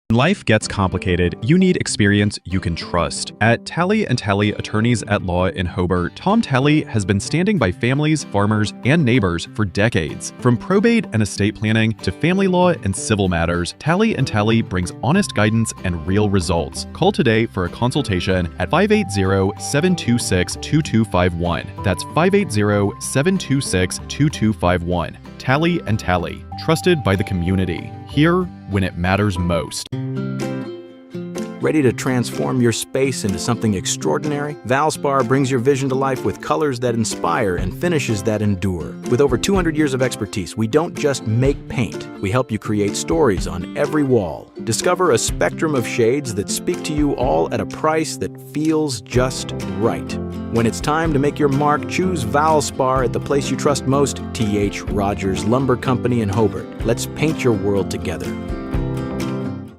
When life gets complicated, you need experience you can trust. At Talley & Talley Attorneys at Law in Hobart, Tom Talley has been standing by families, farmers, and neighbors for decades. From probate and estate planning to family law and civil matters, Talley & Talley brings honest guidance and real results. Call today for a consultation at 580-726-2251. That's 580-726-2251. Talley & Talley, trusted by the community. Here when it matters most. Ready to transform your space into something extraordinary? Valspar brings your vision to life with colors that inspire and finishes that endure. With over 200 years of expertise, we don't just make paint. We help you create stories on every wall. Discover a spectrum of shades that speak to you all at a price that feels just right. When it's time to make your mark, choose Valspar at the place you trust most, T.H. Rogers Lumber Company in Hobart. Let's paint your world together.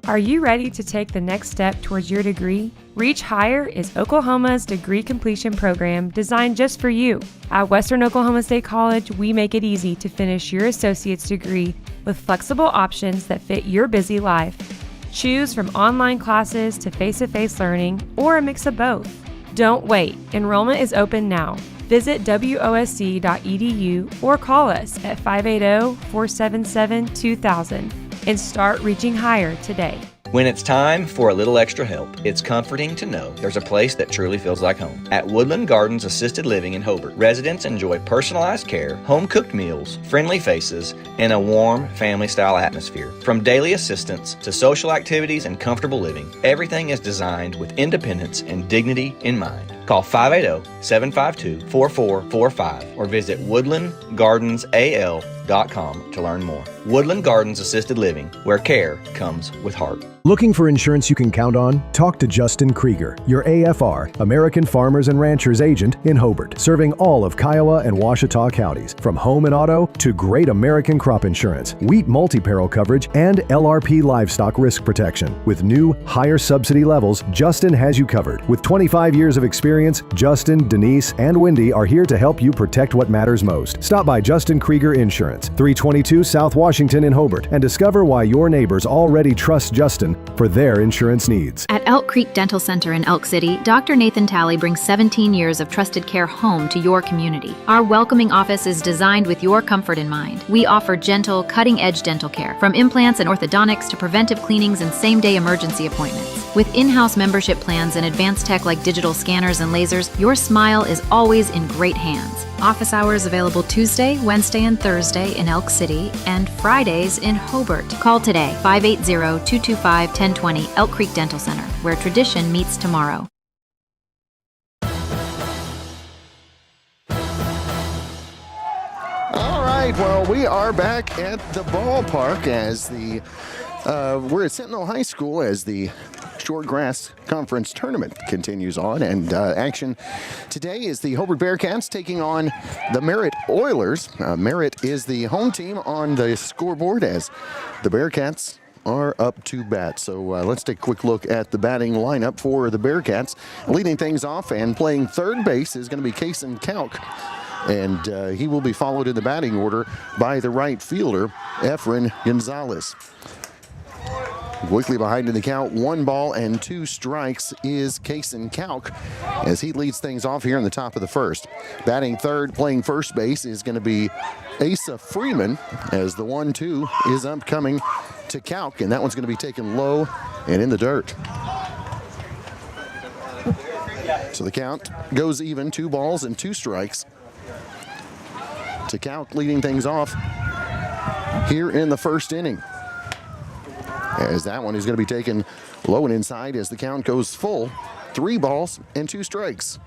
Are you ready to take the next step towards your degree? Reach Higher is Oklahoma's degree completion program designed just for you. At Western Oklahoma State College, we make it easy to finish your associate's degree with flexible options that fit your busy life. Choose from online classes to face-to-face learning or a mix of both. Don't wait. Enrollment is open now. Visit wosc.edu or call us at 580-477-2000 and start reaching higher today. When it's time for a little extra help, it's comforting to know there's a place that truly feels like home. At Woodland Gardens Assisted Living in Hobart, residents enjoy personalized care, home-cooked meals, friendly faces, and a warm, family-style atmosphere. From daily assistance to social activities and comfortable living, everything is designed with independence and dignity in mind. Call 580-752-4445 or visit woodlandgardensal.com to learn more. Woodland Gardens Assisted Living, where care comes with heart. Looking for insurance you can count on? Talk to Justin Krieger, your AFR, American Farmers and Ranchers agent in Hobart, serving all of Kiowa and Washita counties. From home and auto to great American crop insurance, wheat multi-peril coverage, and LRP livestock risk protection. With new, higher subsidy levels, Justin has you covered. With 25 years of experience, Justin, Denise, and Wendy are here to help you protect what matters most. Stop by Justin Krieger Insurance, 322 South Washington in Hobart, and discover why your neighbors already trust Justin for their insurance needs. At Elk Creek Dental Center in Elk City, Dr. Nathan Talley brings 17 years of trusted care home to your community. Our welcoming office is designed with your comfort in mind. We offer gentle, cutting-edge dental care, from implants and orthodontics to preventive cleanings and same-day emergency appointments. With in-house membership plans and advanced tech like digital scanners and lasers, your smile is always in great hands. Office hours available Tuesday, Wednesday, and Thursday in Elk City and Fridays in Hobart. Call today, 580-225-1020 Elk Creek Dental Center, where tradition meets tomorrow. All right, well, we are back at the ballpark as we're at Sentinel High School as the Short Grass Conference Tournament continues on, and action today is the Hobart Bearcats taking on the Merritt Oilers. Merritt is the home team on the scoreboard as the Bearcats are up to bat. So let's take a quick look at the batting lineup for the Bearcats. Leading things off and playing third base is going to be Kason Kalk, and he will be followed in the batting order by the right fielder, Efren Gonzalez. Quickly behind in the count, 1-2 strikes is Kason Kalk as he leads things off here in the top of the first. Batting third, playing first base is going to be Asa Freeman as the 1-2 is upcoming to Kalk, and that one's going to be taken low and in the dirt. So the count goes even, 2-2 strikes to Kalk, leading things off here in the first inning. As that one is going to be taken low and inside as the count goes full. 3-2 strikes.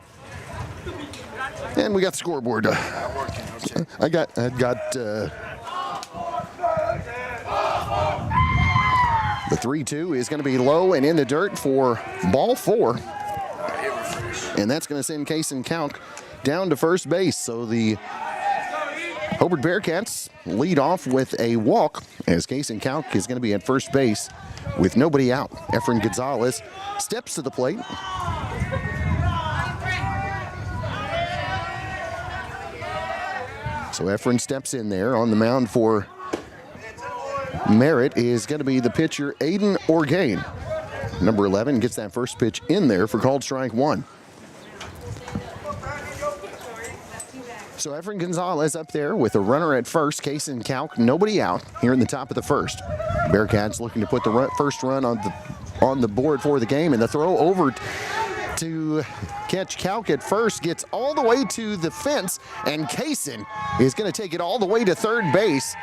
And we got the scoreboard. I got the 3-2 is going to be low and in the dirt for ball 4. And that's going to send Kason Kalk down to first base. So the Hobart Bearcats lead off with a walk as Kason Kalk is going to be at first base with nobody out. Efren Gonzalez steps to the plate. So Efren steps in there on the mound for Merritt is going to be the pitcher, Aiden Orgain. Number 11 gets that first pitch in there for called strike one. So Efren Gonzalez up there with a runner at first. Case and Calc, nobody out here in the top of the first. Bearcats looking to put the first run on the board for the game, and the throw over to catch Calc at first gets all the way to the fence, and Kaysen is going to take it all the way to third base.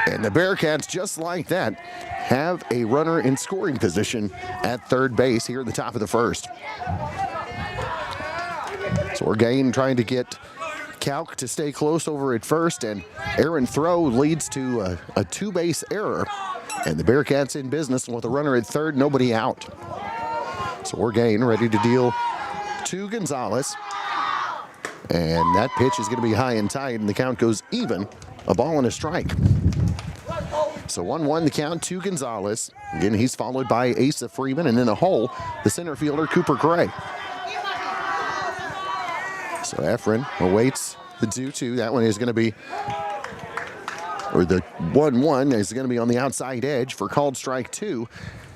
And the Bearcats, just like that, have a runner in scoring position at third base here in the top of the first. So Orgain trying to get Calc to stay close over at first, and errant throw leads to a two-base error. And the Bearcats in business with a runner at third, nobody out. So Orgain ready to deal to Gonzalez. And that pitch is going to be high and tight, and the count goes even, a ball and a strike. So 1-1 the count to Gonzalez. Again, he's followed by Asa Freeman, and in the hole, the center fielder, Cooper Gray. So Efren awaits the 2-2. That one is going to be, or the 1-1 is going to be on the outside edge for called strike two.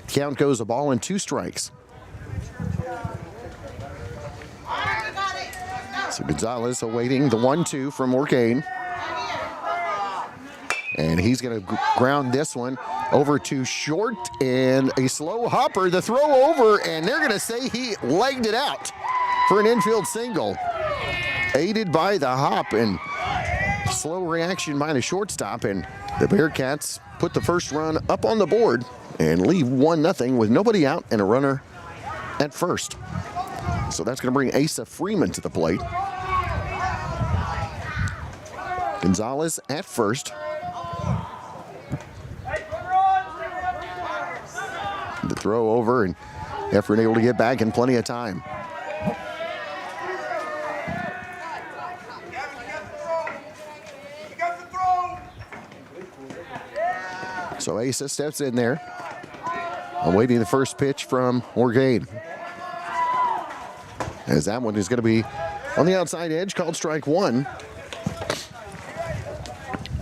Count goes a ball and two strikes. So Gonzalez awaiting the 1-2 from Orgain. And he's going to ground this one over to short, and a slow hopper. The throw over, and they're going to say he legged it out for an infield single. Aided by the hop and slow reaction by the shortstop, and the Bearcats put the first run up on the board and leave 1-0 with nobody out and a runner at first. So that's going to bring Asa Freeman to the plate. Gonzalez at first. The throw over, and Efren able to get back in plenty of time. So Asa steps in there, awaiting the first pitch from Orgain. As that one is going to be on the outside edge, called strike one.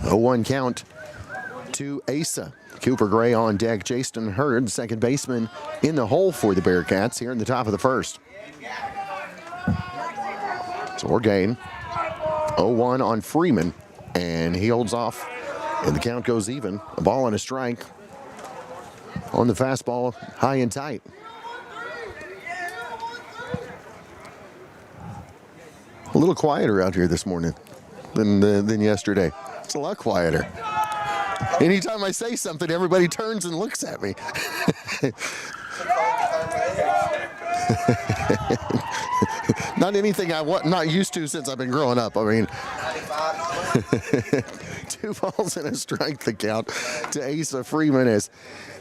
0-1 count to Asa. Cooper Gray on deck. Jason Hurd, second baseman, in the hole for the Bearcats here in the top of the first. So Orgain, 0-1 on Freeman, and he holds off. And the count goes even. A ball and a strike on the fastball, high and tight. A little quieter out here this morning than yesterday. It's a lot quieter. Anytime I say something, everybody turns and looks at me. Not anything not used to since I've been growing up. I mean, 2 balls and a strike the count to Asa Freeman as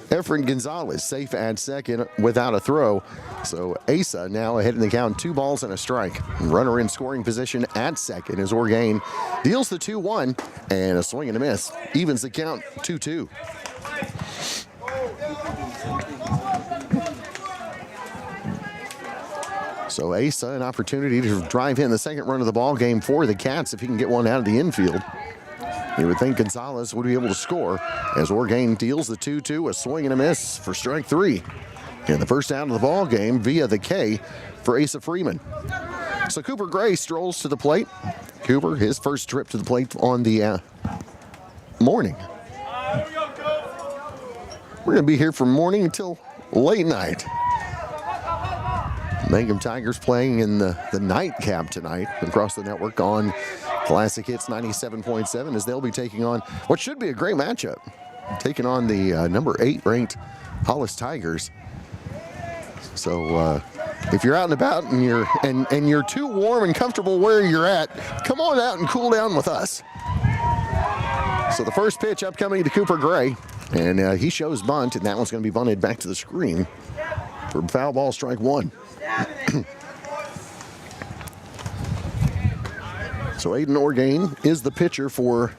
Efren Gonzalez safe at second without a throw. So Asa now ahead in the count, 2 balls and a strike. Runner in scoring position at second as Orgain deals the 2-1, and a swing and a miss evens the count 2-2. So Asa, an opportunity to drive in the second run of the ball game for the Cats if he can get one out of the infield. You would think Gonzalez would be able to score as Orgain deals the 2-2, a swing and a miss for strike 3. And the first out of the ball game via the K for Asa Freeman. So Cooper Gray strolls to the plate. Cooper, his first trip to the plate on the morning. We're going to be here from morning until late night. Mangum Tigers playing in the nightcap tonight across the network on Classic Hits 97.7 as they'll be taking on what should be a great matchup. Taking on the number 8 ranked Hollis Tigers. So if you're out and about and you're too warm and comfortable where you're at, come on out and cool down with us. So the first pitch upcoming to Cooper Gray, and he shows bunt, and that one's going to be bunted back to the screen for foul ball, strike 1. So Aiden Orgain is the pitcher for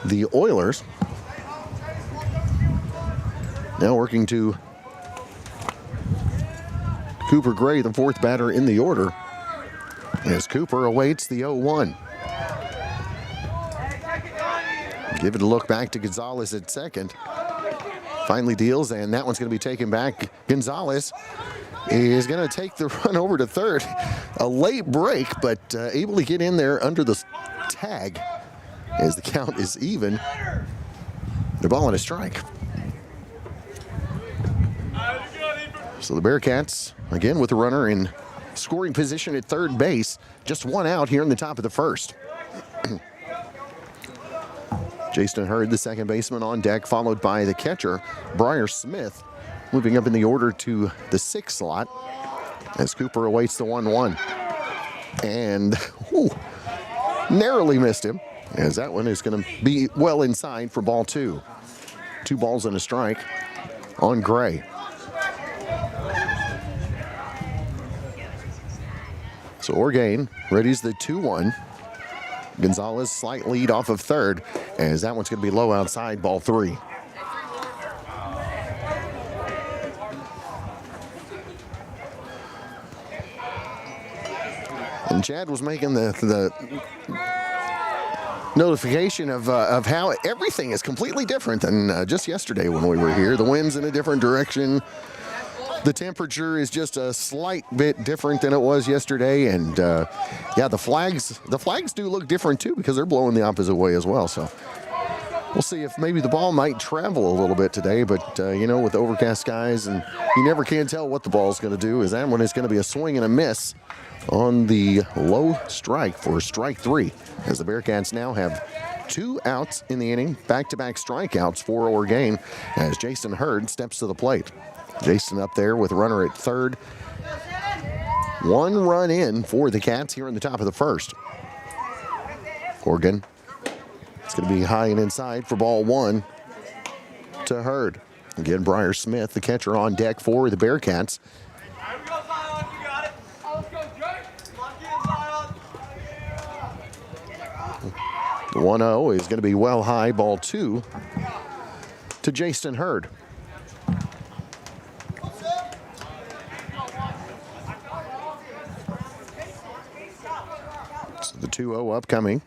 the Oilers. Now working to Cooper Gray, the 4th batter in the order, as Cooper awaits the 0-1. Give it a look back to Gonzalez at second. Finally deals, and that one's going to be taken back. Gonzalez is going to take the run over to third. A late break, but able to get in there under the tag as the count is even. The ball and a strike. So the Bearcats, again, with the runner in scoring position at third base. Just one out here in the top of the first. Jason Hurd, the second baseman, on deck, followed by the catcher, Briar Smith, moving up in the order to the 6th slot as Cooper awaits the 1-1. And narrowly missed him, as that one is going to be well inside for ball 2. 2 balls and a strike on Gray. So Orgain readies the 2-1. Gonzalez slight lead off of third, as that one's going to be low outside, ball 3. And Chad was making the notification of how everything is completely different than just yesterday when we were here. The wind's in a different direction. The temperature is just a slight bit different than it was yesterday, and yeah, the flags do look different too because they're blowing the opposite way as well. So we'll see if maybe the ball might travel a little bit today, but you know, with overcast skies, and you never can tell what the ball's going to do. As that one is going to be a swing and a miss on the low strike for strike 3, as the Bearcats now have 2 outs in the inning, back-to-back strikeouts for Orgain, as Jason Hurd steps to the plate. Jason up there with a runner at third. 1 run in for the Cats here in the top of the first. Organ, it's going to be high and inside for ball 1 to Hurd. Again, Briar Smith, the catcher, on deck for the Bearcats. The 1-0 is going to be well high, ball 2 to Jason Hurd. So the 2-0 upcoming.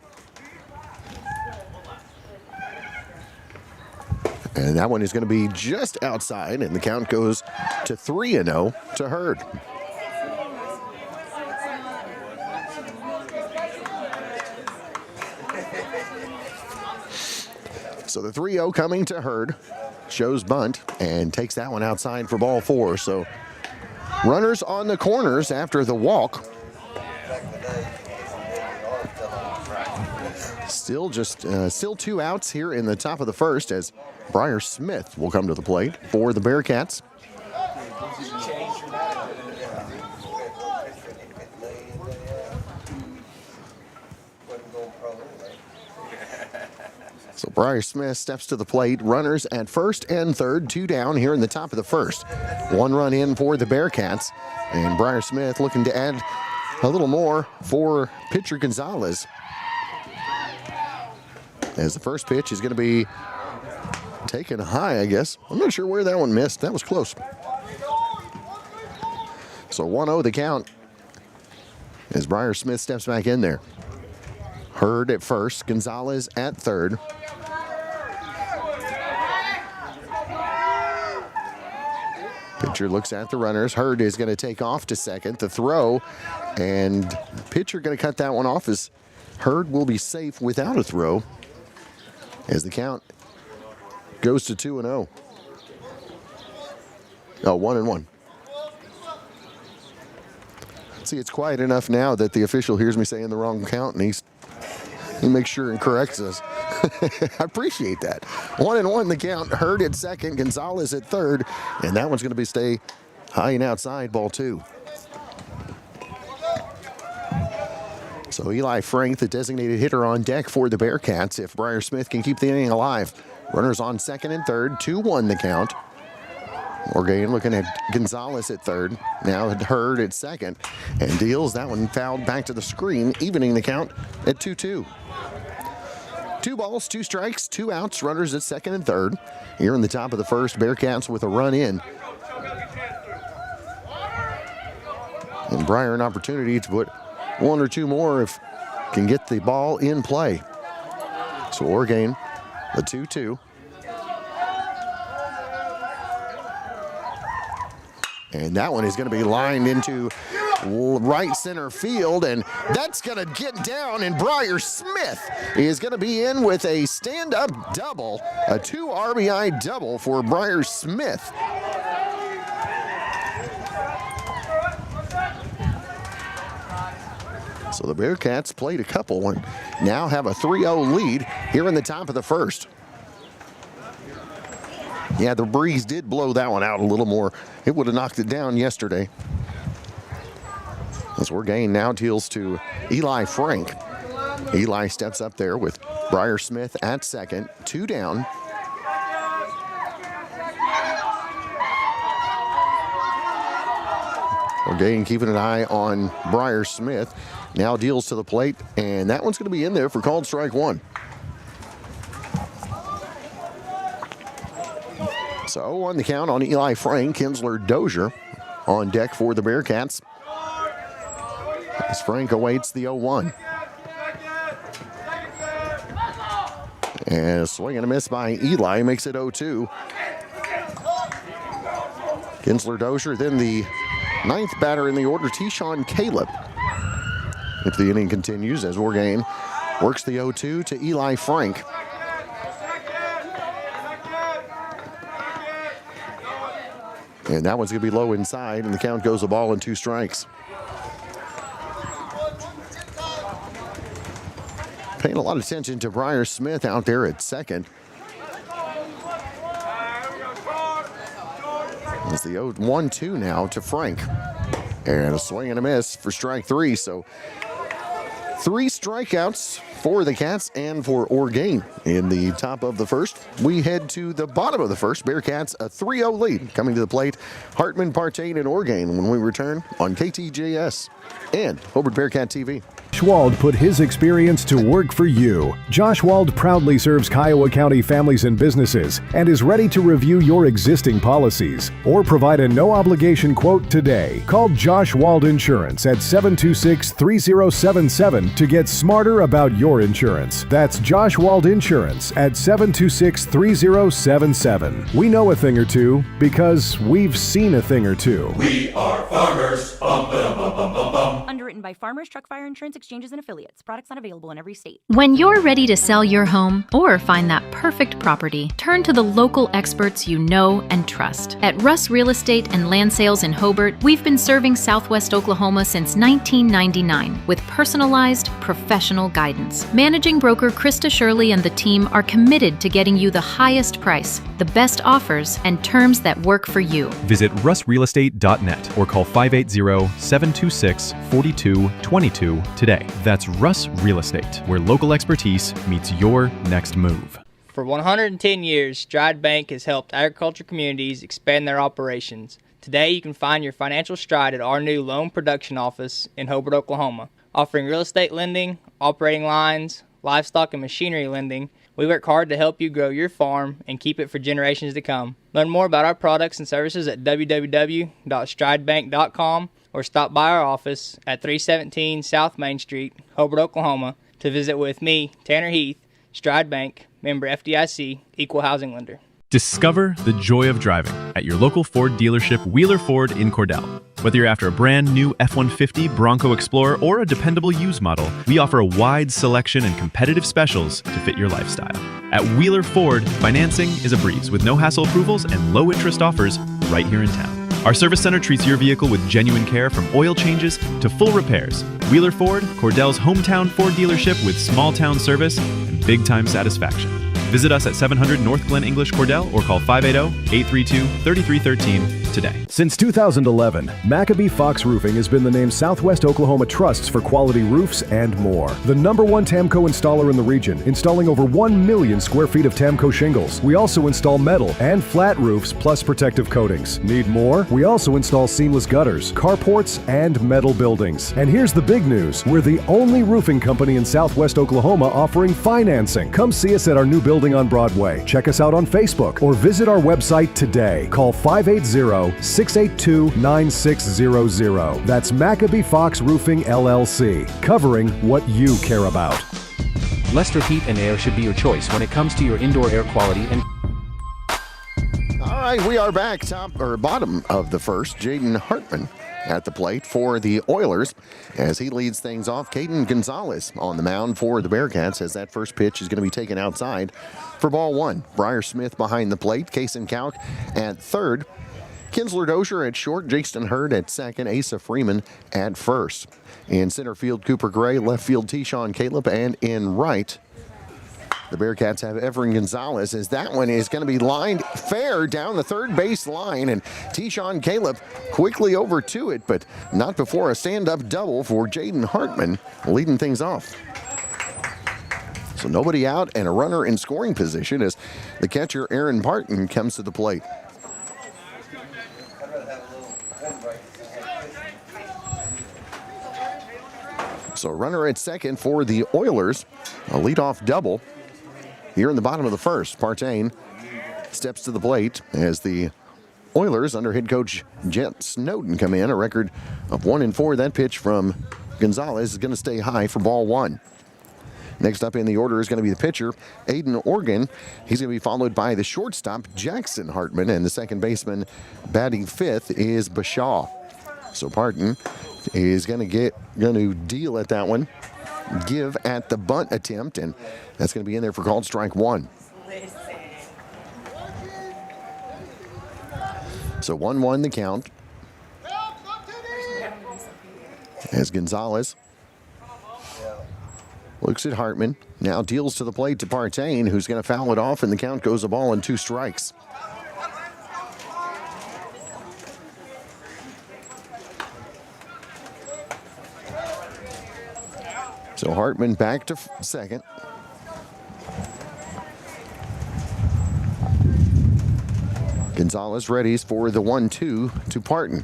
And that one is going to be just outside, and the count goes to 3-0 to Hurd. So the 3-0 coming to Hurd, shows bunt, and takes that one outside for ball 4. So runners on the corners after the walk. Still 2 outs here in the top of the first, as Briar Smith will come to the plate for the Bearcats. So Briar Smith steps to the plate. Runners at first and third, 2 down here in the top of the first. 1 run in for the Bearcats, and Briar Smith looking to add a little more for pitcher Gonzalez, as the first pitch is going to be taken high, I guess. I'm not sure where that one missed. That was close. So 1-0 the count as Briar Smith steps back in there. Hurd at first, Gonzalez at third. Pitcher looks at the runners. Hurd is going to take off to second. The throw, and pitcher going to cut that one off, as Hurd will be safe without a throw, as the count goes to 2-0. Oh, 1-1. See, it's quiet enough now that the official hears me saying the wrong count, and he makes sure and corrects us. I appreciate that. 1-1 the count. Hurd at second, Gonzalez at third, and that one's going to be stay high and outside, ball 2. So Eli Frank, the designated hitter, on deck for the Bearcats if Briar Smith can keep the inning alive. Runners on second and third, 2-1 the count. Orgain looking at Gonzalez at third. Now Hurd at second, and deals that one fouled back to the screen, evening the count at 2-2. 2 balls, 2 strikes, 2 outs. Runners at second and third. Here in the top of the first, Bearcats with a run in. And Briar an opportunity to put 1 or 2 more if can get the ball in play. So Orgain The 2-2. And that one is going to be lined into right center field, and that's going to get down, and Briar Smith is going to be in with a stand-up double, a 2 RBI double for Briar Smith. So the Bearcats played a couple and now have a 3-0 lead here in the top of the first. Yeah, the breeze did blow that one out a little more. It would have knocked it down yesterday. As Orgain now deals to Eli Frank. Eli steps up there with Briar Smith at second, 2 down. Orgain keeping an eye on Briar Smith. Now deals to the plate, and that one's going to be in there for called strike 1. So on the count on Eli Frank, Kinsler Dozier on deck for the Bearcats. As Frank awaits the 0-1. And a swing and a miss by Eli makes it 0-2. Kinsler Dozier, then the 9th batter in the order, T-Shawn Caleb. If the inning continues as Orgain works the 0-2 to Eli Frank. And that one's going to be low inside, and the count goes a ball and 2 strikes. Paying a lot of attention to Briar Smith out there at second. It's the 1-2 now to Frank. And a swing and a miss for strike 3. So 3 strikeouts for the Cats and for Orgain in the top of the first. We head to the bottom of the first. Bearcats a 3-0 lead. Coming to the plate, Hartman, Partain, and Orgain when we return on KTJS and Hobart Bearcat TV. Josh Wald put his experience to work for you. Josh Wald proudly serves Kiowa County families and businesses and is ready to review your existing policies or provide a no-obligation quote today. Call Josh Wald Insurance at 726-3077 to get smarter about your insurance. That's Josh Wald Insurance at 726-3077. We know a thing or two because we've seen a thing or two. We are farmers. Bum, ba, bum, bum, bum, bum. Underwritten by Farmers Truck Fire Insurance Exchanges and Affiliates. Products not available in every state. When you're ready to sell your home or find that perfect property, turn to the local experts you know and trust. At Russ Real Estate and Land Sales in Hobart, we've been serving Southwest Oklahoma since 1999 with personalized, professional guidance. Managing broker Krista Shirley and the team are committed to getting you the highest price, the best offers, and terms that work for you. Visit russrealestate.net or call 580-726-4222 today. That's Russ Real Estate, where local expertise meets your next move. For 110 years, Stride Bank has helped agriculture communities expand their operations. Today, you can find your financial stride at our new loan production office in Hobart, Oklahoma. Offering real estate lending, operating lines, livestock and machinery lending, we work hard to help you grow your farm and keep it for generations to come. Learn more about our products and services at www.stridebank.com or stop by our office at 317 South Main Street, Hobart, Oklahoma, to visit with me, Tanner Heath, Stride Bank, member FDIC, equal housing lender. Discover the joy of driving at your local Ford dealership, Wheeler Ford in Cordell. Whether you're after a brand new F-150, Bronco Explorer, or a dependable used model, we offer a wide selection and competitive specials to fit your lifestyle. At Wheeler Ford, financing is a breeze with no hassle approvals and low interest offers right here in town. Our service center treats your vehicle with genuine care from oil changes to full repairs. Wheeler Ford, Cordell's hometown Ford dealership with small town service and big time satisfaction. Visit us at 700 North Glen English Cordell or call 580-832-3313 today. Since 2011, Maccabee Fox Roofing has been the name Southwest Oklahoma trusts for quality roofs and more. The #1 Tamco installer in the region, installing over 1 million square feet of Tamco shingles. We also install metal and flat roofs plus protective coatings. Need more? We also install seamless gutters, carports, and metal buildings. And here's the big news. We're the only roofing company in Southwest Oklahoma offering financing. Come see us at our new building on Broadway. Check us out on Facebook or visit our website today. Call 580-682-9600. That's Maccabee Fox Roofing LLC, covering what you care about. Lester Heat and Air should be your choice when it comes to your indoor air quality and... All right, we are back bottom of the first. Jaden Hartman at the plate for the Oilers as he leads things off. Caden Gonzalez on the mound for the Bearcats as that first pitch is going to be taken outside for ball one. Briar Smith behind the plate. Kason Kauk at third. Kinsler Dozier at short. Jason Hurd at second. Asa Freeman at first. In center field, Cooper Gray. Left field, T-Shawn Caleb. And in right, the Bearcats have Everin Gonzalez as that one is going to be lined fair down the third base line. And T-Shawn Caleb quickly over to it, but not before a stand-up double for Jaden Hartman leading things off. So nobody out and a runner in scoring position as the catcher Aaron Barton comes to the plate. So runner at second for the Oilers, a leadoff double. Here in the bottom of the first, Partain steps to the plate as the Oilers under head coach Jet Snowden come in. A record of 1-4. That pitch from Gonzalez is going to stay high for ball one. Next up in the order is going to be the pitcher, Aiden Organ. He's going to be followed by the shortstop, Jackson Hartman, and the second baseman batting fifth is Bashaw. So Parton is going to deal at that one. Give at the bunt attempt, and that's going to be in there for called strike one. So 1-1 the count. As Gonzalez looks at Hartman, now deals to the plate to Partain, who's going to foul it off, and the count goes a ball and 2 strikes. So Hartman back to second. Gonzalez readies for the 1-2 to Parton.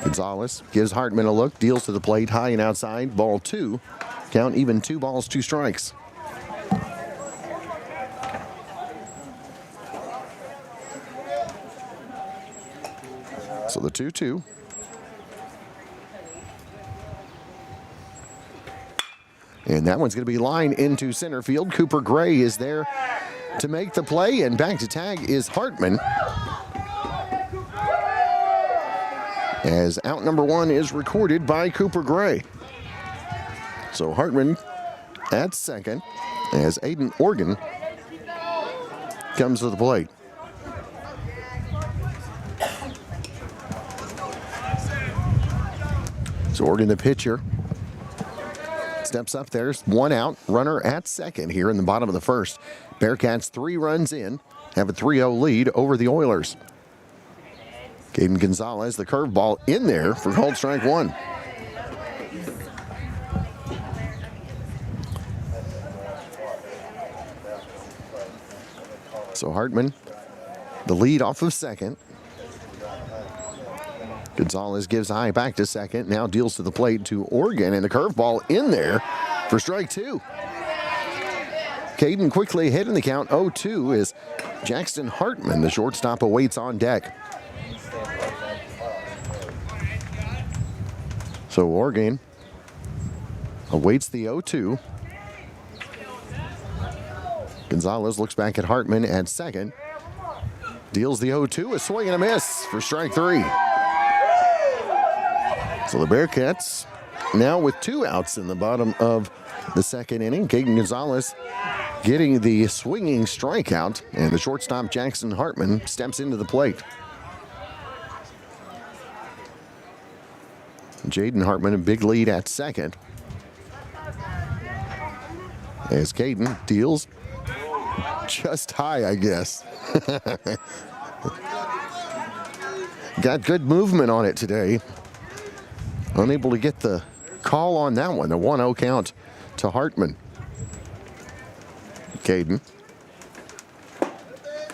Gonzalez gives Hartman a look, deals to the plate, high and outside, ball 2. Count even 2 balls, 2 strikes. So the 2-2. And that one's going to be lined into center field. Cooper Gray is there to make the play, and back to tag is Hartman. As out number 1 is recorded by Cooper Gray. So Hartman at second as Aiden Organ comes to the plate. So Organ, the pitcher, steps up. There's 1 out, runner at second here in the bottom of the first. Bearcats 3 runs in, have a 3-0 lead over the Oilers. Caden Gonzalez, the curveball in there for called strike 1. So Hartman, the lead off of second. Gonzalez gives high back to second, now deals to the plate to Organ, and the curveball in there for strike 2. Caden quickly ahead in the count. 0-2 is Jackson Hartman. The shortstop awaits on deck. So Organ awaits the 0-2. Gonzalez looks back at Hartman at second. Deals the 0-2, a swing and a miss for strike 3. So the Bearcats now with 2 outs in the bottom of the second inning. Caden Gonzalez getting the swinging strikeout, and the shortstop Jackson Hartman steps into the plate. Jaden Hartman a big lead at second. As Caden deals just high, I guess. Got good movement on it today. Unable to get the call on that one. The 1-0 count to Hartman. Caden.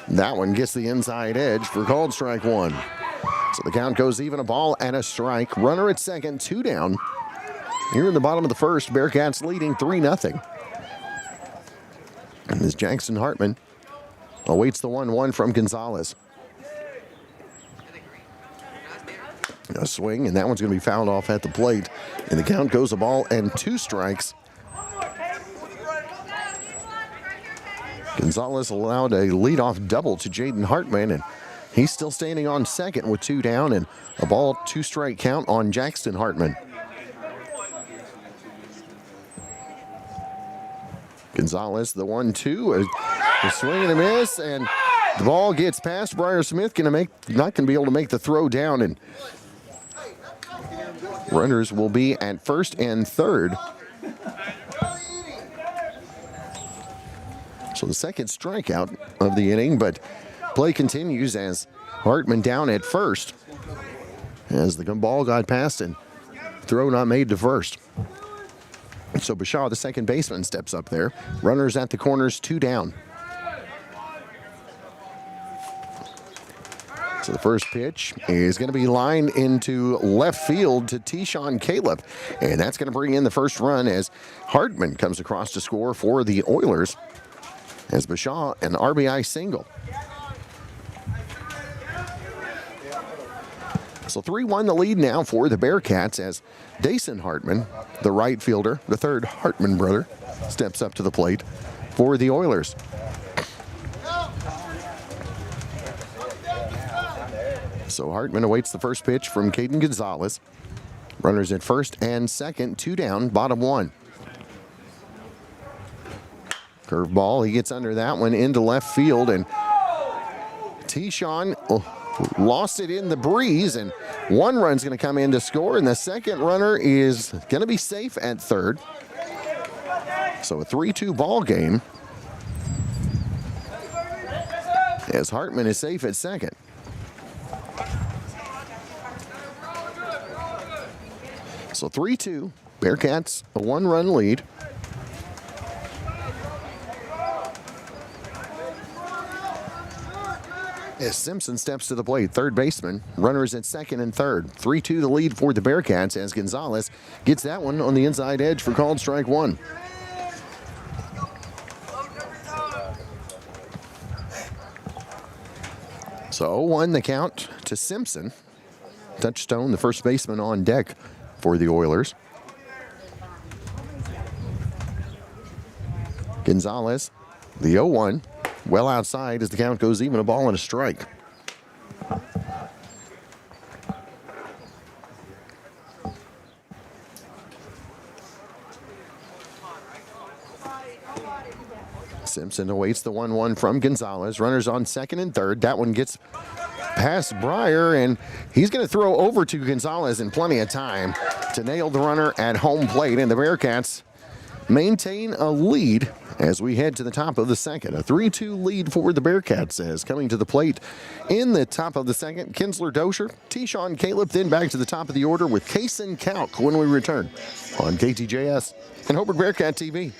That one gets the inside edge for called strike 1. So the count goes even, a ball and a strike. Runner at second, 2 down. Here in the bottom of the first, Bearcats leading 3-0. And as Jackson Hartman awaits the 1-1 from Gonzalez. A swing, and that one's going to be fouled off at the plate. And the count goes a ball and 2 strikes. Gonzalez allowed a leadoff double to Jaden Hartman, and he's still standing on second with 2 down, and a ball 2 strike count on Jackson Hartman. Gonzalez, the 1-2, a swing and a miss, and the ball gets past Briar Smith, not gonna be able to make the throw down, and runners will be at first and third. So the second strikeout of the inning, but play continues as Hartman down at first as the ball got past and throw not made to first. So Bashaw, the second baseman, steps up there. Runners at the corners, 2 down. So the first pitch is going to be lined into left field to Tishon Caleb. And that's going to bring in the first run as Hartman comes across to score for the Oilers. As Bashaw, an RBI single. So 3-1 the lead now for the Bearcats as Dason Hartman, the right fielder, the third Hartman brother, steps up to the plate for the Oilers. So Hartman awaits the first pitch from Caden Gonzalez. Runners at first and second, 2 down, bottom 1. Curveball, he gets under that one into left field, and Tishon lost it in the breeze, and 1 run's going to come in to score, and the second runner is going to be safe at third. So a 3-2 ball game as Hartman is safe at second. So 3-2, Bearcats a 1-run lead. As Simpson steps to the plate, third baseman, runners at second and third. 3-2 the lead for the Bearcats as Gonzalez gets that one on the inside edge for called strike 1. So 0-1 the count to Simpson. Touchstone, the first baseman on deck for the Oilers. Gonzalez, the 0-1. Well outside as the count goes even, a ball and a strike. Simpson awaits the 1-1 from Gonzalez. Runners on second and third. That one gets past Breyer, and he's going to throw over to Gonzalez in plenty of time to nail the runner at home plate. And the Bearcats maintain a lead as we head to the top of the second. A 3-2 lead for the Bearcats as coming to the plate in the top of the second, Kinsler Dosher, Tishon Caleb, then back to the top of the order with Kaysen Kalk when we return on KTJS and Hobart Bearcat TV.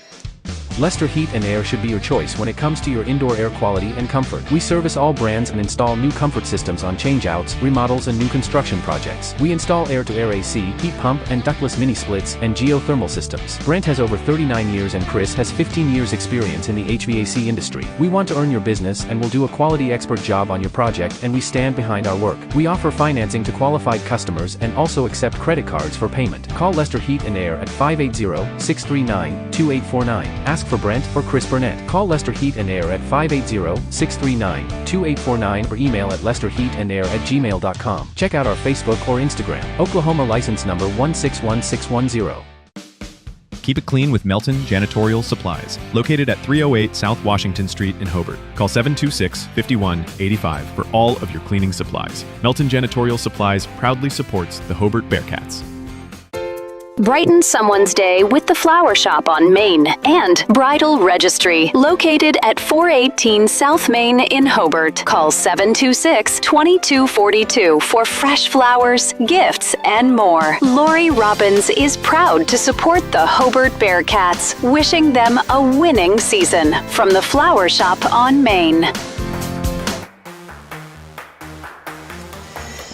Lester Heat and Air should be your choice when it comes to your indoor air quality and comfort. We service all brands and install new comfort systems on changeouts, remodels, and new construction projects. We install air-to-air AC, heat pump, and ductless mini-splits, and geothermal systems. Brent has over 39 years and Chris has 15 years experience in the HVAC industry. We want to earn your business and will do a quality expert job on your project, and we stand behind our work. We offer financing to qualified customers and also accept credit cards for payment. Call Lester Heat and Air at 580-639-2849. Ask for Brent or Chris Burnett. Call Lester Heat and Air at 580-639-2849 or email at lesterheatandair@gmail.com. Check out our Facebook or Instagram. Oklahoma license number 161610. Keep it clean with Melton Janitorial Supplies, located at 308 South Washington Street in Hobart. Call 726-5185 for all of your cleaning supplies. Melton Janitorial Supplies proudly supports the Hobart Bearcats. Brighten someone's day with the Flower Shop on Main and Bridal Registry, located at 418 South Main in Hobart. Call 726-2242 for fresh flowers, gifts, and more. Lori Robbins is proud to support the Hobart Bearcats, wishing them a winning season. From the Flower Shop on Main.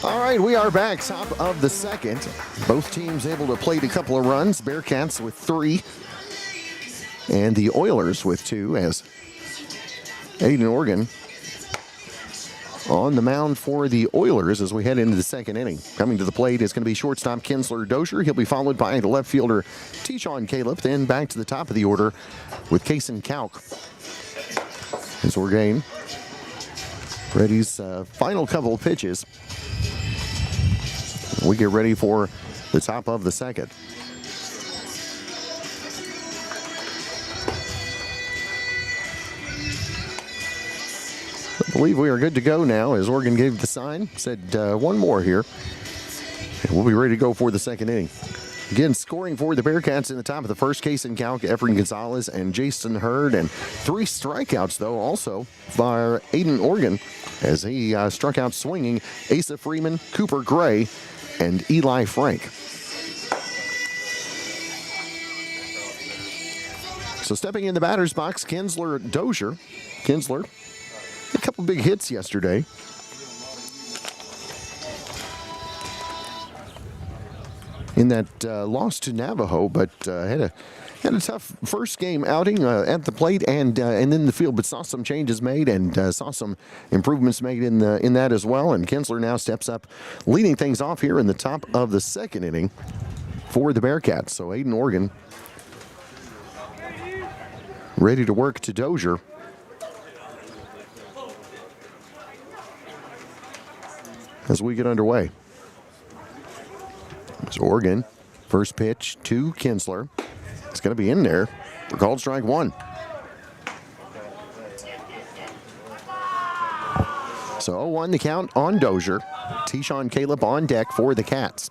All right, we are back, top of the second. Both teams able to plate a couple of runs. Bearcats with 3, and the Oilers with 2 as Aiden Organ on the mound for the Oilers as we head into the second inning. Coming to the plate is going to be shortstop Kinsler Dozier. He'll be followed by the left fielder Tishon Caleb. Then back to the top of the order with Kason Kauk. As Orgain ready's final couple of pitches. We get ready for the top of the second. I believe we are good to go now as Oregon gave the sign, said one more here. And we'll be ready to go for the second inning. Again, scoring for the Bearcats in the top of the first, Kason Kauk, Efren Gonzalez, and Jason Hurd. And 3 strikeouts, though, also by Aiden Organ as he struck out swinging Asa Freeman, Cooper Gray, and Eli Frank. So stepping in the batter's box, Kinsler Dozier. Kinsler, a couple big hits yesterday. In that loss to Navajo, but had a tough first game outing at the plate and in the field, but saw some changes made and saw some improvements made in that as well. And Kinsler now steps up, leading things off here in the top of the second inning for the Bearcats. So Aiden Organ ready to work to Dozier. As we get underway. So Oregon, first pitch to Kinsler. It's going to be in there for called strike one. So 0-1 the count on Dozier. Tishon Caleb on deck for the Cats.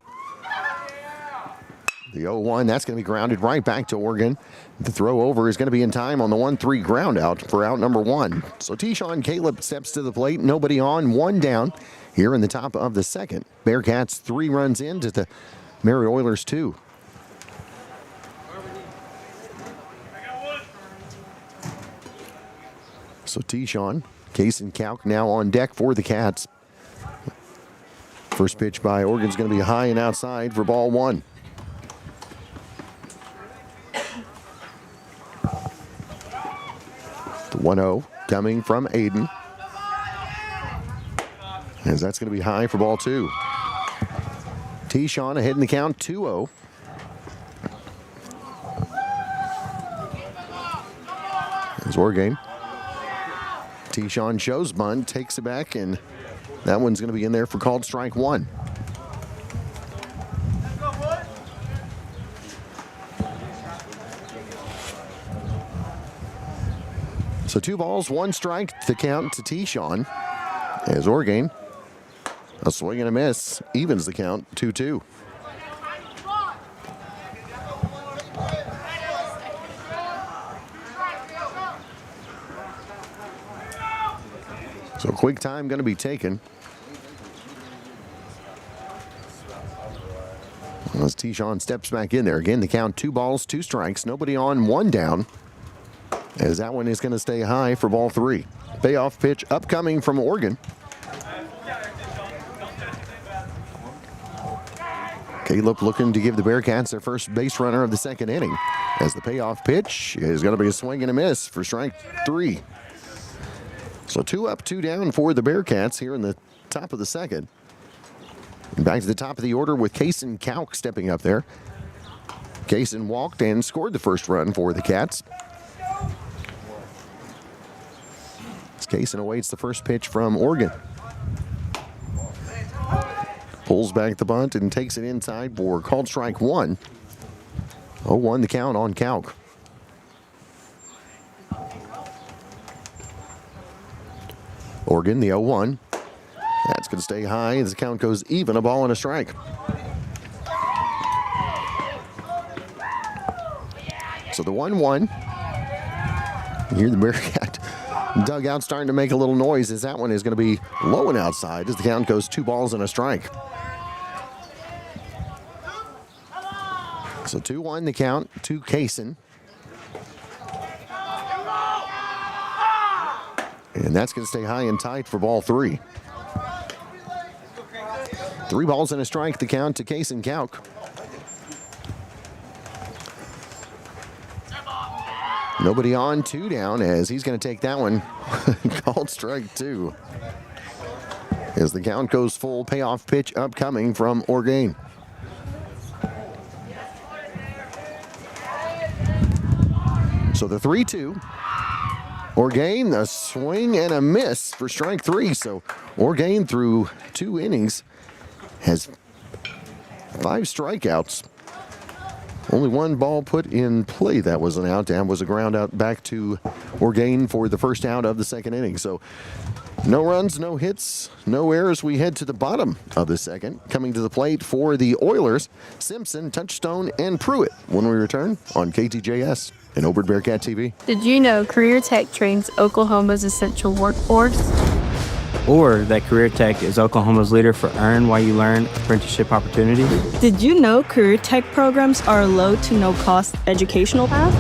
The 0-1, that's going to be grounded right back to Oregon. The throw over is going to be in time on the 1-3 ground out for out number 1. So Tishon Caleb steps to the plate. Nobody on, 1 down here in the top of the second. Bearcats 3 runs into the Merritt Oilers 2. So Tishon, Kason Kauk now on deck for the Cats. First pitch by Oregon's going to be high and outside for ball 1. The 1-0 coming from Aiden. As that's going to be high for ball 2. Tishon ahead in the count, 2-0. As Oregon. Tishon shows bunt, takes it back, and that one's going to be in there for called strike 1. So 2 balls, 1 strike, the count to Tishon. As Oregon, a swing and a miss, evens the count, 2-2. So quick time going to be taken. As Tishon steps back in there. Again, the count 2 balls, 2 strikes. Nobody on, 1 down. As that one is going to stay high for ball 3. Payoff pitch upcoming from Oregon. Caleb looking to give the Bearcats their first base runner of the second inning. As the payoff pitch is going to be a swing and a miss for strike 3. So 2 up, 2 down for the Bearcats here in the top of the second. And back to the top of the order with Kason Kauk stepping up there. Kason walked and scored the first run for the Cats. As Kason awaits the first pitch from Oregon. Pulls back the bunt and takes it inside for called strike 1. 0-1 the count on Kauk. Oregon, the 0-1. That's going to stay high as the count goes even, a ball and a strike. So the 1-1. You hear the Bearcat dugout starting to make a little noise as that one is going to be low and outside as the count goes 2 balls and a strike. So 2-1 the count to Kason. And that's going to stay high and tight for ball 3. 3 balls and a strike, the count to Kason Kauk. Nobody on, 2 down as he's going to take that one. Called strike 2. As the count goes full, payoff pitch upcoming from Orgain. So the 3-2. Orgain, a swing and a miss for strike 3. So Orgain, through 2 innings, has 5 strikeouts. Only 1 ball put in play. That was an out. That was a ground out back to Orgain for the first out of the 2nd inning. So no runs, no hits, no errors. We head to the bottom of the 2nd. Coming to the plate for the Oilers, Simpson, Touchstone, and Pruitt. When we return on KTJS and Hobart Bearcat TV. Did you know Career Tech trains Oklahoma's essential workforce? Or that Career Tech is Oklahoma's leader for Earn While You Learn apprenticeship opportunity? Did you know Career Tech programs are a low to no cost educational path?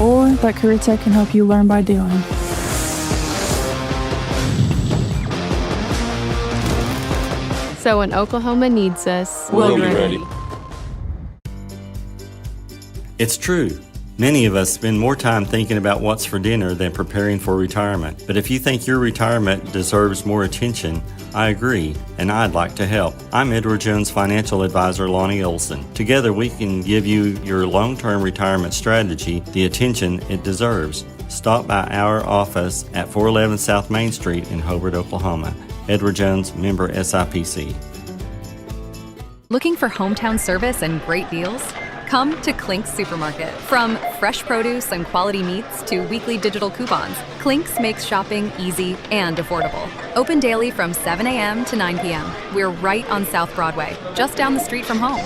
Or that Career Tech can help you learn by doing. So when Oklahoma needs us, we'll be ready. It's true. Many of us spend more time thinking about what's for dinner than preparing for retirement. But if you think your retirement deserves more attention, I agree, and I'd like to help. I'm Edward Jones financial advisor Lonnie Olson. Together we can give you your long-term retirement strategy the attention it deserves. Stop by our office at 411 South Main Street in Hobart, Oklahoma. Edward Jones, member SIPC. Looking for hometown service and great deals? Come to Clink's Supermarket. From fresh produce and quality meats to weekly digital coupons, Clink's makes shopping easy and affordable. Open daily from 7 a.m. to 9 p.m. We're right on South Broadway, just down the street from home.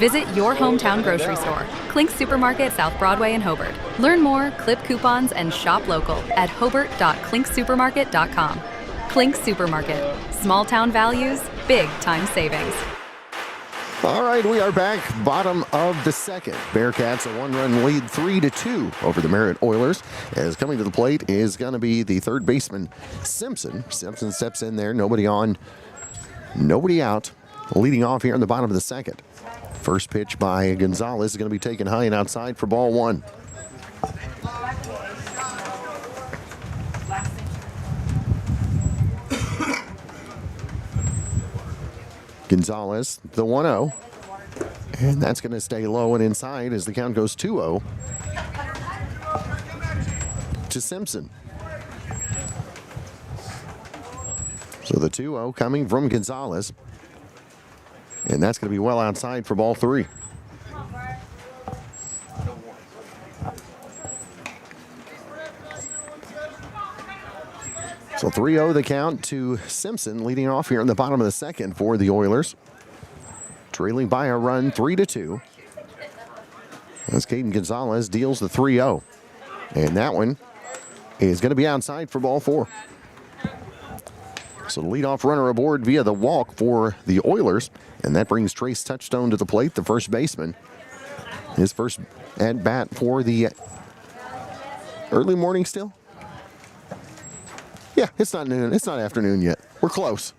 Visit your hometown grocery store, Clink's Supermarket, South Broadway in Hobart. Learn more, clip coupons, and shop local at hobart.clinksupermarket.com. Clink's Supermarket. Small town values, big time savings. All right, we are back, bottom of the 2nd. Bearcats a 1-run lead, 3-2 over the Merritt Oilers. As coming to the plate is going to be the 3rd baseman, Simpson. Simpson steps in there, nobody on, nobody out. Leading off here in the bottom of the 2nd. First pitch by Gonzalez is going to be taken high and outside for ball 1. Gonzalez, the 1-0. And that's going to stay low and inside as the count goes 2-0 to Simpson. So the 2-0 coming from Gonzalez. And that's going to be well outside for ball 3. So 3-0 the count to Simpson, leading off here in the bottom of the 2nd for the Oilers. Trailing by a run, 3-2. As Caden Gonzalez deals the 3-0. And that one is going to be outside for ball 4. So the leadoff runner aboard via the walk for the Oilers. And that brings Trace Touchstone to the plate, the first baseman. His first at bat for the early morning still. Yeah, it's not noon. It's not afternoon yet. We're close.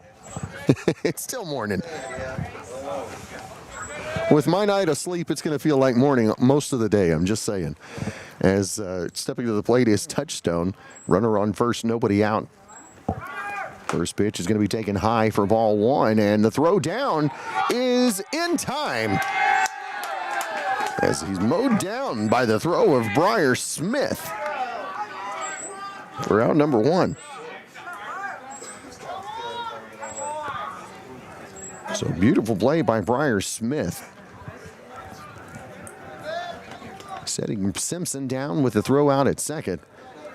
It's still morning. With my night of sleep, it's going to feel like morning most of the day. I'm just saying. As stepping to the plate is Touchstone. Runner on first, nobody out. First pitch is going to be taken high for ball 1, and the throw down is in time. As he's mowed down by the throw of Briar Smith for out number 1. So beautiful play by Briar Smith. Setting Simpson down with the throw out at second.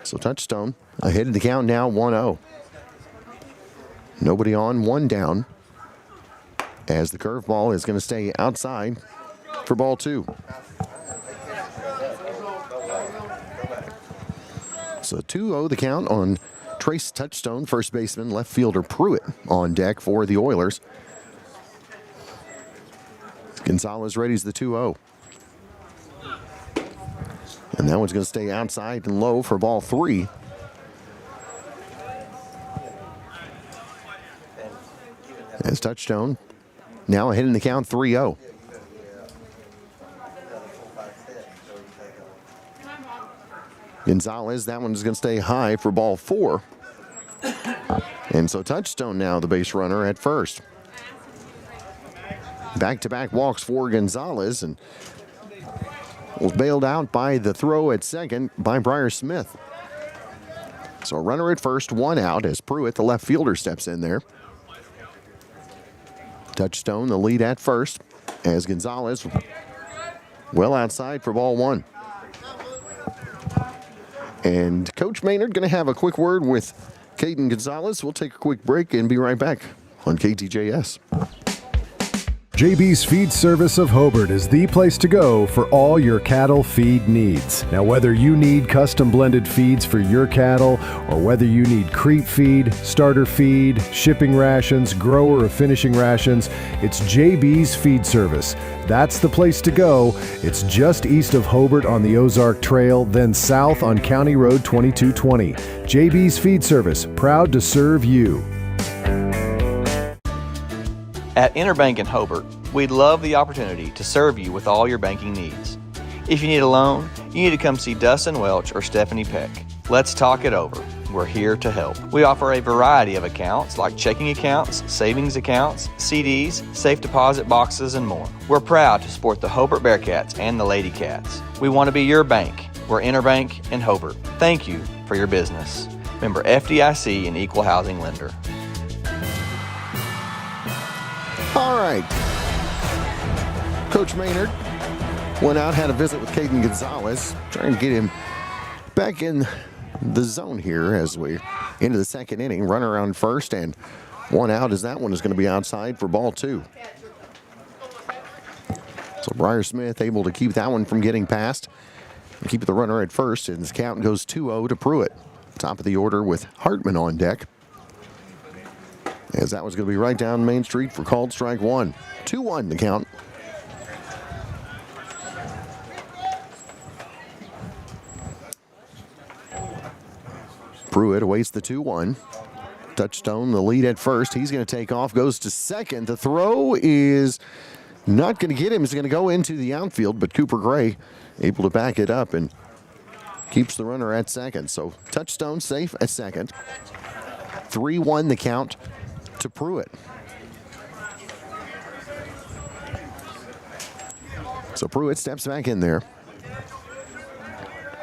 So Touchstone ahead of the count now, 1-0. Nobody on, 1 down. As the curveball is going to stay outside for ball 2. So 2-0 the count on Trace Touchstone, first baseman, left fielder Pruitt on deck for the Oilers. Gonzalez readies the 2-0. And that one's going to stay outside and low for ball 3. As Touchstone now ahead in the count, 3-0. Gonzalez, that one's going to stay high for ball 4. And so Touchstone now the base runner at first. Back-to-back walks for Gonzalez, and was bailed out by the throw at second by Briar Smith. So a runner at first, one out as Pruitt, the left fielder, steps in there. Touchstone, the lead at first, as Gonzalez well outside for ball one. And Coach Maynard going to have a quick word with Caden Gonzalez. We'll take a quick break and be right back on KTJS. JB's Feed Service of Hobart is the place to go for all your cattle feed needs. Now, whether you need custom blended feeds for your cattle or whether you need creep feed, starter feed, shipping rations, grower or finishing rations, it's JB's Feed Service. That's the place to go. It's just east of Hobart on the Ozark Trail, then south on County Road 2220. JB's Feed Service, proud to serve you. At Interbank in Hobart, we'd love the opportunity to serve you with all your banking needs. If you need a loan, you need to come see Dustin Welch or Stephanie Peck. Let's talk it over. We're here to help. We offer a variety of accounts like checking accounts, savings accounts, CDs, safe deposit boxes, and more. We're proud to support the Hobart Bearcats and the Lady Cats. We want to be your bank. We're Interbank in Hobart. Thank you for your business. Member FDIC and Equal Housing Lender. All right. Coach Maynard went out, had a visit with Caden Gonzalez, trying to get him back in the zone here as we into the second inning. Runner on first and one out as that one is going to be outside for ball two. So Briar Smith able to keep that one from getting past and keep the runner at first, and his count goes 2-0 to Pruitt. Top of the order with Hartman on deck, as that was going to be right down Main Street for called strike one. 2-1 the count. Pruitt awaits the 2-1. Touchstone, the lead at first. He's going to take off, goes to second. The throw is not going to get him. It's going to go into the outfield, but Cooper Gray able to back it up and keeps the runner at second. So Touchstone safe at second. 3-1 the count to Pruitt. So Pruitt steps back in there.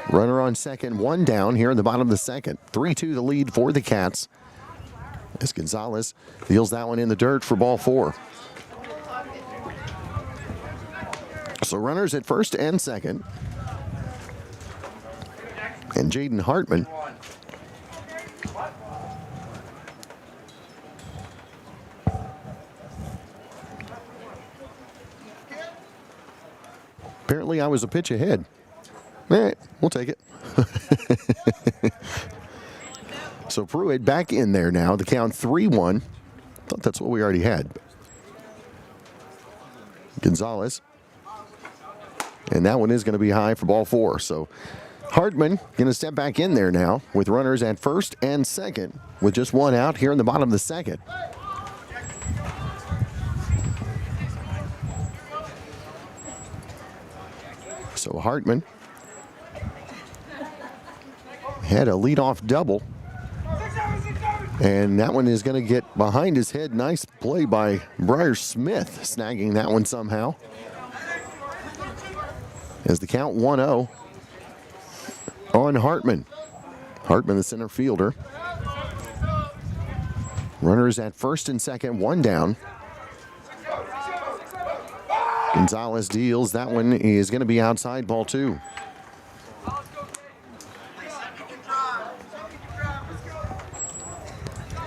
Runner on second, one down here in the bottom of the second. 3-2 the lead for the Cats, as Gonzalez deals that one in the dirt for ball four. So runners at first and second. And Jaden Hartman apparently I was a pitch ahead. All right, we'll take it. So Pruitt back in there now. The count 3-1. Thought that's what we already had. Gonzalez. And that one is going to be high for ball four. So Hartman going to step back in there now with runners at first and second with just one out here in the bottom of the second. So Hartman had a leadoff double, and that one is going to get behind his head. Nice play by Briar Smith, snagging that one somehow. As the count 1-0 on Hartman. Hartman, the center fielder. Runners at first and second, one down. Gonzalez deals. That one is going to be outside, ball two.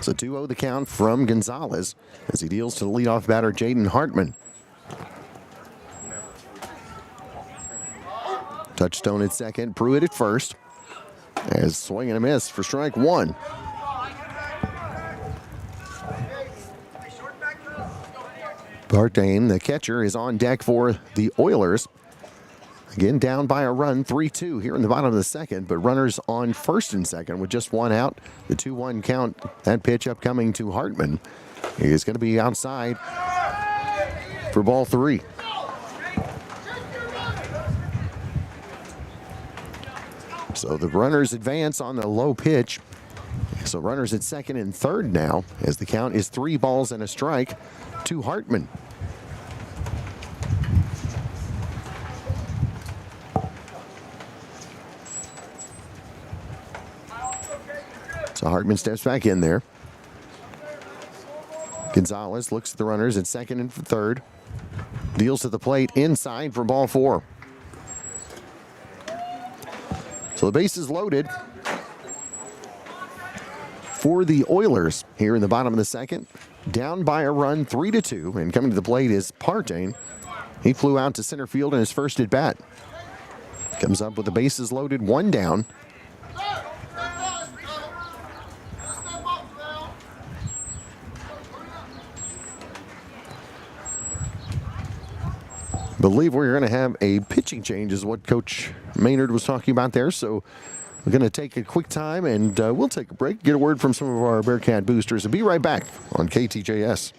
So 2-0 the count from Gonzalez as he deals to the leadoff batter, Jaden Hartman. Touchstone at second, Pruitt at first. As swing and a miss for strike one. Bartain, the catcher, is on deck for the Oilers. Again, down by a run, 3-2 here in the bottom of the second, but runners on first and second with just one out. The 2-1 count, that pitch upcoming to Hartman is going to be outside for ball three. So the runners advance on the low pitch So runners at second and third now, as the count is 3 balls and a strike to Hartman. So Hartman steps back in there. Gonzalez looks at the runners at second and third. Deals to the plate inside for ball 4. So the base is loaded for the Oilers here in the bottom of the second. Down by a run, 3-2. And coming to the plate is Partain. He flew out to center field in his first at bat. Comes up with the bases loaded, 1 down. Believe we're going to have a pitching change is what Coach Maynard was talking about there. So we're going to take a quick time and we'll take a break, get a word from some of our Bearcat boosters, and be right back on KTJS.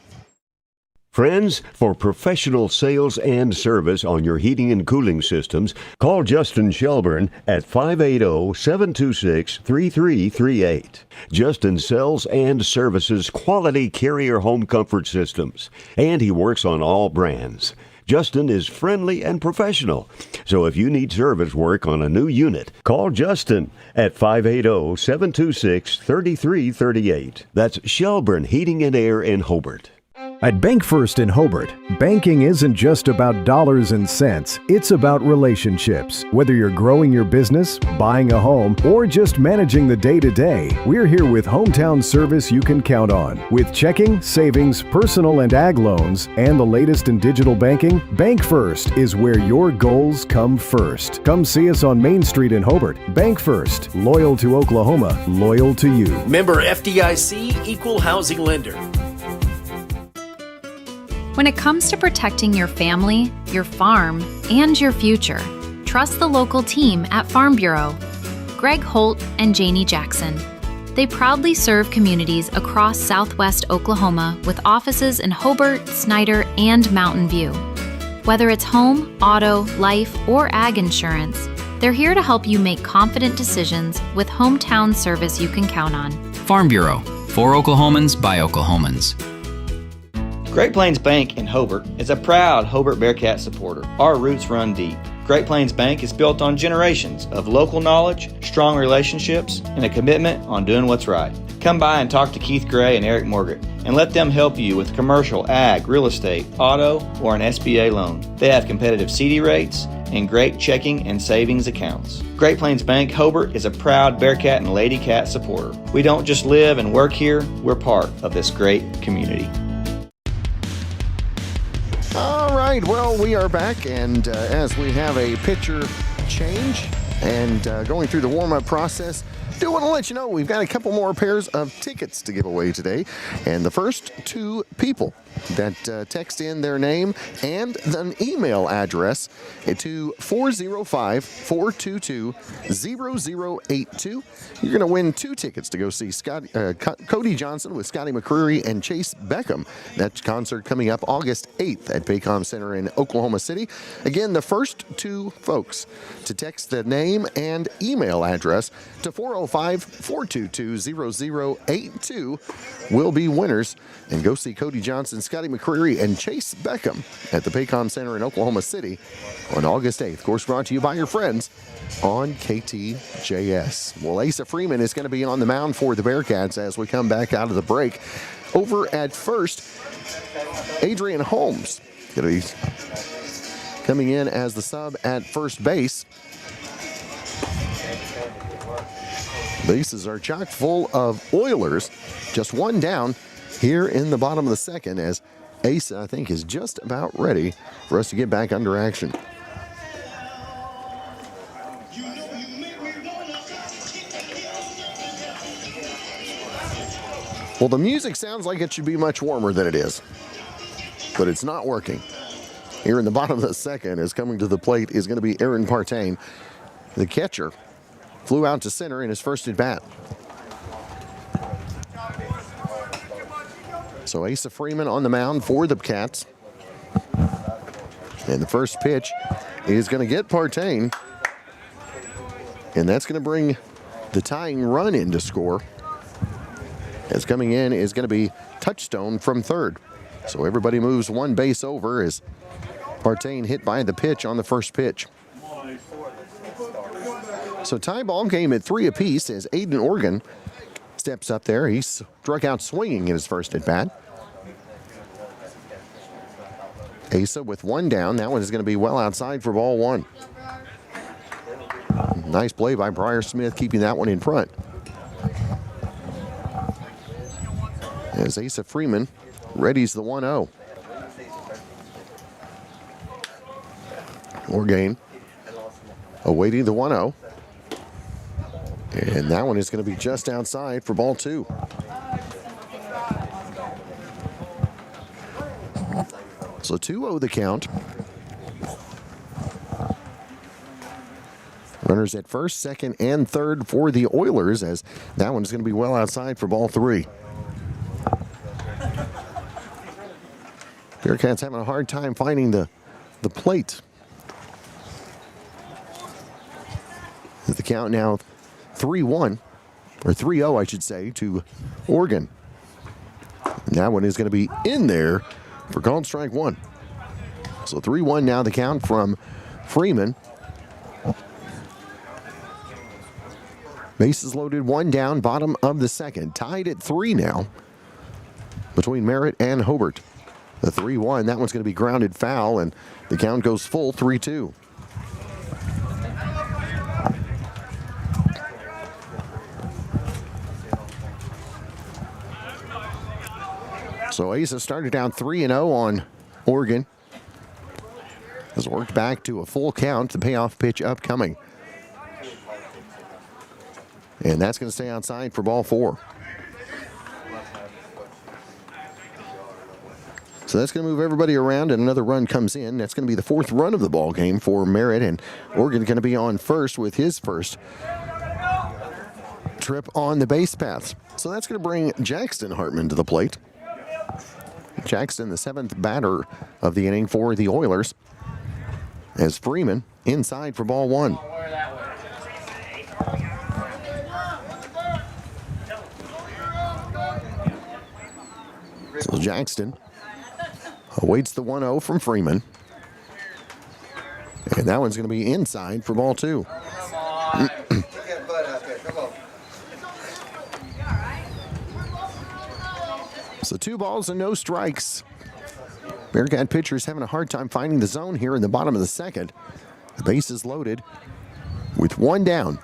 Friends, for professional sales and service on your heating and cooling systems, call Justin Shelburne at 580-726-3338. Justin sells and services quality Carrier home comfort systems, and he works on all brands. Justin is friendly and professional, so if you need service work on a new unit, call Justin at 580-726-3338. That's Shelburne Heating and Air in Hobart. At Bank First in Hobart, banking isn't just about dollars and cents. It's about relationships. Whether you're growing your business, buying a home, or just managing the day-to-day, we're here with hometown service you can count on. With checking, savings, personal and ag loans, and the latest in digital banking, Bank First is where your goals come first. Come see us on Main Street in Hobart. Bank First, loyal to Oklahoma, loyal to you. Member FDIC, equal housing lender. When it comes to protecting your family, your farm, and your future, trust the local team at Farm Bureau. Greg Holt and Janie Jackson. They proudly serve communities across southwest Oklahoma with offices in Hobart, Snyder, and Mountain View. Whether it's home, auto, life, or ag insurance, they're here to help you make confident decisions with hometown service you can count on. Farm Bureau, for Oklahomans by Oklahomans. Great Plains Bank in Hobart is a proud Hobart Bearcat supporter. Our roots run deep. Great Plains Bank is built on generations of local knowledge, strong relationships, and a commitment on doing what's right. Come by and talk to Keith Gray and Eric Morgett and let them help you with commercial, ag, real estate, auto, or an SBA loan. They have competitive CD rates and great checking and savings accounts. Great Plains Bank Hobart is a proud Bearcat and Lady Cat supporter. We don't just live and work here, we're part of this great community. All right, well, we are back, and as we have a pitcher change and going through the warm-up process, do want to let you know we've got a couple more pairs of tickets to give away today. And the first 2 people that text in their name and an email address to 405-422-0082, you're going to win 2 tickets to go see Cody Johnson with Scotty McCreery and Chase Beckham. That concert coming up August 8th at Paycom Center in Oklahoma City. Again, the first 2 folks to text the name and email address to 405-422-0082 will be winners. And go see Cody Johnson, Scotty McCreery, and Chase Beckham at the Paycom Center in Oklahoma City on August 8th. Of course, brought to you by your friends on KTJS. Well, Asa Freeman is going to be on the mound for the Bearcats as we come back out of the break. Over at first, Adrian Holmes going to be coming in as the sub at first base. Bases are chock full of Oilers. Just 1 down here in the bottom of the second as Asa, I think, is just about ready for us to get back under action. Well, the music sounds like it should be much warmer than it is, but it's not working. Here in the bottom of the second, is coming to the plate is going to be Aaron Partain. The catcher flew out to center in his first at bat. So Asa Freeman on the mound for the Cats. And the first pitch is going to get Partain. And that's going to bring the tying run in to score. as coming in is going to be Touchstone from third. So everybody moves one base over as Partain hit by the pitch on the first pitch. So tie ball game at 3 apiece as Aiden Organ steps up there. He struck out swinging in his first at bat. Asa with one down. That one is going to be well outside for ball one. Nice play by Briar Smith, keeping that one in front. As Asa Freeman readies the 1-0. Orgain awaiting the 1-0. And that one is going to be just outside for ball two. So 2-0 the count. Runners at first, second, and third for the Oilers, as that one's going to be well outside for ball three. Bearcats having a hard time finding the plate. The count now 3-1, or 3-0, I should say, to Oregon. And that one is going to be in there for called strike one. So 3-1 now the count from Freeman. Bases loaded, one down, bottom of the second. Tied at 3 now between Merritt and Hobart. The 3-1, that one's going to be grounded foul, and the count goes full 3-2. So Asa started down 3-0 on Oregon. Has worked back to a full count. The payoff pitch upcoming. And that's going to stay outside for ball four. So that's going to move everybody around, and another run comes in. That's going to be the fourth run of the ball game for Merritt, and Oregon going to be on first with his first trip on the base paths. So that's going to bring Jackson Hartman to the plate. Jackson, the seventh batter of the inning for the Oilers, as Freeman inside for ball one. So Jackson awaits the 1-0 from Freeman. And that one's going to be inside for ball two. So 2 balls and no strikes. Bearcat pitchers having a hard time finding the zone here in the bottom of the second. The base is loaded with one down,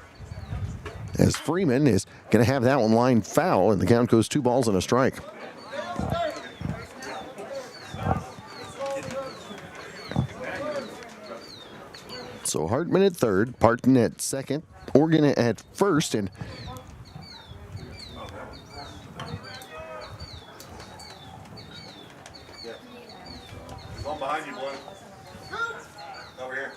as Freeman is going to have that one lined foul, and the count goes 2 balls and a strike. So Hartman at third, Parton at second, Organ at first, and One behind you, boy. Over here.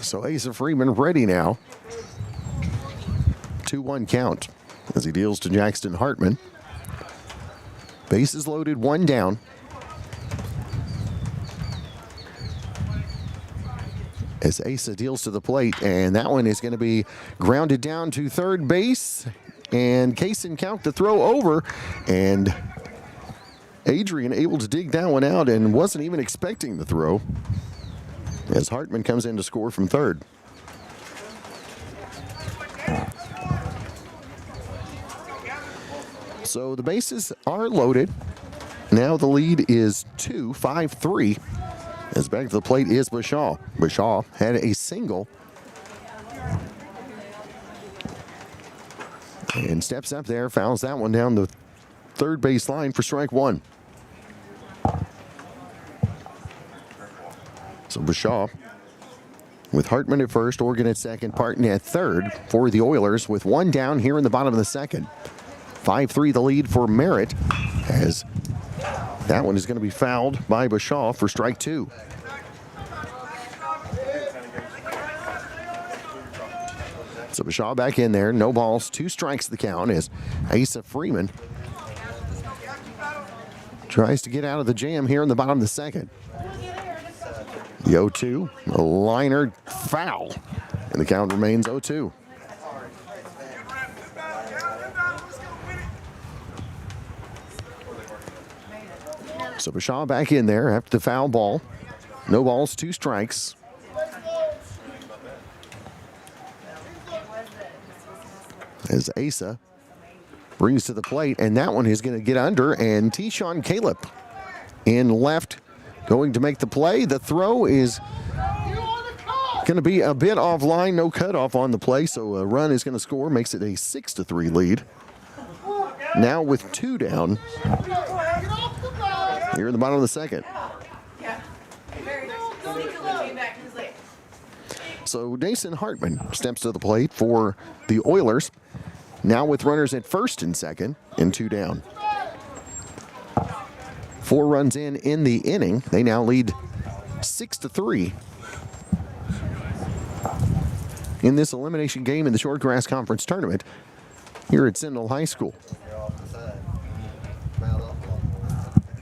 So Asa Freeman ready now. 2-1 count as he deals to Jackson Hartman. Bases loaded, one down. As Asa deals to the plate, and that one is going to be grounded down to third base. And Kaysen Kauk to throw over, and Adrian able to dig that one out and wasn't even expecting the throw, as Hartman comes in to score from third. So the bases are loaded. Now the lead is 5-3. As back to the plate is Bashaw. Bashaw had a single. And steps up there, fouls that one down the third base line for strike one. So Bashaw with Hartman at first, Organ at second, Parton at third for the Oilers with one down here in the bottom of the second. 5-3 the lead for Merritt, as that one is going to be fouled by Bashaw for strike two. So Bashaw back in there, no balls, 2 strikes the count, as Asa Freeman tries to get out of the jam here in the bottom of the second. The 0-2, a liner foul, and the count remains 0-2. So Bashaw back in there after the foul ball. No balls, 2 strikes. As Asa brings to the plate, and that one is going to get under, and Tyshawn Caleb in left going to make the play. The throw is going to be a bit offline, no cutoff on the play, so a run is going to score, makes it a 6-3 lead. Now with 2 down here in the bottom of the second. So Nason Hartman steps to the plate for the Oilers. Now with runners at first and second and 2 down. 4 runs in the inning. They now lead 6-3 in this elimination game in the Shortgrass Conference Tournament here at Sentinel High School.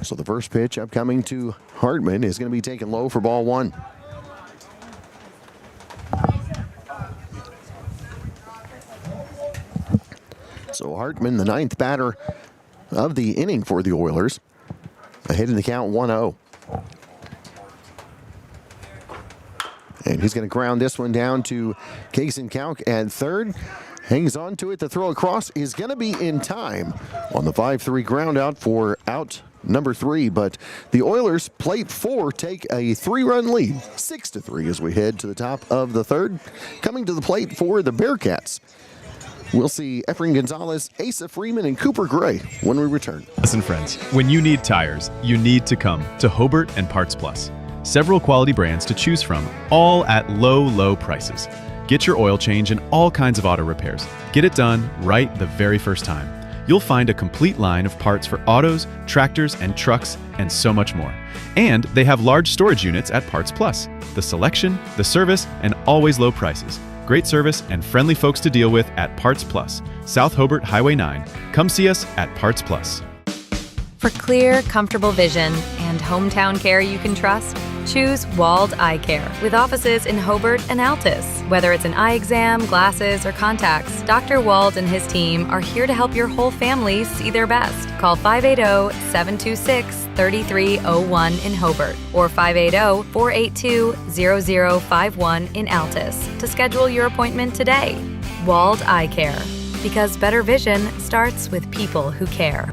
So the first pitch upcoming to Hartman is going to be taken low for ball 1. So Hartman, the 9th batter of the inning for the Oilers, ahead in the count 1-0. And he's going to ground this one down to Kaysen Kauk at third. Hangs on to it. The throw across is going to be in time on the 5-3 ground out for out number 3. But the Oilers, plate 4, take a 3-run lead, 6-3 as we head to the top of the third. Coming to the plate for the Bearcats, we'll see Efrain Gonzalez, Asa Freeman, and Cooper Gray when we return. Listen, friends, when you need tires, you need to come to Hobart and Parts Plus. Several quality brands to choose from, all at low, low prices. Get your oil change and all kinds of auto repairs. Get it done right the very first time. You'll find a complete line of parts for autos, tractors, and trucks, and so much more. And they have large storage units at Parts Plus. The selection, the service, and always low prices. Great service and friendly folks to deal with at Parts Plus, South Hobart Highway 9. Come see us at Parts Plus. For clear, comfortable vision and hometown care you can trust, choose Wald Eye Care with offices in Hobart and Altus. Whether it's an eye exam, glasses, or contacts, Dr. Wald and his team are here to help your whole family see their best. Call 580-726-3301 in Hobart or 580-482-0051 in Altus to schedule your appointment today. Wald Eye Care, because better vision starts with people who care.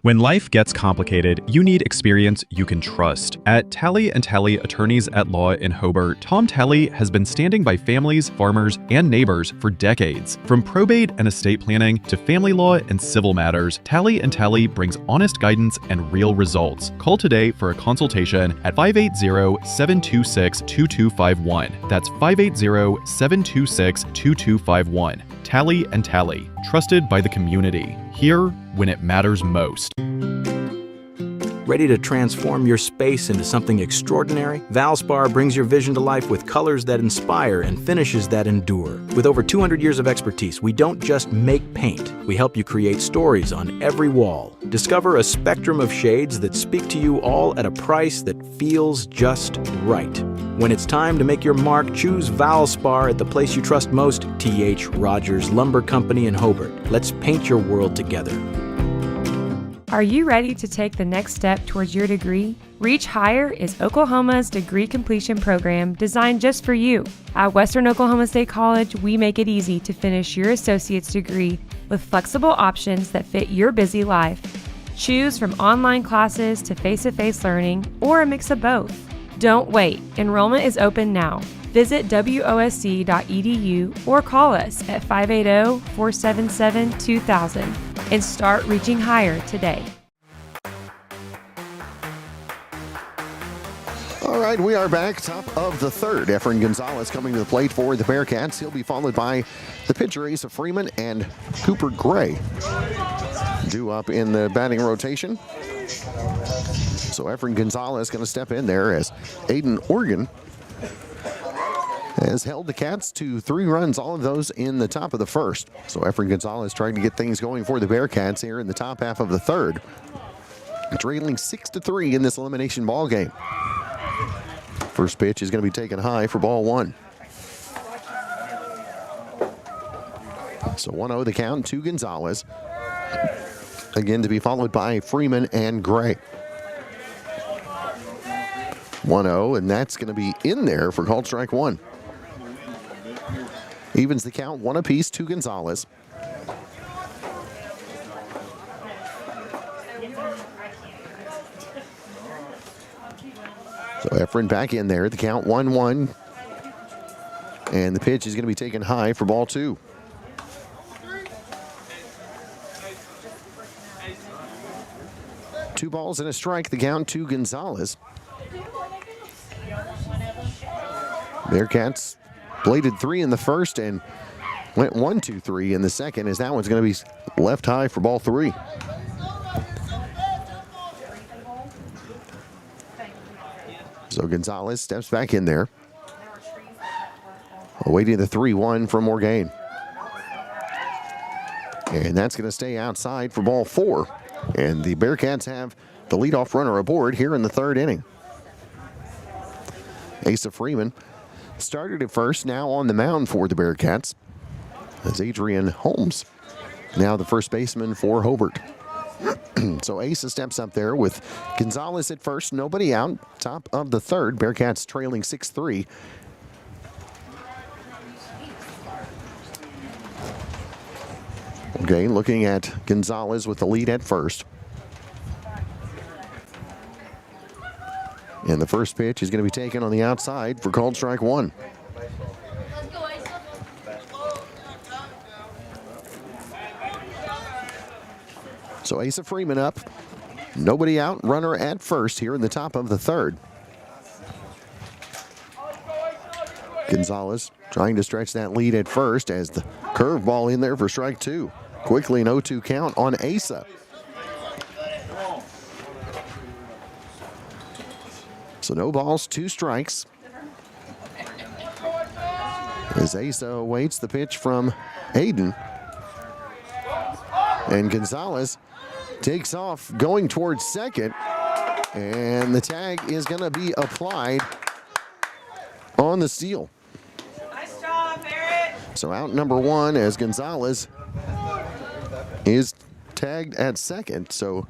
When life gets complicated, you need experience you can trust. At Talley & Talley Attorneys at Law in Hobart, Tom Talley has been standing by families, farmers, and neighbors for decades. From probate and estate planning to family law and civil matters, Talley & Talley brings honest guidance and real results. Call today for a consultation at 580-726-2251. That's 580-726-2251. Talley & Talley, trusted by the community. Here when it matters most. Ready to transform your space into something extraordinary? Valspar brings your vision to life with colors that inspire and finishes that endure. With over 200 years of expertise, we don't just make paint. We help you create stories on every wall. Discover a spectrum of shades that speak to you all at a price that feels just right. When it's time to make your mark, choose Valspar at the place you trust most, T.H. Rogers Lumber Company in Hobart. Let's paint your world together. Are you ready to take the next step towards your degree? Reach Higher is Oklahoma's degree completion program designed just for you. At Western Oklahoma State College, we make it easy to finish your associate's degree with flexible options that fit your busy life. Choose from online classes to face-to-face learning or a mix of both. Don't wait. Enrollment is open now. Visit wosc.edu or call us at 580-477-2000 and start reaching higher today. All right, we are back, top of the third. Efrain Gonzalez coming to the plate for the Bearcats. He'll be followed by the pitcher Asa Freeman and Cooper Gray, due up in the batting rotation. So Efrain Gonzalez going to step in there as Aiden Organ has held the Cats to 3 runs, all of those in the top of the first. So Efrain Gonzalez trying to get things going for the Bearcats here in the top half of the third. trailing 6-3 in this elimination ball game. First pitch is going to be taken high for ball one. So 1-0 the count to Gonzalez. Again to be followed by Freeman and Gray. 1-0, and that's going to be in there for called strike one. Evens the count, one apiece to Gonzalez. So Efren back in there. The count 1-1. And the pitch is going to be taken high for ball two. Two balls and a strike. The count to Gonzalez. Bearcats bladed 3 in the first and went 1-2-3 in the second, as that one's going to be left high for ball three. So Gonzalez steps back in there, awaiting the 3-1 from Morgan. And that's going to stay outside for ball four. And the Bearcats have the leadoff runner aboard here in the third inning. Asa Freeman started at first, now on the mound for the Bearcats. As Adrian Holmes, now the first baseman for Hobart. So Asa steps up there with Gonzalez at first, nobody out, top of the third. Bearcats trailing 6-3. Okay, looking at Gonzalez with the lead at first. And the first pitch is going to be taken on the outside for called strike one. So Asa Freeman up, nobody out, runner at first here in the top of the third. Gonzalez trying to stretch that lead at first as the curveball in there for strike two. Quickly an 0-2 count on Asa. So no balls, 2 strikes. As Asa awaits the pitch from Aiden. And Gonzalez takes off going towards second. And the tag is going to be applied on the steal. Nice job, Merritt. So out number one as Gonzalez is tagged at second. So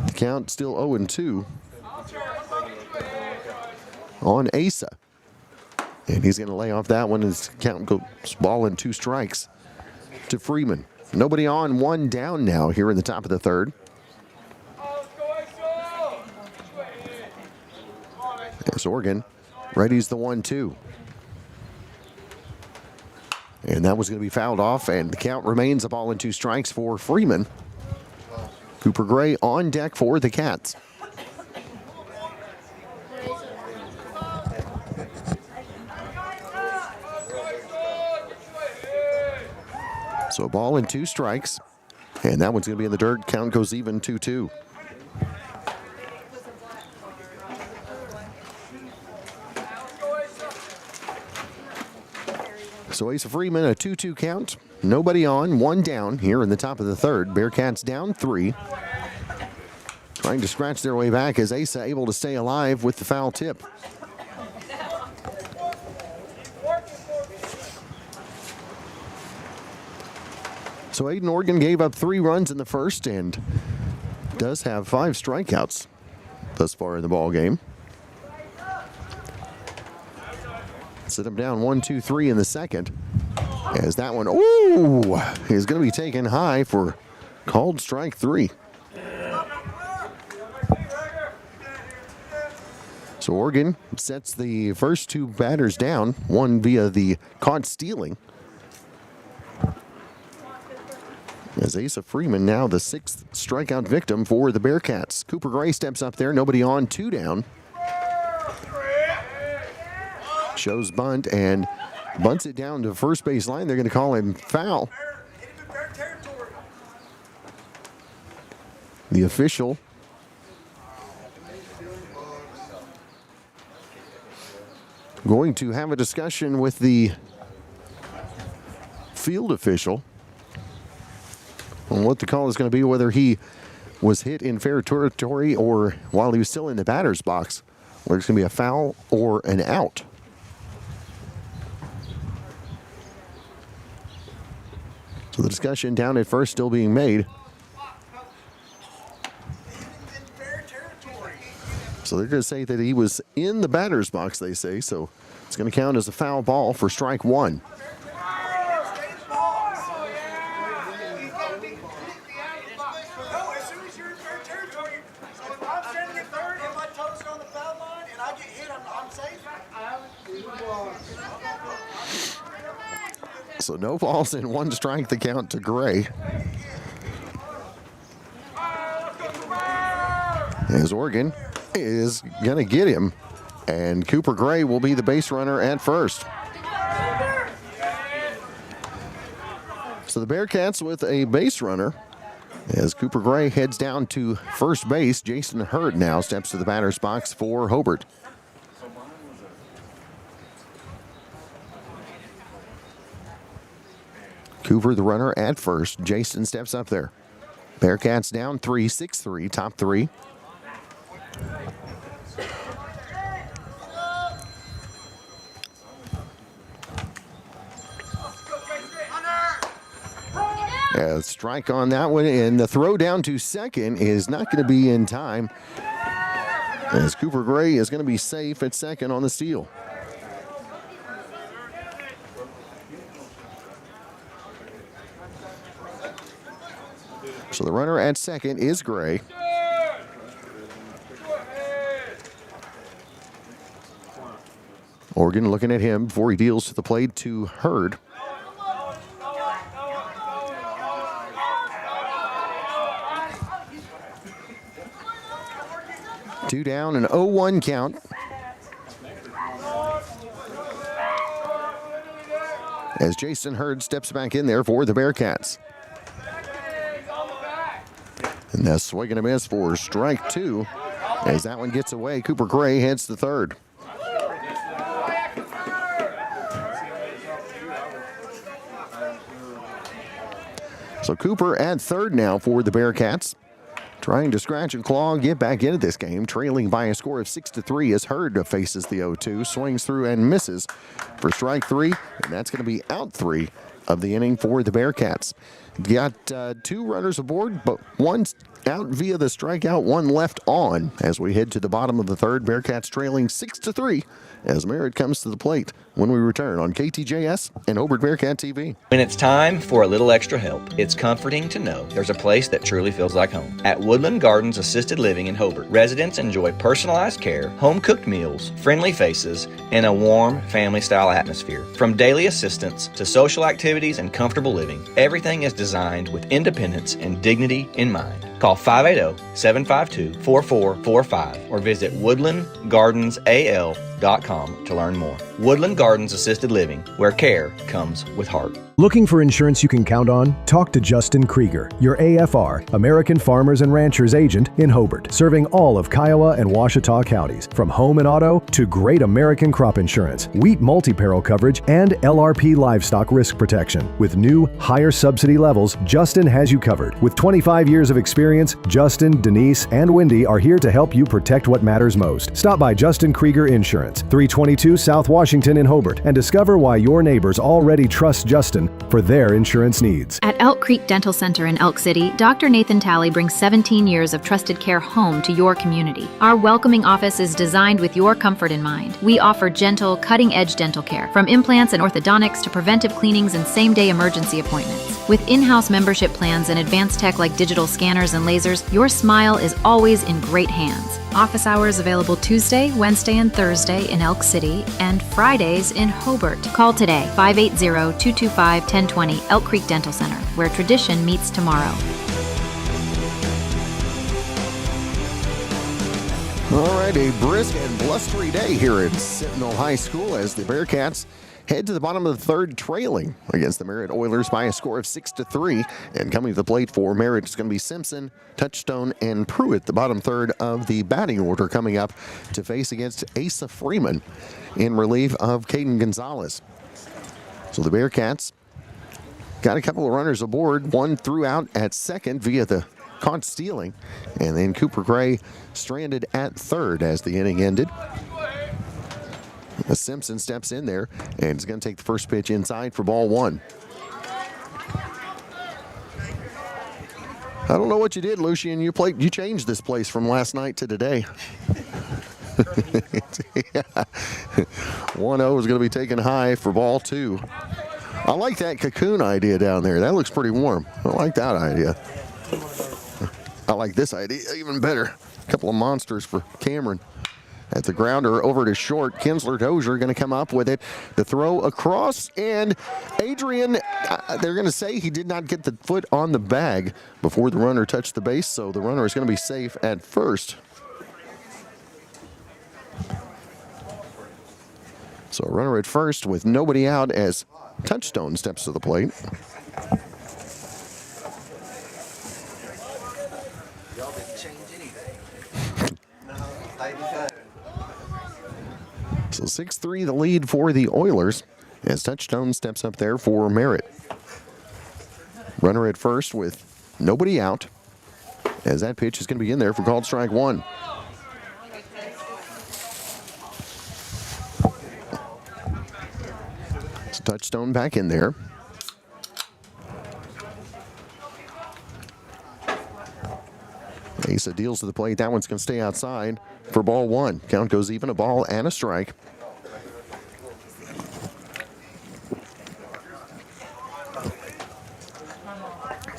the count still 0-2 on Asa. And he's going to lay off that one as count goes ball and 2 strikes to Freeman. Nobody on, 1 down now here in the top of the third. As Oregon readies the 1-2. And that was going to be fouled off, and the count remains a ball and 2 strikes for Freeman. Cooper Gray on deck for the Cats. So a ball and 2 strikes, and that one's going to be in the dirt. Count goes even 2-2. So Asa Freeman, a 2-2 count. Nobody on, 1 down here in the top of the third. Bearcats down 3. Trying to scratch their way back as Asa able to stay alive with the foul tip. So Aiden Oregon gave up 3 runs in the first and does have 5 strikeouts thus far in the ball game. Sit him down 1-2-3 in the second. As that one, is going to be taken high for called strike 3. So Oregon sets the first 2 batters down, one via the caught stealing. As Asa Freeman now the 6th strikeout victim for the Bearcats. Cooper Gray steps up there, nobody on, 2 down. Shows bunt and bunts it down to first base line. They're going to call him foul. The official going to have a discussion with the field official on what the call is going to be, whether he was hit in fair territory or while he was still in the batter's box, whether it's going to be a foul or an out. So the discussion down at first still being made. So they're going to say that he was in the batter's box, they say. So it's going to count as a foul ball for strike one. So no balls and one strike, the count to Gray. As Oregon is going to get him, and Cooper Gray will be the base runner at first. So the Bearcats with a base runner as Cooper Gray heads down to first base. Jason Hurd now steps to the batter's box for Hobart. Cooper, the runner, at first. Jason steps up there. Bearcats down 3, 6-3, top three. A strike on that one, and the throw down to second is not going to be in time, as Cooper Gray is going to be safe at second on the steal. So the runner at second is Gray. Oregon looking at him before he deals to the plate to Hurd. Two down, an 0-1 count. As Jason Hurd steps back in there for the Bearcats. And that's swing and a miss for strike two. As that one gets away, Cooper Gray heads to third. So Cooper at third now for the Bearcats. Trying to scratch and claw, get back into this game, trailing by a score of 6-3 as Hurd faces the 0-2, swings through and misses for strike three, and that's going to be out three of the inning for the Bearcats. Got two runners aboard, but one's out via the strikeout, one left on as we head to the bottom of the third. Bearcats trailing 6-3 as Merritt comes to the plate when we return on KTJS and Hobart Bearcat TV. When it's time for a little extra help, it's comforting to know there's a place that truly feels like home. At Woodland Gardens Assisted Living in Hobart, residents enjoy personalized care, home-cooked meals, friendly faces, and a warm, family-style atmosphere. From daily assistance to social activities and comfortable living, everything is designed with independence and dignity in mind. Call 580-752-4445 or visit woodlandgardensal.com to learn more. Woodland Gardens Assisted Living, where care comes with heart. Looking for insurance you can count on? Talk to Justin Krieger, your AFR, American Farmers and Ranchers agent in Hobart, serving all of Kiowa and Washita counties. From home and auto to great American crop insurance, wheat multi-peril coverage, and LRP livestock risk protection. With new, higher subsidy levels, Justin has you covered. With 25 years of experience, Justin, Denise, and Wendy are here to help you protect what matters most. Stop by Justin Krieger Insurance, 322 South Washington in Hobart, and discover why your neighbors already trust Justin for their insurance needs. At Elk Creek Dental Center in Elk City, Dr. Nathan Talley brings 17 years of trusted care home to your community. Our welcoming office is designed with your comfort in mind. We offer gentle, cutting-edge dental care, from implants and orthodontics to preventive cleanings and same-day emergency appointments. With in-house membership plans and advanced tech like digital scanners and lasers, your smile is always in great hands. Office hours available Tuesday, Wednesday, and Thursday in Elk City, and Fridays in Hobart. Call today, 580-225-1020 Elk Creek Dental Center, where tradition meets tomorrow. All right, a brisk and blustery day here at Sentinel High School as the Bearcats head to the bottom of the third, trailing against the Merritt Oilers by a score of 6-3. And coming to the plate for Merritt is going to be Simpson, Touchstone, and Pruitt. The bottom third of the batting order coming up to face against Asa Freeman in relief of Caden Gonzalez. So the Bearcats got a couple of runners aboard. One threw out at second via the caught stealing. And then Cooper Gray stranded at third as the inning ended. Simpson steps in there and is going to take the first pitch inside for ball one. I don't know what you did, Lucian. You changed this place from last night to today. 1-0 is going to be taken high for ball two. I like that cocoon idea down there. That looks pretty warm. I like that idea. I like this idea even better. A couple of monsters for Cameron. At the grounder over to short, Kinsler Dozier going to come up with it. The throw across, and Adrian, they're going to say he did not get the foot on the bag before the runner touched the base, so the runner is going to be safe at first. So a runner at first with nobody out as Touchstone steps to the plate. So 6-3 the lead for the Oilers as Touchstone steps up there for Merritt. Runner at first with nobody out as that pitch is going to be in there for called strike one. So Touchstone back in there. Asa deals to the plate. That one's going to stay outside for ball one. Count goes even, a ball and a strike.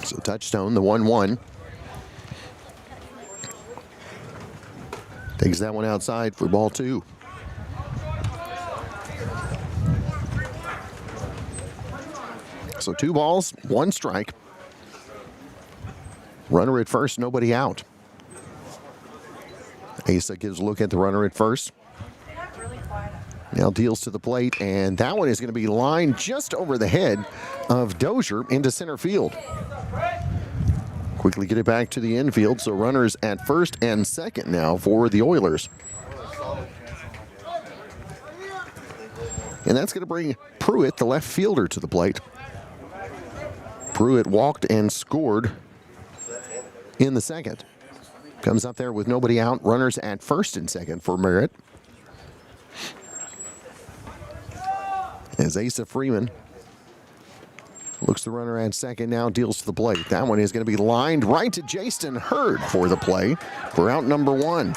So Touchstone, the 1-1. Takes that one outside for ball two. So 2 balls, 1 strike. Runner at first, nobody out. Asa gives a look at the runner at first. Now deals to the plate, and that one is going to be lined just over the head of Dozier into center field. Quickly get it back to the infield, so runners at first and second now for the Oilers. And that's going to bring Pruitt, the left fielder, to the plate. Pruitt walked and scored in the second. Comes up there with nobody out. Runners at first and second for Merritt. As Asa Freeman looks the runner at second, now deals to the plate. That one is going to be lined right to Jason Hurd for the play for out number 1.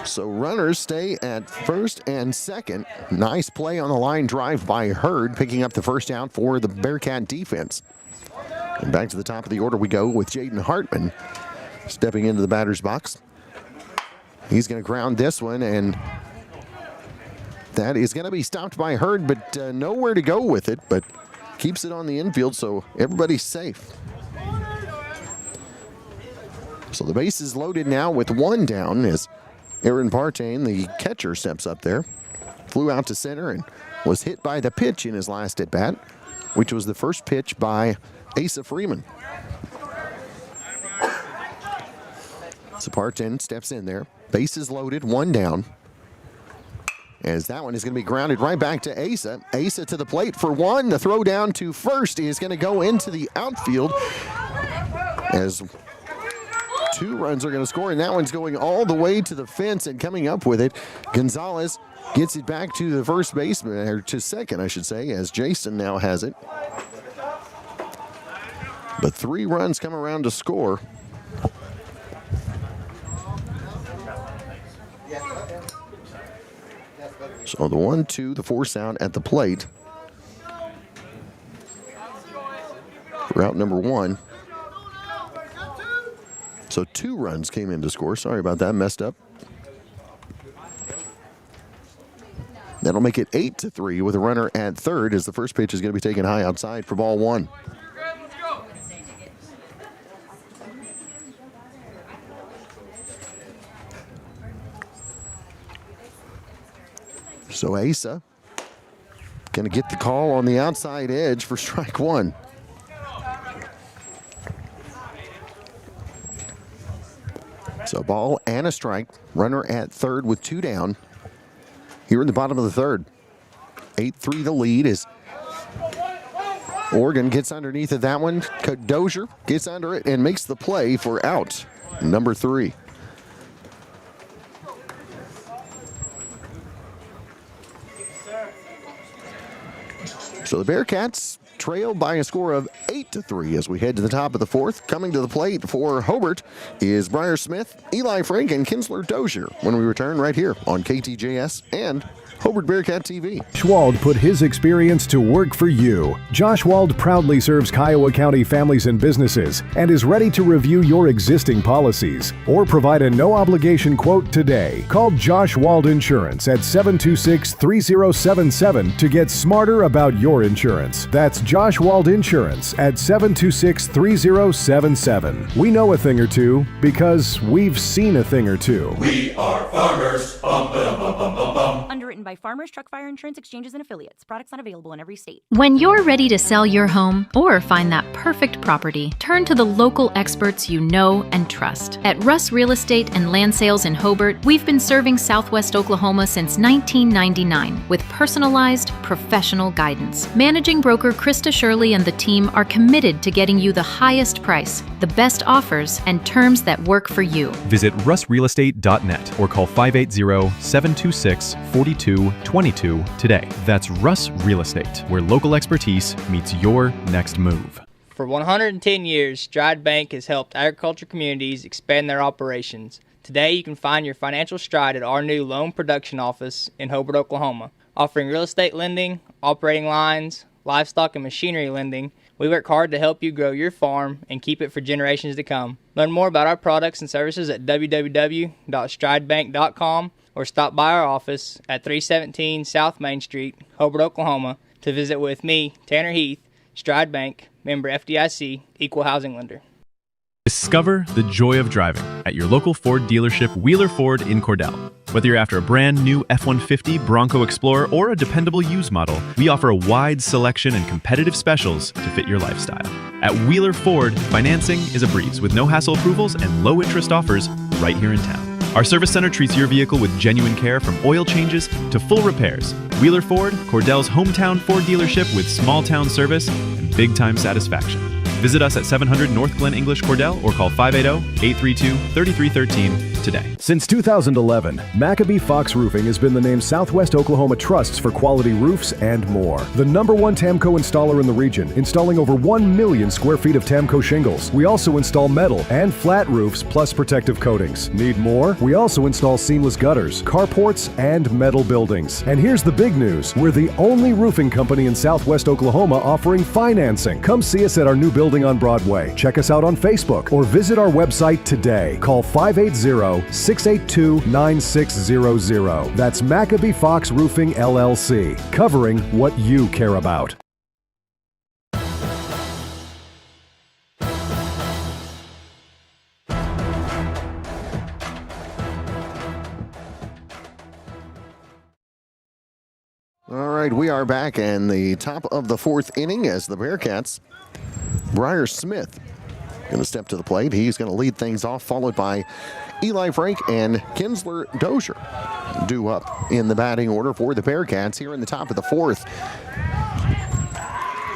So runners stay at first and second. Nice play on the line drive by Hurd, picking up the first out for the Bearcat defense. And back to the top of the order we go with Jaden Hartman stepping into the batter's box. He's going to ground this one, and that is going to be stopped by Hurd, but nowhere to go with it, but keeps it on the infield, so everybody's safe. So the base is loaded now with 1 down as Aaron Partain, the catcher, steps up there. Flew out to center and was hit by the pitch in his last at-bat, which was the first pitch by Asa Freeman. So Partain steps in there. Base is loaded, 1 down. As that one is going to be grounded right back to Asa. Asa to the plate for 1. The throw down to first is going to go into the outfield as 2 runs are going to score, and that one's going all the way to the fence and coming up with it. Gonzalez gets it back to the first baseman, or to second, I should say, as Jason now has it. But 3 runs come around to score. So the 1-2, the force out at the plate for out number 1. So 2 runs came in to score. Sorry about that, messed up. That'll make it 8-3 with a runner at third as the first pitch is going to be taken high outside for ball 1. So Asa going to get the call on the outside edge for strike 1. So ball and a strike. Runner at third with 2 down. Here in the bottom of the third. 8-3 the lead as Oregon gets underneath of that one. Dozier gets under it and makes the play for out number 3. So the Bearcats trail by a score of 8-3 as we head to the top of the 4th. Coming to the plate for Hobart is Briar Smith, Eli Frank, and Kinsler Dozier when we return right here on KTJS and Hobart Bearcat TV. Josh Wald put his experience to work for you. Josh Wald proudly serves Kiowa County families and businesses and is ready to review your existing policies or provide a no-obligation quote today. Call Josh Wald Insurance at 726-3077 to get smarter about your insurance. That's Josh Wald Insurance at 726-3077. We know a thing or two because we've seen a thing or two. We are farmers. Bum, ba, bum, bum, bum, bum. Underwritten by Farmers Truck Fire Insurance Exchanges and Affiliates. Products not available in every state. When you're ready to sell your home or find that perfect property, turn to the local experts you know and trust. At Russ Real Estate and Land Sales in Hobart, we've been serving Southwest Oklahoma since 1999 with personalized, professional guidance. Managing broker Krista Shirley and the team are committed to getting you the highest price, the best offers, and terms that work for you. Visit russrealestate.net or call 580-726-4222 today. That's Russ Real Estate, where local expertise meets your next move. For 110 years, Stride Bank has helped agriculture communities expand their operations. Today, you can find your financial stride at our new loan production office in Hobart, Oklahoma, offering real estate lending, operating lines, livestock and machinery lending. We work hard to help you grow your farm and keep it for generations to come. Learn more about our products and services at www.stridebank.com or stop by our office at 317 South Main Street, Hobart, Oklahoma, to visit with me, Tanner Heath, Stride Bank, member FDIC, equal housing lender. Discover the joy of driving at your local Ford dealership, Wheeler Ford in Cordell. Whether you're after a brand new F-150, Bronco Explorer, or a dependable used model, we offer a wide selection and competitive specials to fit your lifestyle. At Wheeler Ford, financing is a breeze with no hassle approvals and low interest offers right here in town. Our service center treats your vehicle with genuine care from oil changes to full repairs. Wheeler Ford, Cordell's hometown Ford dealership with small town service and big time satisfaction. Visit us at 700 North Glen English Cordell or call 580-832-3313 today. Since 2011, Maccabee Fox Roofing has been the name Southwest Oklahoma trusts for quality roofs and more. The #1 Tamco installer in the region, installing over 1 million square feet of Tamco shingles. We also install metal and flat roofs plus protective coatings. Need more? We also install seamless gutters, carports, and metal buildings. And here's the big news. We're the only roofing company in Southwest Oklahoma offering financing. Come see us at our new building on Broadway. Check us out on Facebook or visit our website today. Call 580-682-9600. That's Maccabee Fox Roofing LLC, covering what you care about. All right, we are back in the top of the 4th inning as the Bearcats. Briar Smith going to step to the plate. He's going to lead things off, followed by Eli Frank and Kinsler Dozier due up in the batting order for the Bearcats here in the top of the 4th.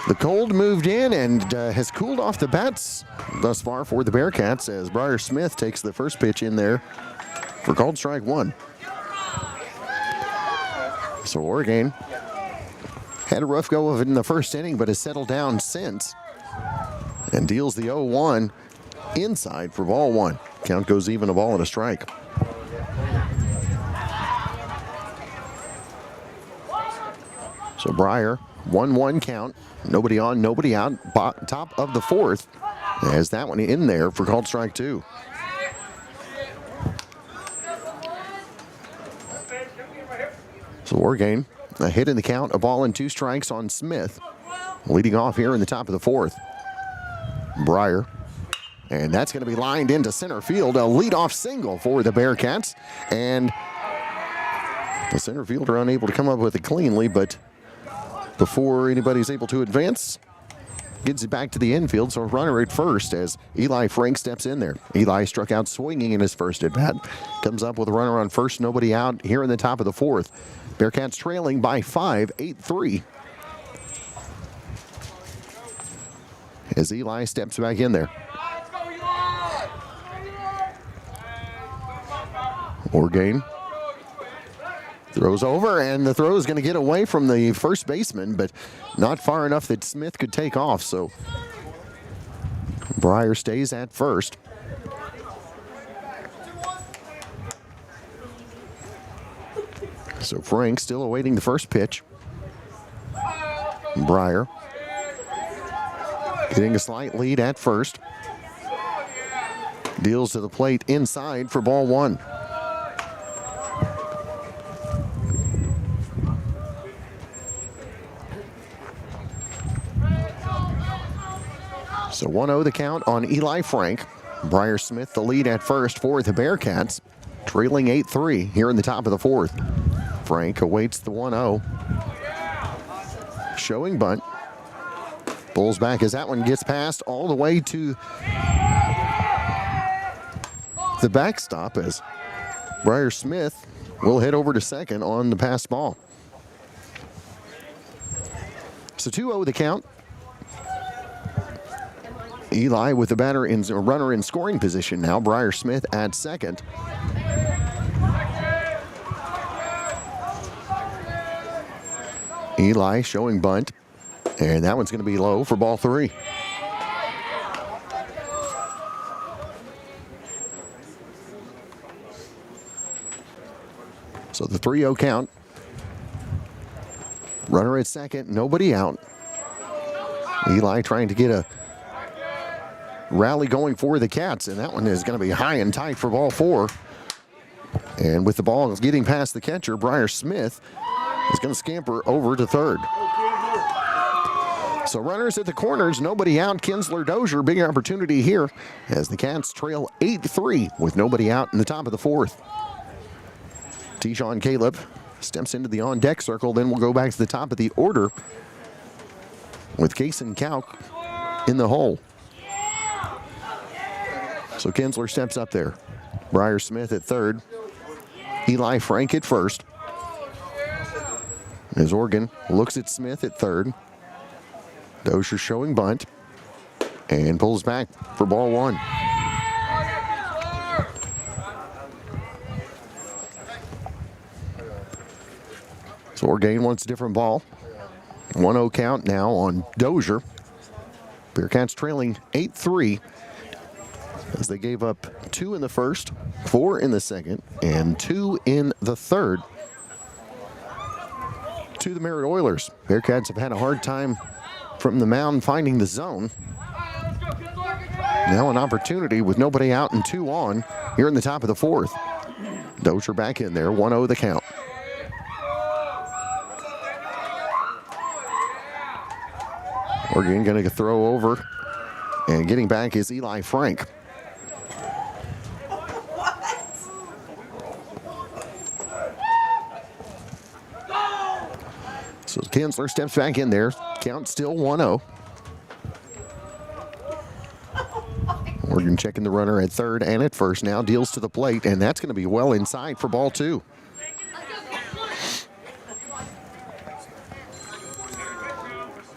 The cold moved in and has cooled off the bats thus far for the Bearcats as Briar Smith takes the first pitch in there for called strike 1. So Oregon had a rough go of it in the first inning, but has settled down since and deals the 0-1 inside for ball 1. Count goes even, a ball and a strike. So Briar, 1-1 count. Nobody on, nobody out. Top of the 4th. Has that one in there for called strike 2. So Oregon, a hit in the count, a ball and 2 strikes on Smith. Leading off here in the top of the 4th. Briar. And that's going to be lined into center field. A leadoff single for the Bearcats. And the center fielder unable to come up with it cleanly, but before anybody's able to advance, gets it back to the infield, so runner at first as Eli Frank steps in there. Eli struck out swinging in his first at bat. Comes up with a runner on first, nobody out here in the top of the fourth. Bearcats trailing by 5, 8-3. As Eli steps back in there. Orgain throws over, and the throw is going to get away from the first baseman, but not far enough that Smith could take off. So Breyer stays at first. So Frank still awaiting the first pitch. Breyer getting a slight lead at first. Deals to the plate inside for ball one. So 1-0 the count on Eli Frank. Breyer Smith the lead at first for the Bearcats, trailing 8-3 here in the top of the fourth. Frank awaits the 1-0. Showing bunt. Pulls back as that one gets passed all the way to the backstop as Breyer Smith will head over to second on the passed ball. So 2-0 the count. Eli with the runner in scoring position now. Breyer Smith at second. Eli showing bunt, and that one's going to be low for ball three. So the 3-0 count. Runner at second, nobody out. Eli trying to get a rally going for the Cats, and that one is going to be high and tight for ball four. And with the ball getting past the catcher, Breyer Smith is going to scamper over to third. So runners at the corners, nobody out. Kinsler Dozier, big opportunity here as the Cats trail 8-3 with nobody out in the top of the fourth. Tishawn Caleb steps into the on-deck circle, then we'll go back to the top of the order with Kason Kauk in the hole. So Kinsler steps up there. Breyer Smith at third. Eli Frank at first. As Organ looks at Smith at third. Dozier showing bunt and pulls back for ball one. So Orgain wants a different ball. 1-0 count now on Dozier. Bearcats trailing 8-3 as they gave up 2 in the first, 4 in the second, and 2 in the third to the Merritt Oilers. Bearcats have had a hard time from the mound finding the zone. Now an opportunity with nobody out and 2 on here in the top of the fourth. Dozier back in there, 1-0 the count. Oregon going to throw over, and getting back is Eli Frank. So Kinsler steps back in there. Count still 1-0. Oregon checking the runner at third and at first now. Deals to the plate, and that's going to be well inside for ball 2.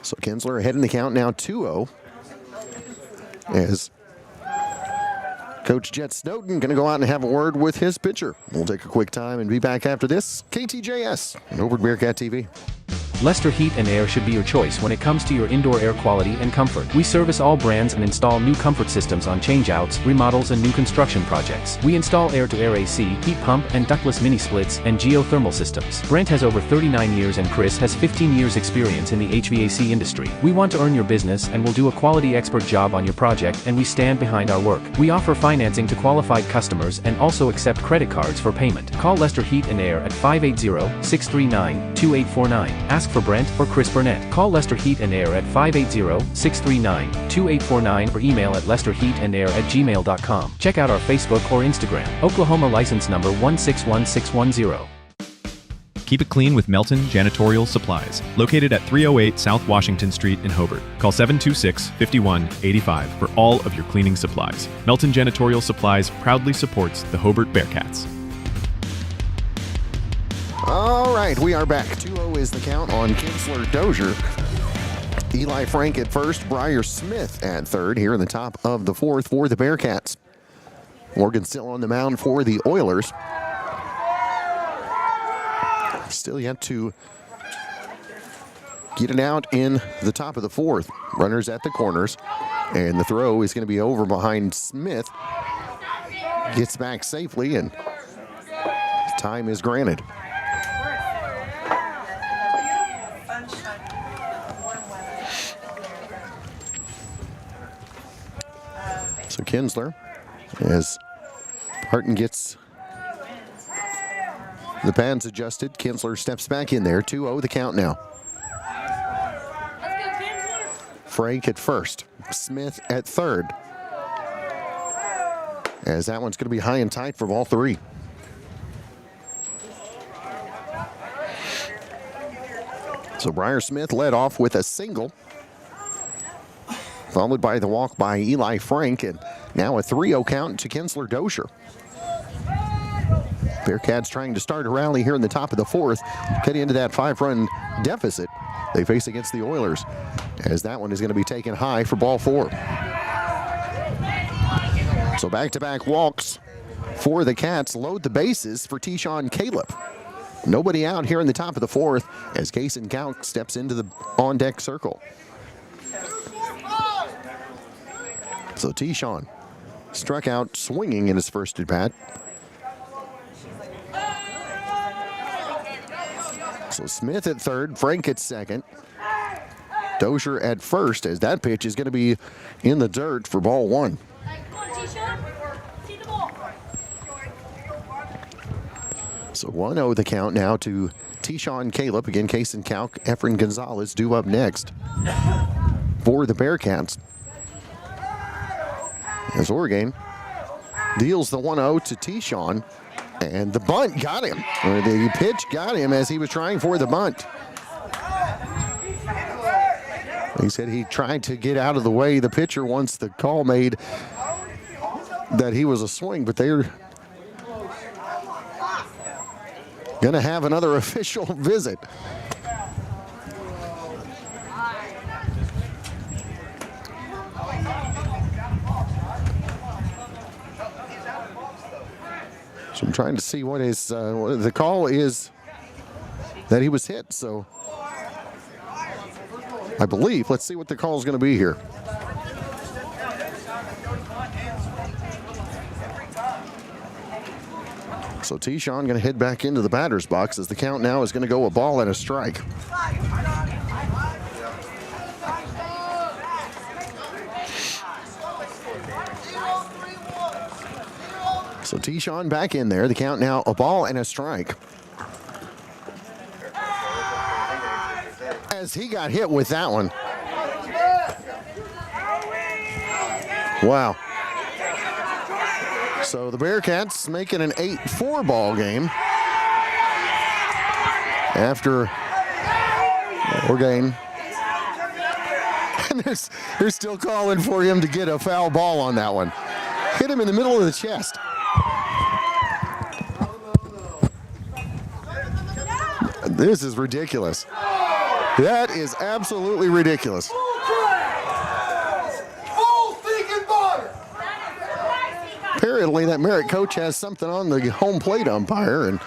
So Kinsler ahead in the count now 2-0. As Coach Jet Snowden going to go out and have a word with his pitcher. We'll take a quick time and be back after this. KTJS and over at Bearcat TV. Lester Heat and Air should be your choice when it comes to your indoor air quality and comfort. We service all brands and install new comfort systems on changeouts, remodels, and new construction projects. We install air-to-air AC, heat pump, and ductless mini-splits, and geothermal systems. Brent has over 39 years and Chris has 15 years experience in the HVAC industry. We want to earn your business and will do a quality expert job on your project, and we stand behind our work. We offer financing to qualified customers and also accept credit cards for payment. Call Lester Heat and Air at 580-639-2849. Ask for Brent or Chris Burnett. Call Lester Heat and Air at 580-639-2849 or email at lesterheatandair@gmail.com. Check out our Facebook or Instagram. Oklahoma license number 161610. Keep it clean with Melton Janitorial Supplies, located at 308 South Washington Street in Hobart. Call 726-5185 for all of your cleaning supplies. Melton Janitorial Supplies proudly supports the Hobart Bearcats. All right, we are back. 2-0 is the count on Kinsler Dozier. Eli Frank at first, Briar Smith at third here in the top of the fourth for the Bearcats. Morgan still on the mound for the Oilers. Still yet to get it out in the top of the fourth. Runners at the corners, and the throw is going to be over behind Smith. Gets back safely, and time is granted. So Kinsler, as Harton gets the pads adjusted, Kinsler steps back in there. 2-0 the count now. Frank at first, Smith at third. As that one's going to be high and tight for ball three. So Briar Smith led off with a single, followed by the walk by Eli Frank, and now a 3-0 count to Kinsler Dozier. Bearcats trying to start a rally here in the top of the fourth, getting into that 5-run deficit they face against the Oilers, as that one is going to be taken high for ball four. So back-to-back walks for the Cats load the bases for Tyshawn Caleb. Nobody out here in the top of the fourth as Kason Gauck steps into the on-deck circle. So Tyshawn struck out swinging in his first at-bat. So Smith at third, Frank at second, Dozier at first, as that pitch is going to be in the dirt for ball one. So 1-0 the count now to Tyshawn Caleb. Again, Kason Gauck, Efren Gonzalez due up next for the Bearcats. As Oregon deals the 1-0 to Tyshawn, and the bunt got him. Or the pitch got him as he was trying for the bunt. He said he tried to get out of the way the pitcher once the call made that he was a swing, but they're going to have another official visit. So I'm trying to see what is the call is that he was hit. So I believe, let's see what the call is going to be here. So Tyshawn going to head back into the batter's box as the count now is going to go a ball and a strike. So Tyshawn back in there. The count now a ball and a strike. As he got hit with that one. Wow. So the Bearcats making an 8-4 ball game after Oregon. And they're still calling for him to get a foul ball on that one. Hit him in the middle of the chest. This is ridiculous. That is absolutely ridiculous. Apparently that Merritt coach has something on the home plate umpire, and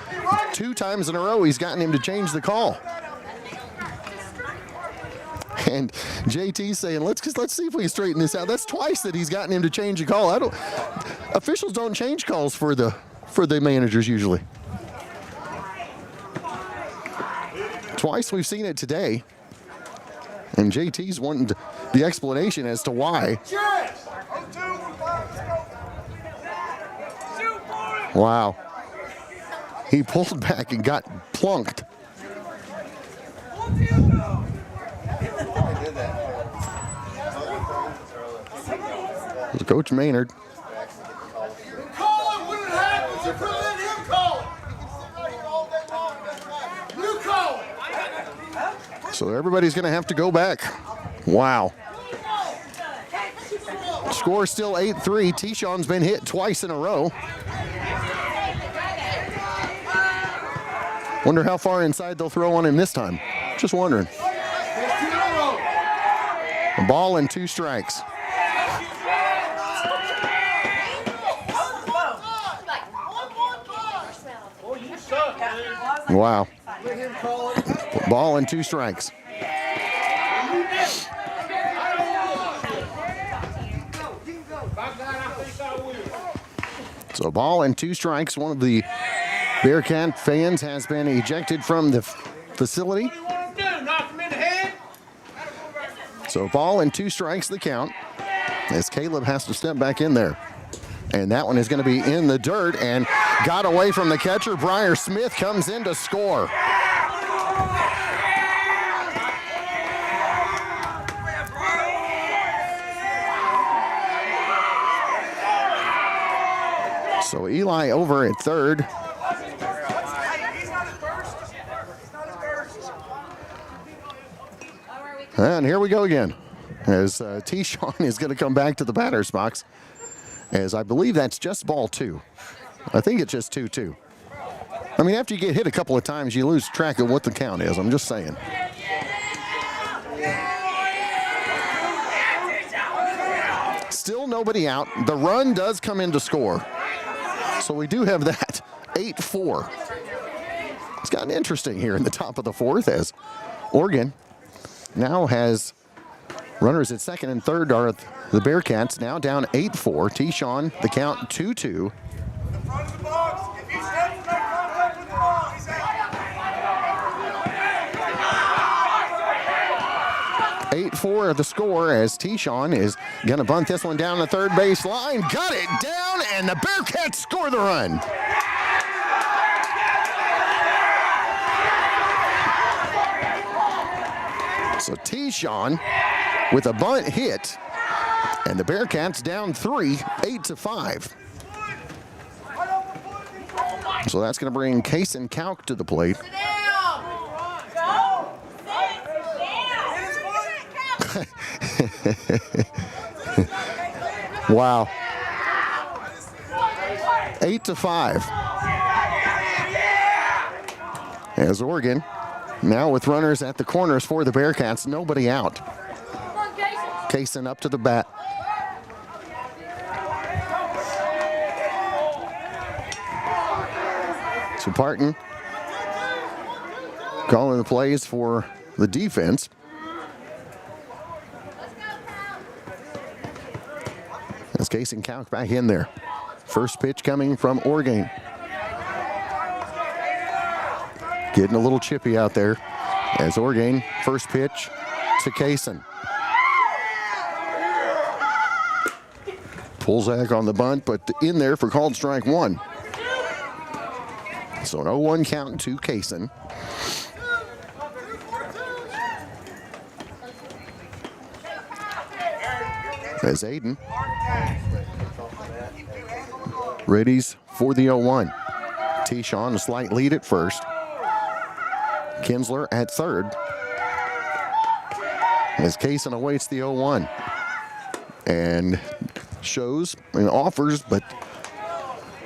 2 times in a row he's gotten him to change the call. And JT saying, let's see if we can straighten this out. That's twice that he's gotten him to change a call. Officials don't change calls for the managers usually. Twice we've seen it today, and JT's wanting the explanation as to why. Wow. He pulled back and got plunked. Coach Maynard. So everybody's going to have to go back. Wow. Score still 8-3. T-Shawn's been hit twice in a row. Wonder how far inside they'll throw on him this time. Just wondering. A ball and 2 strikes. Wow. Ball and 2 strikes. So ball and 2 strikes. One of the Bearcat fans has been ejected from the facility. So ball and 2 strikes the count as Caleb has to step back in there. And that one is going to be in the dirt and got away from the catcher. Briar Smith comes in to score. So Eli over at third. And here we go again as T-Shawn is going to come back to the batter's box, as I believe that's just ball 2. I think it's just 2-2. I mean, after you get hit a couple of times, you lose track of what the count is. I'm just saying. Still nobody out. The run does come in to score. So we do have that. 8-4. It's gotten interesting here in the top of the 4th as Oregon now has runners at second and third are the Bearcats, now down 8-4. T-Shawn, the count 2-2. 8-4 the score as T-Shawn is going to bunt this one down the third base line. Got it down, and the Bearcats score the run. So T-Shawn with a bunt hit, and the Bearcats down 3, 8-5. So that's going to bring Kason Kauk to the plate. Wow. 8-5. As Oregon now with runners at the corners for the Bearcats, nobody out. Kason up to the bat. So Parton calling the plays for the defense. As Kason Kauk back in there. First pitch coming from Oregon. Getting a little chippy out there as Oregon, first pitch to Kason. Pulzak on the bunt, but in there for called strike 1. So an 0-1 count to Kason. As Aiden readies for the 0-1. T-Shawn a slight lead at first. Kinsler at third. As Kason awaits the 0-1. And shows and offers, but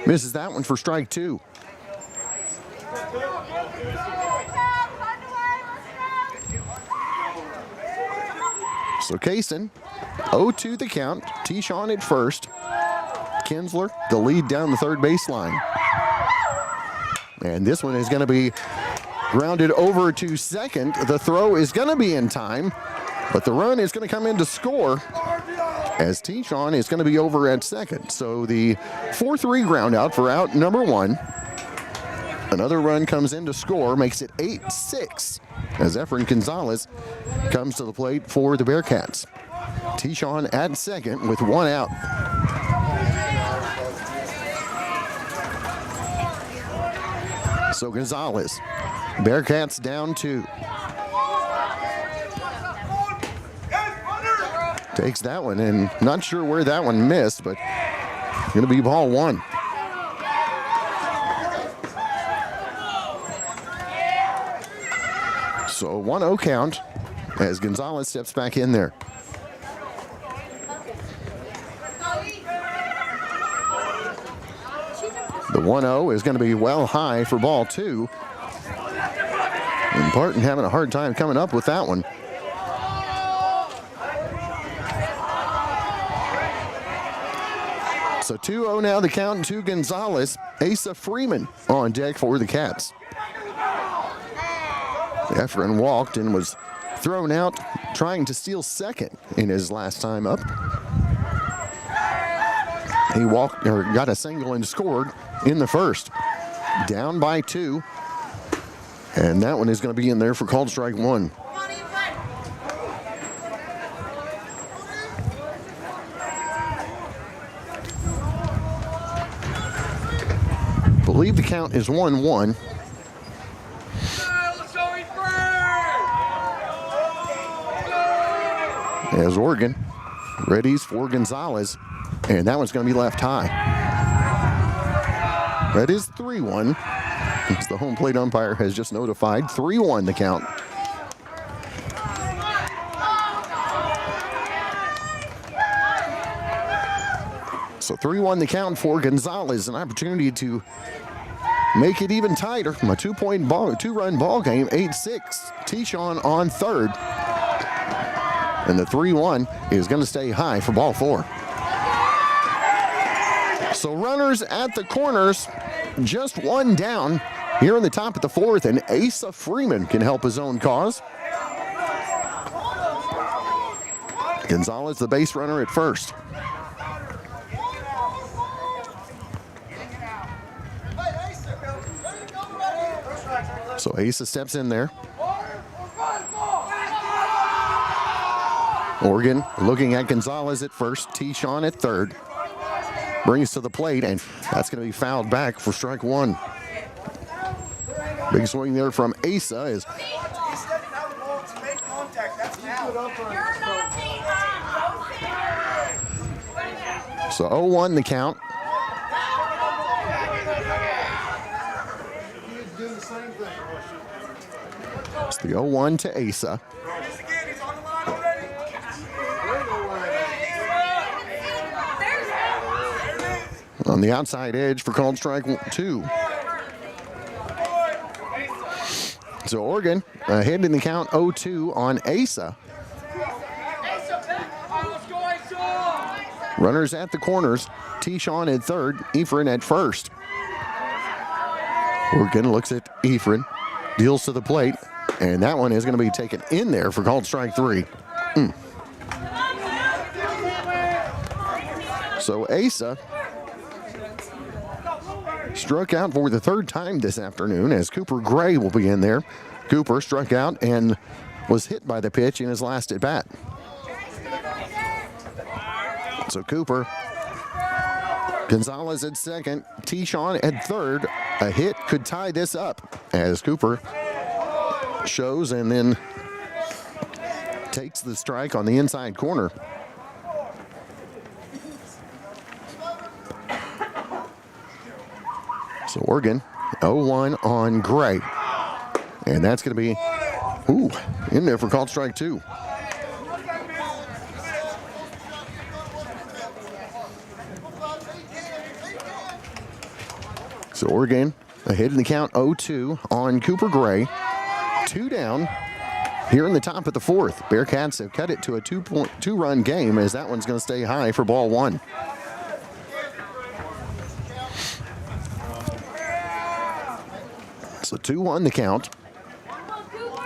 misses that one for strike 2. So Kason, 0-2 the count. T-Shawn at first. Kinsler, the lead down the third baseline. And this one is going to be grounded over to second. The throw is going to be in time, but the run is going to come in to score as T-Shawn is going to be over at second. So the 4-3 ground out for out number 1. Another run comes in to score, makes it 8-6 as Efren Gonzalez comes to the plate for the Bearcats. T-Shawn at second with 1 out. So Gonzalez, Bearcats down 2. Takes that one, and not sure where that one missed, but going to be ball 1. So 1-0 count as Gonzalez steps back in there. The 1-0 is going to be well high for ball 2. And Barton having a hard time coming up with that one. So 2-0 now the count to Gonzalez. Asa Freeman on deck for the Cats. Efren walked and was thrown out trying to steal second in his last time up. He walked or got a single and scored in the first. Down by 2. And that one is going to be in there for called strike 1. Believe the count is 1-1. As Oregon readies for Gonzalez, and that one's going to be left high. That is 3-1. As the home plate umpire has just notified, 3-1 the count. So 3-1 the count for Gonzalez, an opportunity to make it even tighter from a two-run ball game, 8-6. Tishon on third. And the 3-1 is going to stay high for ball 4. So runners at the corners, just one down here in the top of the 4th, and Asa Freeman can help his own cause. Gonzalez, the base runner at first. So Asa steps in there. Oregon looking at Gonzalez at first, Tishon at third. Brings to the plate, and that's going to be fouled back for strike 1. Big swing there from Asa as so 0-1 the count. It's the 0-1 to Asa. On the outside edge for called strike 2. So Oregon ahead in the count 0-2 on Asa. Runners at the corners. Tishon at third, Efren at first. Oregon looks at Efren, deals to the plate, and that one is going to be taken in there for called strike 3. So Asa struck out for the 3rd time this afternoon as Cooper Gray will be in there. Cooper struck out and was hit by the pitch in his last at bat. So Cooper, Gonzalez at second, Tishon at third. A hit could tie this up as Cooper shows and then takes the strike on the inside corner. So Oregon 0-1 on Gray. And that's going to be in there for called strike 2. So Oregon ahead in the count 0-2 on Cooper Gray. 2 down here in the top of the 4th. Bearcats have cut it to a 2-run game as that one's going to stay high for ball 1. So 2-1 the count.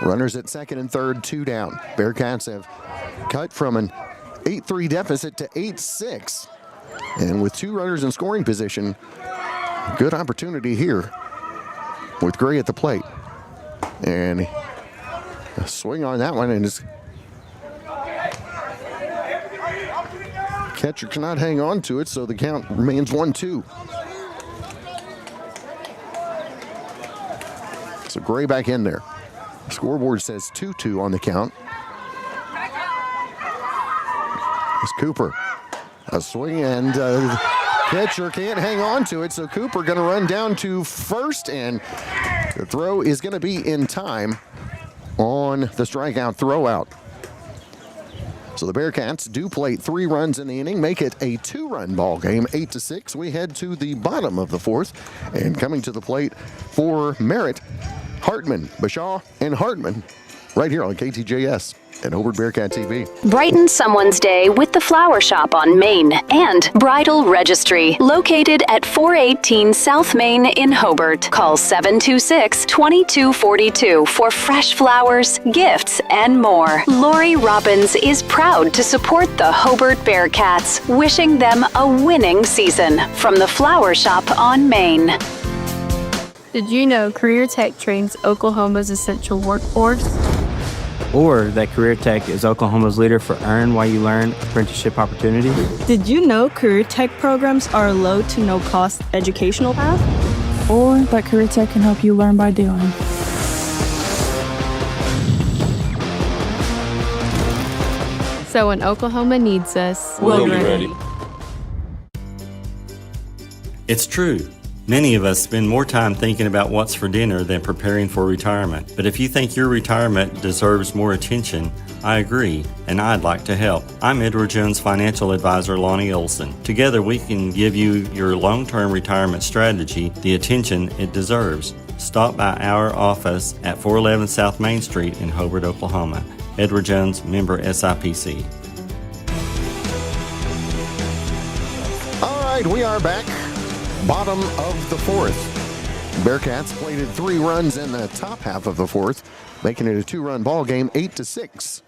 Runners at second and third, 2 down. Bearcats have cut from an 8-3 deficit to 8-6. And with 2 runners in scoring position, good opportunity here with Gray at the plate. And a swing on that one, and his catcher cannot hang on to it, so the count remains 1-2. So Gray back in there. Scoreboard says 2-2 on the count. It's Cooper. A swing, and catcher can't hang on to it, so Cooper going to run down to first, and the throw is going to be in time. on the strikeout throwout. So the Bearcats do plate 3 runs in the inning, make it a 2-run ball game, 8-6. We head to the bottom of the 4th, and coming to the plate for Merritt, Hartman, Bashaw, and Hartman, right here on KTJS and Hobart Bearcat TV. Brighten someone's day with the Flower Shop on Main and Bridal Registry, located at 418 South Main in Hobart. Call 726-2242 for fresh flowers, gifts, and more. Lori Robbins is proud to support the Hobart Bearcats, wishing them a winning season. From the Flower Shop on Main. Did you know Career Tech trains Oklahoma's essential workforce? Or that Career Tech is Oklahoma's leader for Earn While You Learn apprenticeship opportunities? Did you know Career Tech programs are a low to no cost educational path? Or that Career Tech can help you learn by doing. So when Oklahoma needs us, we'll be ready. It's true. Many of us spend more time thinking about what's for dinner than preparing for retirement. But if you think your retirement deserves more attention, I agree, and I'd like to help. I'm Edward Jones financial advisor Lonnie Olson. Together we can give you your long-term retirement strategy the attention it deserves. Stop by our office at 411 South Main Street in Hobart, Oklahoma. Edward Jones, member SIPC. All right, we are back. Bottom of the 4th. Bearcats plated 3 runs in the top half of the 4th, making it a 2-run ball game, 8-6.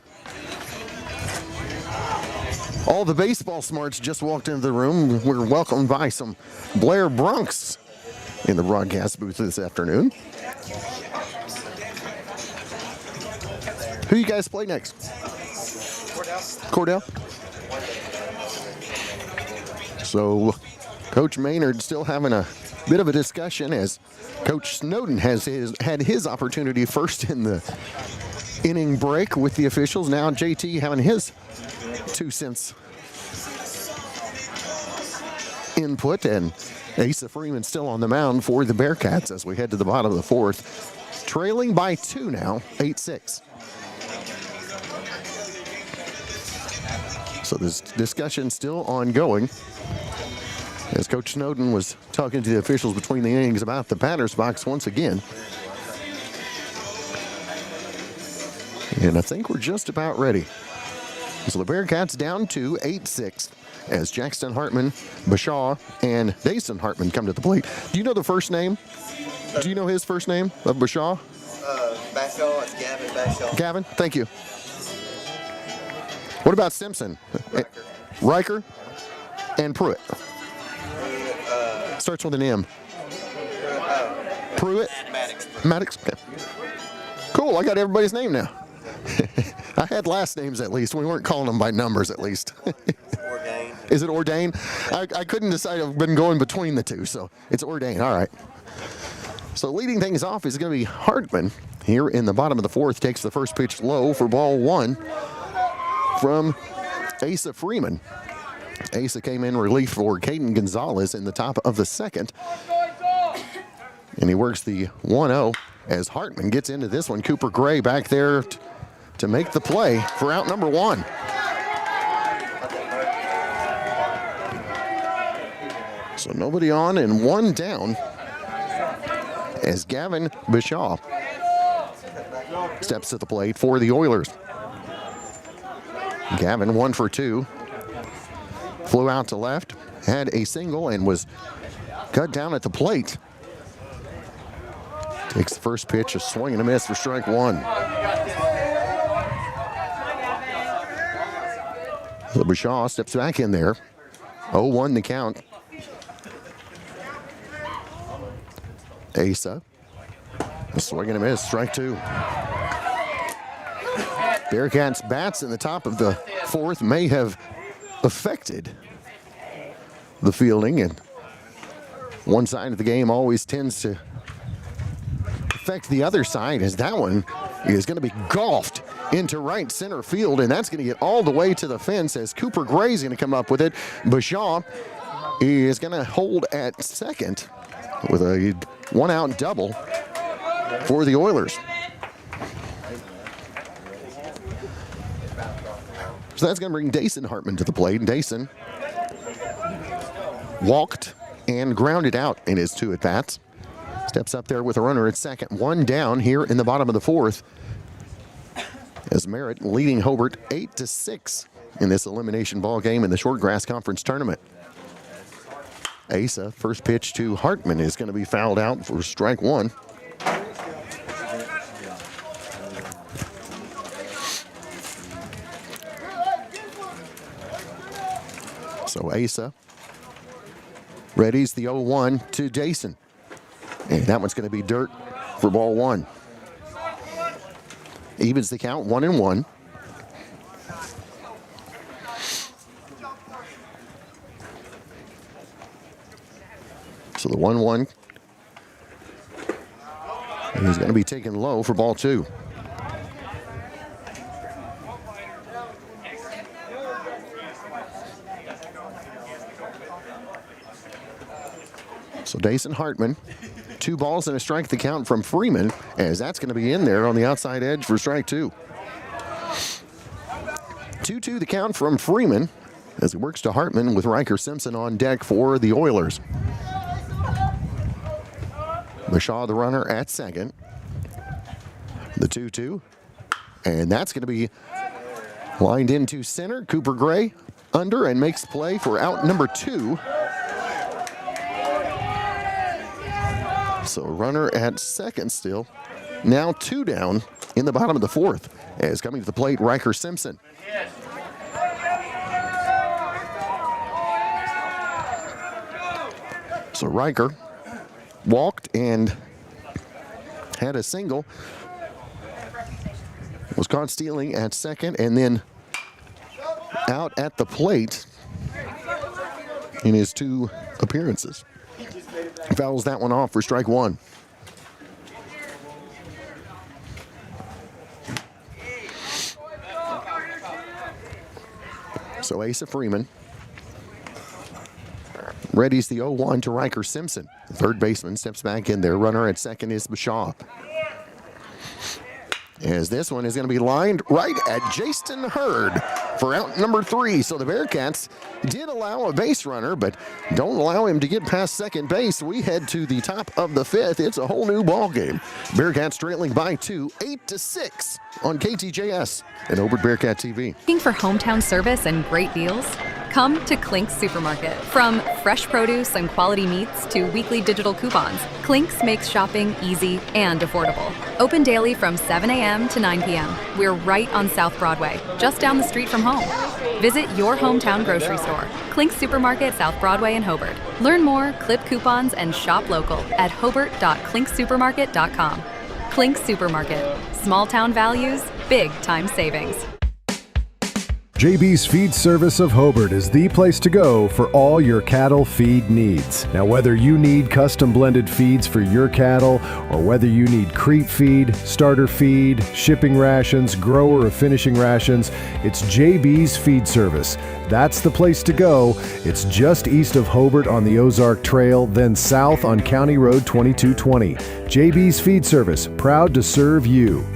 All the baseball smarts just walked into the room. We're welcomed by some Blair Bronx in the broadcast booth this afternoon. Who you guys play next? Cordell. So Coach Maynard still having a bit of a discussion as Coach Snowden has had his opportunity first in the inning break with the officials. Now JT having his 2 cents input, and Asa Freeman still on the mound for the Bearcats as we head to the bottom of the 4th. Trailing by 2 now, 8-6. So this discussion still ongoing, as Coach Snowden was talking to the officials between the innings about the batter's box once again. And I think we're just about ready. So the Bearcats down to 8-6 as Jackson Hartman, Bashaw, and Dason Hartman come to the plate. Do you know the first name? Do you know his first name of Bashaw? Bashaw, it's Gavin Bashaw. Gavin, thank you. What about Simpson? Riker and Pruitt. Starts with an M. Pruitt? Maddox. Okay. Cool, I got everybody's name now. I had last names at least. We weren't calling them by numbers at least. Ordain. Is it Ordain? I couldn't decide. I've been going between the two, so it's Ordain. All right. So leading things off is going to be Hartman here in the bottom of the 4th. Takes the first pitch low for ball 1 from Asa Freeman. Asa came in relief for Caden Gonzalez in the top of the 2nd. And he works the 1-0 as Hartman gets into this one. Cooper Gray back there to make the play for out number 1. So nobody on and 1 down as Gavin Bashaw steps to the plate for the Oilers. Gavin 1 for 2. Flew out to left, had a single, and was cut down at the plate. Takes the first pitch, a swing and a miss for strike 1. So Bashaw steps back in there. 0-1 the count. Asa. A swing and a miss, strike 2. Bearcats bats in the top of the 4th may have affected the fielding, and one side of the game always tends to affect the other side, as that one is going to be golfed into right center field, and that's going to get all the way to the fence as Cooper Gray's going to come up with it. Bashaw is going to hold at second with a 1-out double for the Oilers. So that's going to bring Dason Hartman to the plate. Dason walked and grounded out in his 2 at-bats. Steps up there with a runner at second. 1 down here in the bottom of the 4th. As Merritt leading Hobart 8-6 in this elimination ball game in the Shortgrass Conference Tournament. Asa, first pitch to Hartman is going to be fouled out for strike 1. So Asa readies the 0-1 to Dason. And that one's going to be dirt for ball 1. Evens the count, 1-1. So the 1-1 is going to be taken low for ball 2. So Dason Hartman, 2 balls and a strike to count from Freeman, as that's going to be in there on the outside edge for strike 2. 2-2 the count from Freeman as he works to Hartman with Riker Simpson on deck for the Oilers. Bashaw, the runner, at second. The 2-2, and that's going to be lined into center. Cooper Gray under and makes the play for out number 2. So runner at second still. Now 2 down in the bottom of the 4th as coming to the plate, Riker Simpson. So Riker walked and had a single. Was caught stealing at second and then out at the plate in his 2 appearances. Fouls that one off for strike 1. So Asa Freeman readies the 0-1 to Riker Simpson. The third baseman steps back in there. Runner at second is Bashaw. As this one is going to be lined right at Jason Hurd for out number 3. So the Bearcats did allow a base runner, but don't allow him to get past second base. We head to the top of the 5th. It's a whole new ball game. Bearcats trailing by 2, 8-6 on KTJS and Hobart Bearcat TV. Looking for hometown service and great deals? Come to Clink's Supermarket. From fresh produce and quality meats to weekly digital coupons, Clink's makes shopping easy and affordable. Open daily from 7 a.m. to 9 p.m. We're right on South Broadway, just down the street from home. Visit your hometown grocery store, Clink's Supermarket, South Broadway in Hobart. Learn more, clip coupons, and shop local at hobart.clinksupermarket.com. Clink's Supermarket. Small town values, big time savings. JB's Feed Service of Hobart is the place to go for all your cattle feed needs. Now, whether you need custom blended feeds for your cattle or whether you need creep feed, starter feed, shipping rations, grower or finishing rations, it's JB's Feed Service. That's the place to go. It's just east of Hobart on the Ozark Trail, then south on County Road 2220. JB's Feed Service, proud to serve you.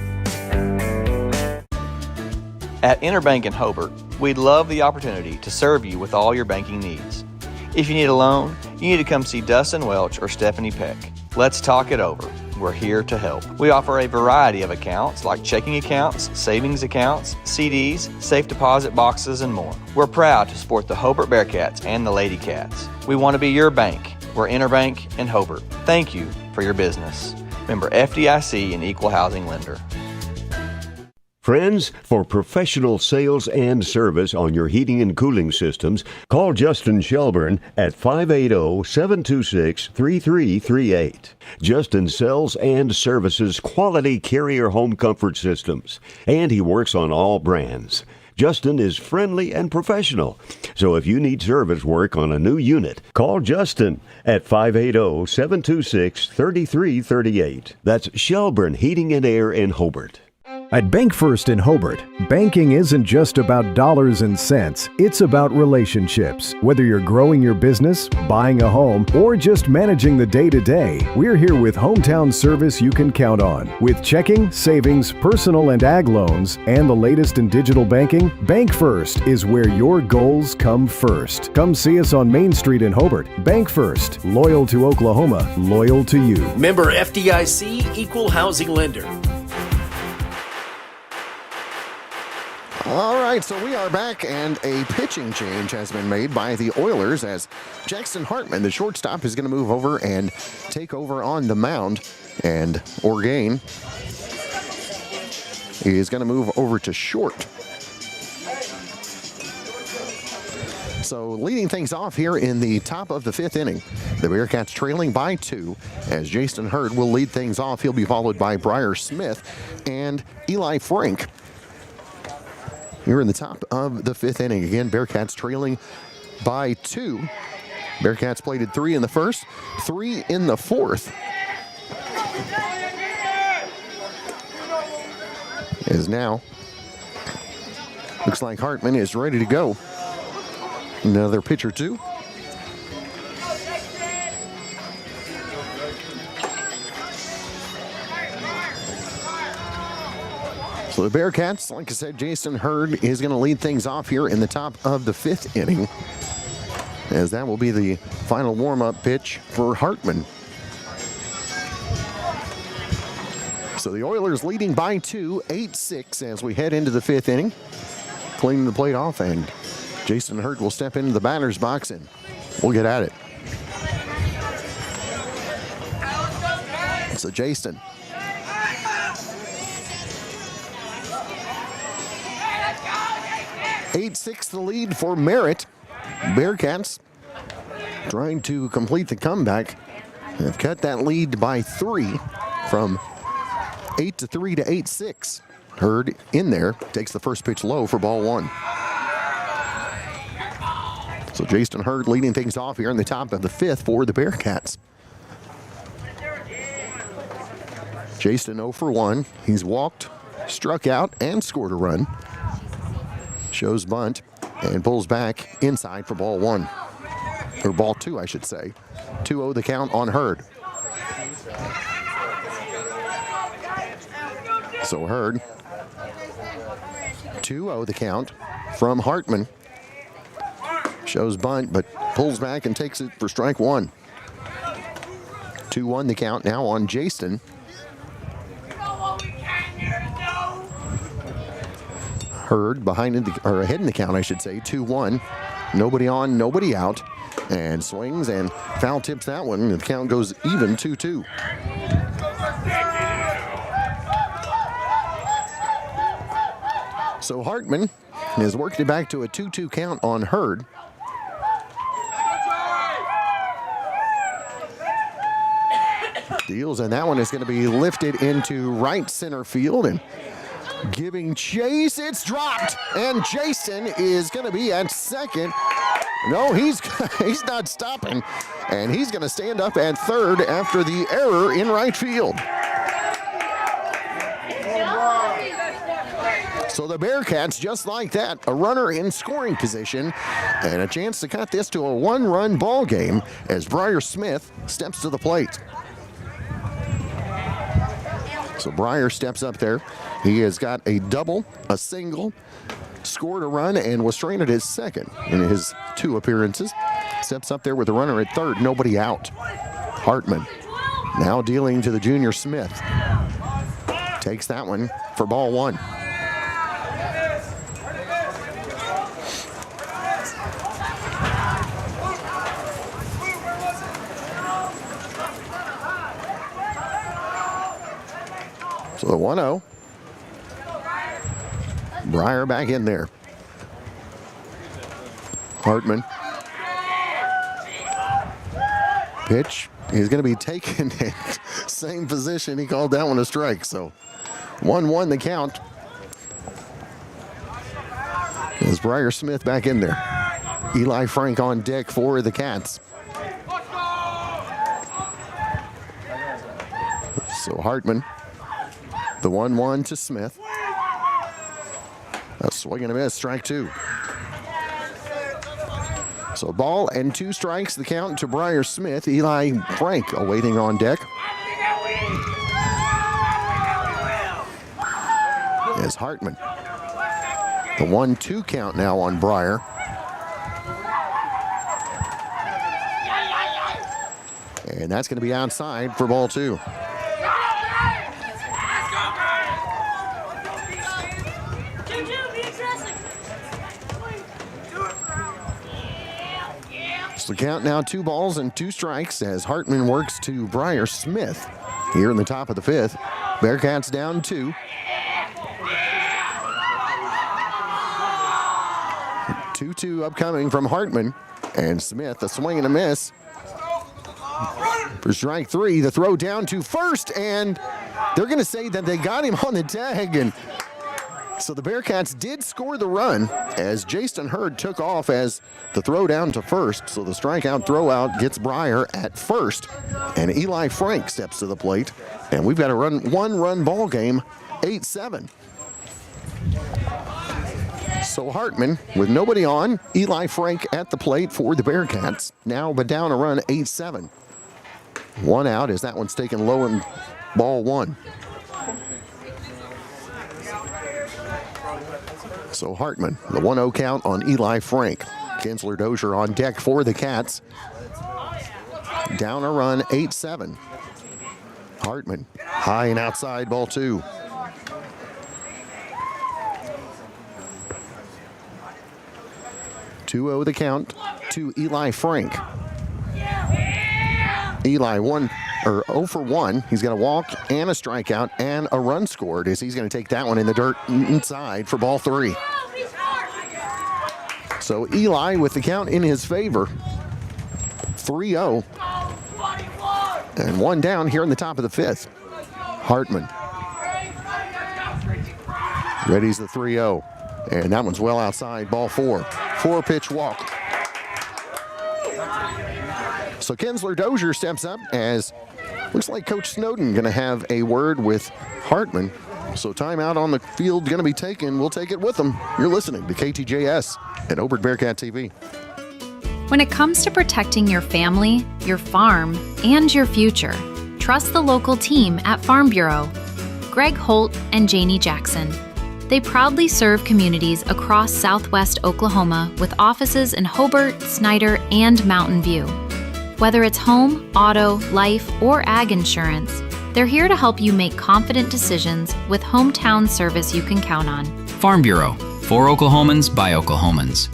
At Interbank in Hobart, we'd love the opportunity to serve you with all your banking needs. If you need a loan, you need to come see Dustin Welch or Stephanie Peck. Let's talk it over. We're here to help. We offer a variety of accounts like checking accounts, savings accounts, CDs, safe deposit boxes, and more. We're proud to support the Hobart Bearcats and the Lady Cats. We want to be your bank. We're Interbank in Hobart. Thank you for your business. Member FDIC and Equal Housing Lender. Friends, for professional sales and service on your heating and cooling systems, call Justin Shelburne at 580-726-3338. Justin sells and services quality Carrier home comfort systems, and he works on all brands. Justin is friendly and professional, so if you need service work on a new unit, call Justin at 580-726-3338. That's Shelburne Heating and Air in Hobart. At Bank First in Hobart, banking isn't just about dollars and cents, it's about relationships. Whether you're growing your business, buying a home, or just managing the day-to-day, we're here with hometown service you can count on. With checking, savings, personal and ag loans, and the latest in digital banking, Bank First is where your goals come first. Come see us on Main Street in Hobart. Bank First, loyal to Oklahoma, loyal to you. Member FDIC, equal housing lender. All right, so we are back, and a pitching change has been made by the Oilers as Jackson Hartman, the shortstop, is going to move over and take over on the mound, and Orgain is going to move over to short. So leading things off here in the top of the 5th inning, the Bearcats trailing by 2 as Jason Hurd will lead things off. He'll be followed by Briar Smith and Eli Frank. Here in the top of the 5th inning. Again, Bearcats trailing by 2. Bearcats plated 3 in the first, 3 in the 4th. As now, looks like Hartman is ready to go. Another pitch or two. So the Bearcats, like I said, Jason Hurd is going to lead things off here in the top of the 5th inning, as that will be the final warm-up pitch for Hartman. So the Oilers leading by 2, 8-6 as we head into the 5th inning. Cleaning the plate off, and Jason Hurd will step into the batter's box, and we'll get at it. So Jason. 8-6 the lead for Merritt. Bearcats trying to complete the comeback. They've cut that lead by 3 from 8-3 to 8-6. Hurd in there, takes the first pitch low for ball 1. So Jason Hurd leading things off here in the top of the 5th for the Bearcats. Jason 0 for 1. He's walked, struck out, and scored a run. Shows bunt and pulls back inside for ball 1. Or ball 2, I should say. 2-0 the count on Hurd. So Hurd, 2-0 the count from Hartman. Shows bunt, but pulls back and takes it for strike 1. 2-1 the count now on Jason. Hurd behind or ahead in the count, I should say, 2-1. Nobody on, nobody out. And swings and foul tips that one. The count goes even 2-2. So Hartman has worked it back to a 2-2 count on Hurd. Deals, and that one is going to be lifted into right center field and giving chase. It's dropped, and Jason is going to be at second. No, he's not stopping, and he's going to stand up at third after the error in right field. So the Bearcats, just like that, a runner in scoring position and a chance to cut this to a 1-run ball game as Briar Smith steps to the plate. So Briar steps up there. He has got a double, a single, scored a run, and was stranded his second in his 2 appearances. Steps up there with a runner at third, nobody out. Hartman now dealing to the junior Smith. Takes that one for ball 1. So the 1-0. Briar back in there. Hartman. Pitch. He's going to be taken in same position. He called that one a strike. So 1-1 the count. As Briar Smith back in there. Eli Frank on deck for the Cats. So Hartman. The 1-1 to Smith. A swing and a miss, strike 2. So ball and 2 strikes, the count to Briar Smith. Eli Frank awaiting on deck. Is Hartman. The 1-2 count now on Briar. And that's going to be outside for ball 2. So the count now 2 balls and 2 strikes as Hartman works to Briar Smith here in the top of the 5th. Bearcats down 2. 2-2 upcoming from Hartman. And Smith, a swing and a miss. For strike 3, the throw down to first, and they're going to say that they got him on the tag. And so the Bearcats did score the run as Jason Hurd took off as the throw down to first. So the strikeout throw out gets Briar at first, and Eli Frank steps to the plate. And we've got a 1-run ball game, 8-7. So Hartman with nobody on, Eli Frank at the plate for the Bearcats. Now but down a run, 8-7. 1 out as that one's taken low in ball 1. So Hartman, the 1-0 count on Eli Frank. Kinsler Dozier on deck for the Cats. Down a run, 8-7. Hartman, high and outside, ball 2. Two-0 the count to Eli Frank. Eli 0 for 1. He's got a walk and a strikeout and a run scored as he's going to take that one in the dirt inside for ball 3. So Eli with the count in his favor. 3-0. And 1 down here in the top of the 5th. Hartman. Ready's the 3-0. And that one's well outside, ball 4. 4-pitch walk. So Kinsler Dozier steps up as looks like Coach Snowden going to have a word with Hartman. So timeout on the field going to be taken. We'll take it with them. You're listening to KTJS and Hobart Bearcat TV. When it comes to protecting your family, your farm, and your future, trust the local team at Farm Bureau. Greg Holt and Janie Jackson. They proudly serve communities across southwest Oklahoma with offices in Hobart, Snyder, and Mountain View. Whether it's home, auto, life, or ag insurance, they're here to help you make confident decisions with hometown service you can count on. Farm Bureau, for Oklahomans by Oklahomans.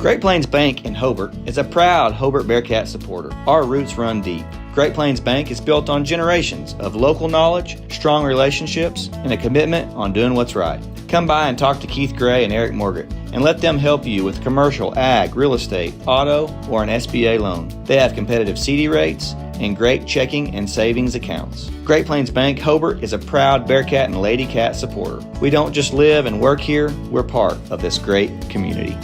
Great Plains Bank in Hobart is a proud Hobart Bearcat supporter. Our roots run deep. Great Plains Bank is built on generations of local knowledge, strong relationships, and a commitment on doing what's right. Come by and talk to Keith Gray and Eric Morgett and let them help you with commercial, ag, real estate, auto, or an SBA loan. They have competitive CD rates and great checking and savings accounts. Great Plains Bank Hobart is a proud Bearcat and Lady Cat supporter. We don't just live and work here, we're part of this great community.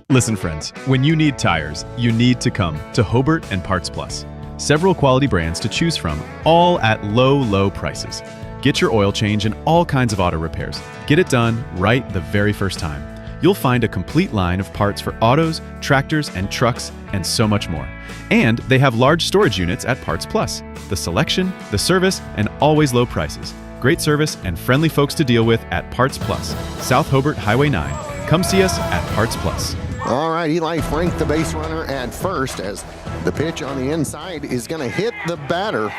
Listen, friends, when you need tires, you need to come to Hobart and Parts Plus. Several quality brands to choose from, all at low, low prices. Get your oil change and all kinds of auto repairs. Get it done right the very first time. You'll find a complete line of parts for autos, tractors, and trucks, and so much more. And they have large storage units at Parts Plus. The selection, the service, and always low prices. Great service and friendly folks to deal with at Parts Plus. South Hobart Highway 9. Come see us at Parts Plus. All right, Eli Frank, the base runner at first, as the pitch on the inside is going to hit the batter.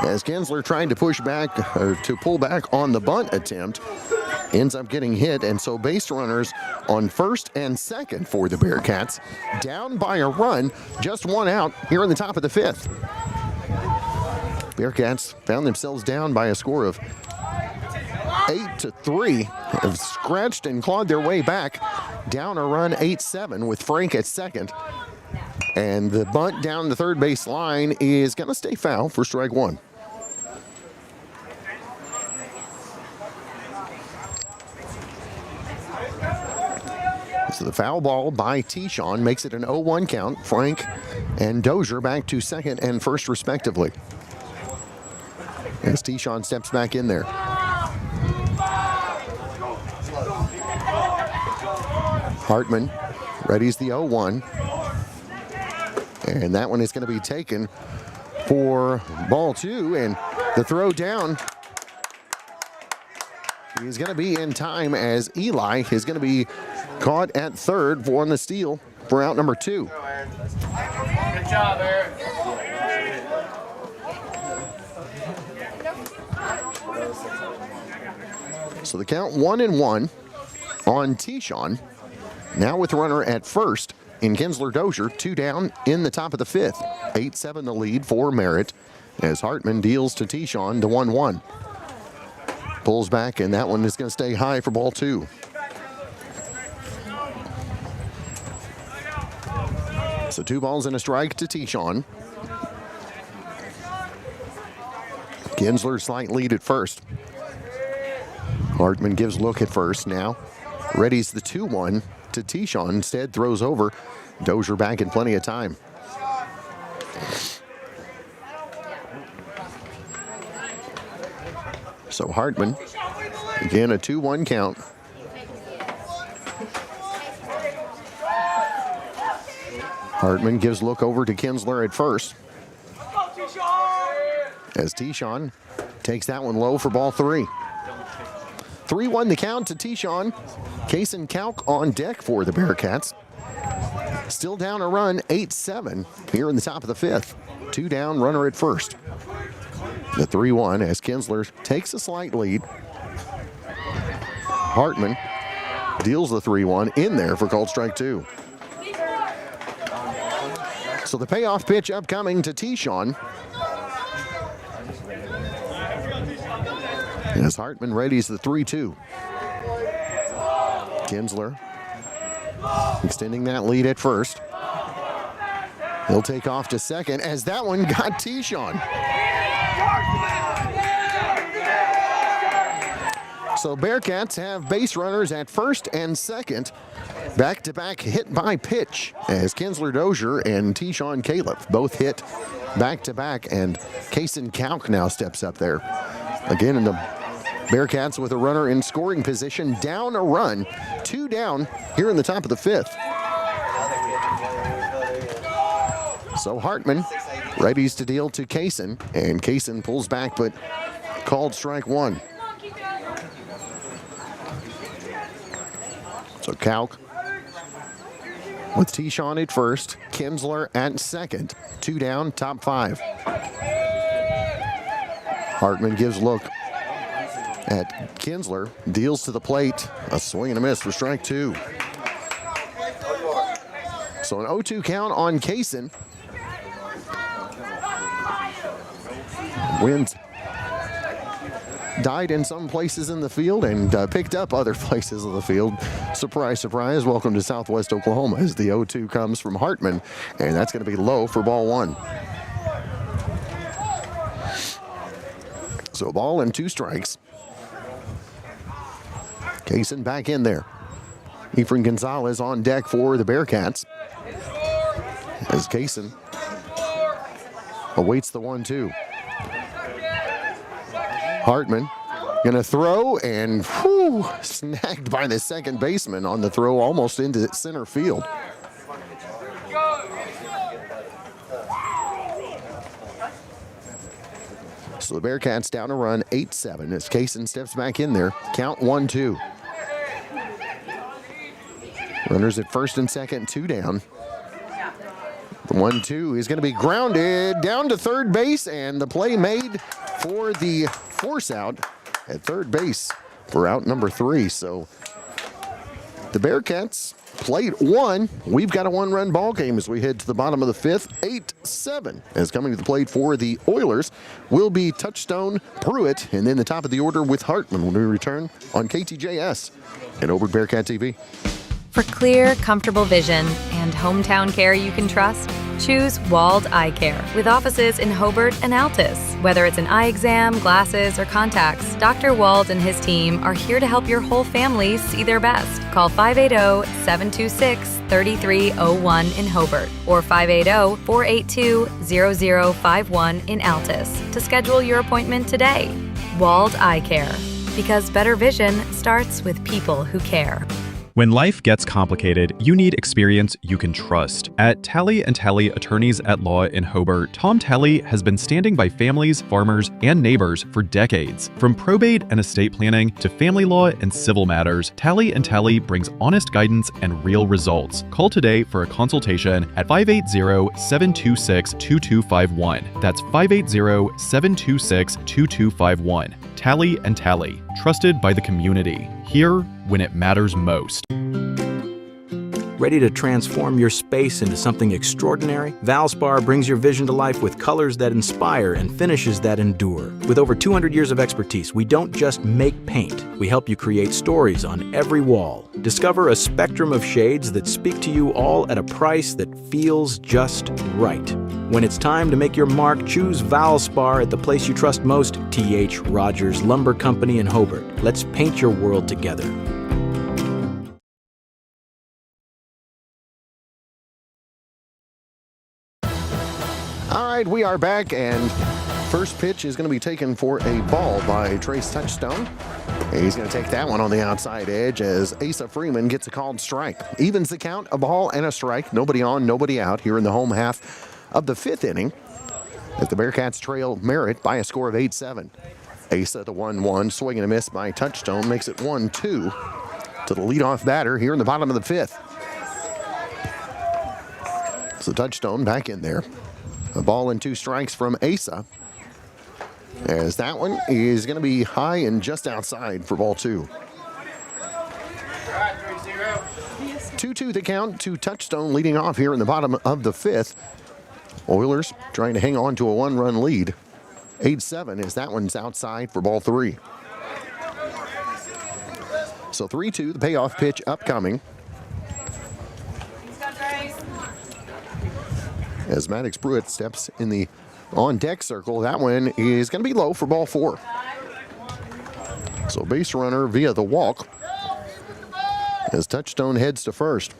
As Kinsler trying to push back, to pull back on the bunt attempt, ends up getting hit, and so base runners on first and second for the Bearcats. Down by a run, just 1 out here in the top of the 5th. Bearcats found themselves down by a score of 8-3, have scratched and clawed their way back. Down a run, 8-7 with Frank at second. And the bunt down the third base line is going to stay foul for strike 1. So the foul ball by T-Shawn makes it an 0-1 count. Frank and Dozier back to second and first respectively. As T-Shawn steps back in there. Hartman readies the 0-1. And that one is going to be taken for ball 2. And the throw down is going to be in time as Eli is going to be caught at third on the steal for out number 2. Good job, Eric. So the count 1-1 on Tishon. Now with the runner at first in Kinsler Dozier, 2 down in the top of the 5th. 8-7 the lead for Merritt as Hartman deals to Tishon to 1-1. Pulls back, and that one is going to stay high for ball 2. So 2 balls and a strike to Tishon. Kinsler slight lead at first. Hartman gives look at first now. Readies the 2-1 to Tishon. Instead throws over. Dozier back in plenty of time. So Hartman, again a 2-1 count. Hartman gives look over to Kinsler at first. As Tishon takes that one low for ball 3. 3-1 the count to Tishon. Kaysen Kalk on deck for the Bearcats. Still down a run, 8-7 here in the top of the 5th. 2 down, runner at first. The 3-1 as Kinsler takes a slight lead. Hartman deals the 3-1 in there for called strike 2. So the payoff pitch upcoming to Tishon. As Hartman readies the 3-2. Kinsler extending that lead at first. He'll take off to second as that one got Tishon. So Bearcats have base runners at first and second. Back-to-back hit by pitch as Kinsler Dozier and Tishon Califf both hit back-to-back, and Kaysen Kalk now steps up there. Again in the Bearcats with a runner in scoring position, down a run, 2 down here in the top of the 5th. So Hartman readies to deal to Kaysen, and Kaysen pulls back but called strike 1. So Kalk with Tishon at first, Kinsler at second, 2 down, top 5. Hartman gives look at Kinsler, deals to the plate, a swing and a miss for strike 2. So an 0-2 count on Kaysen. Wind died in some places in the field and picked up other places of the field. Surprise, surprise. Welcome to Southwest Oklahoma as the 0-2 comes from Hartman, and that's going to be low for ball 1. So a ball and 2 strikes. Kaysen back in there. Efren Gonzalez on deck for the Bearcats as Kaysen awaits the 1-2. Hartman gonna throw and snagged by the second baseman on the throw almost into center field. So the Bearcats down a run, 8-7 as Kaysen steps back in there. Count 1-2. Runners at first and second, 2 down. The 1-2 is going to be grounded down to third base, and the play made for the force out at third base for out number 3. So the Bearcats played 1. We've got a 1-run ball game as we head to the bottom of the 5th. 8-7 as coming to the plate for the Oilers will be Touchstone, Pruitt, and then the top of the order with Hartman when we return on KTJS and Hobart Bearcat TV. For clear, comfortable vision and hometown care you can trust, choose Wald Eye Care with offices in Hobart and Altus. Whether it's an eye exam, glasses, or contacts, Dr. Wald and his team are here to help your whole family see their best. Call 580-726-3301 in Hobart or 580-482-0051 in Altus to schedule your appointment today. Wald Eye Care, because better vision starts with people who care. When life gets complicated, you need experience you can trust. At Talley & Talley Attorneys at Law in Hobart, Tom Talley has been standing by families, farmers, and neighbors for decades. From probate and estate planning to family law and civil matters, Talley & Talley brings honest guidance and real results. Call today for a consultation at 580-726-2251. That's 580-726-2251. Talley & Talley, trusted by the community. Here when it matters most. Ready to transform your space into something extraordinary? Valspar brings your vision to life with colors that inspire and finishes that endure. With over 200 years of expertise, we don't just make paint. We help you create stories on every wall. Discover a spectrum of shades that speak to you all at a price that feels just right. When it's time to make your mark, choose Valspar at the place you trust most, T.H. Rogers Lumber Company in Hobart. Let's paint your world together. All right, we are back, and first pitch is going to be taken for a ball by Trace Touchstone. He's going to take that one on the outside edge as Asa Freeman gets a called strike. Evens the count, a ball and a strike. Nobody on, nobody out here in the home half of the fifth inning, as the Bearcats trail Merritt by a score of 8-7. Asa the 1-1, swing and a miss by Touchstone, makes it 1-2 to the leadoff batter here in the bottom of the fifth. So Touchstone back in there. A ball and 2 strikes from Asa, as that one is going to be high and just outside for ball 2. 2-2 the count to Touchstone, leading off here in the bottom of the fifth. Oilers trying to hang on to a 1-run lead. 8-7 as that one's outside for ball 3. So 3-2, the payoff pitch upcoming. As Maddox Pruitt steps in the on-deck circle, that one is going to be low for ball 4. So base runner via the walk as Touchstone heads to first.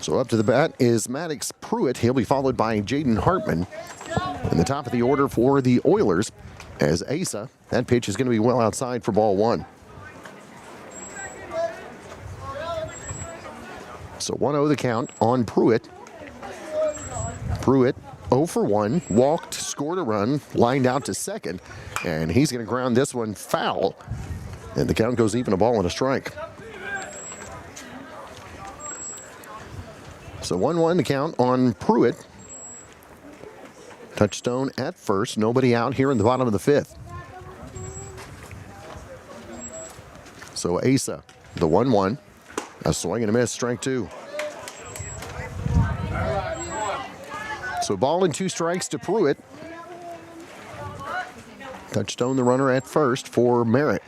So up to the bat is Maddox Pruitt. He'll be followed by Jaden Hartman. In the top of the order for the Oilers as Asa, that pitch is going to be well outside for ball 1. So 1-0 the count on Pruitt. Pruitt 0 for 1, walked, scored a run, lined out to second, and he's going to ground this one foul. And the count goes even, a ball and a strike. So 1-1 the count on Pruitt. Touchstone at first, nobody out here in the bottom of the fifth. So Asa, the 1-1. A swing and a miss, strike 2. So ball and 2 strikes to Pruitt. Touchstone the runner at first for Merritt.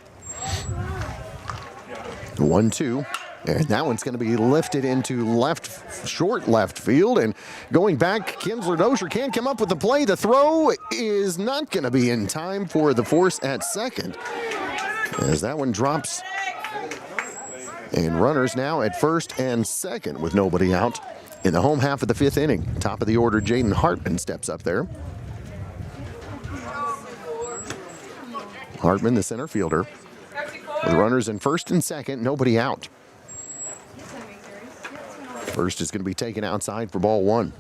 1-2. And that one's going to be lifted into short left field. And going back, Kinsler Dozier can't come up with the play. The throw is not going to be in time for the force at second, as that one drops. And runners now at first and second with nobody out in the home half of the fifth inning. Top of the order, Jaden Hartman steps up there. Hartman, the center fielder, with runners in first and second, nobody out. First is going to be taken outside for ball 1.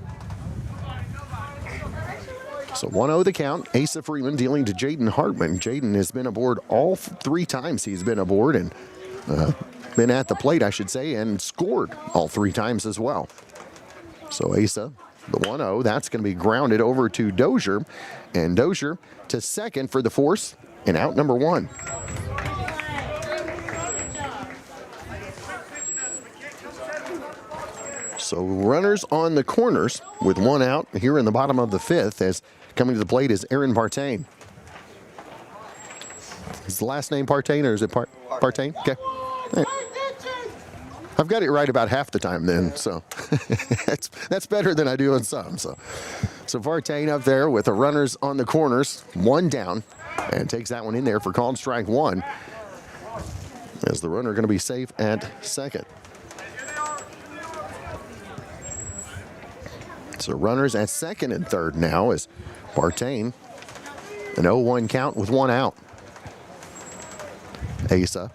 So 1-0 the count. Asa Freeman dealing to Jaden Hartman. Jaden has been aboard all 3 times he's been aboard, and been at the plate, I should say, and scored all 3 times as well. So Asa, the 1-0, that's going to be grounded over to Dozier, and Dozier to second for the force, and out number 1. So runners on the corners with 1 out here in the bottom of the fifth, as coming to the plate is Aaron Partain. Is the last name Partain, or is it Partain? Okay. Right. I've got it right about half the time then, so that's better than I do in some. So Partain up there with the runners on the corners, 1 down, and takes that one in there for called strike 1, as the runner going to be safe at second. So runners at second and third now, as Partain An 0-1 count with one out. Asa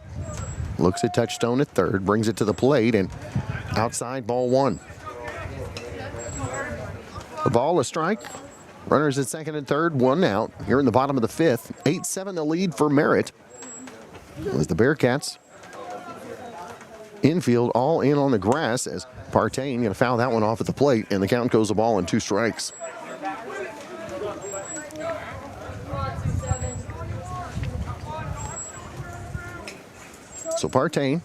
looks at Touchstone at third, brings it to the plate, and outside, ball one. The ball, a strike. Runners at second and third, one out. Here in the bottom of the fifth, 8-7 the lead for Merritt. As the Bearcats infield all in on the grass as Partain going to foul that one off at the plate, and the count goes a ball and 2 strikes. So Partain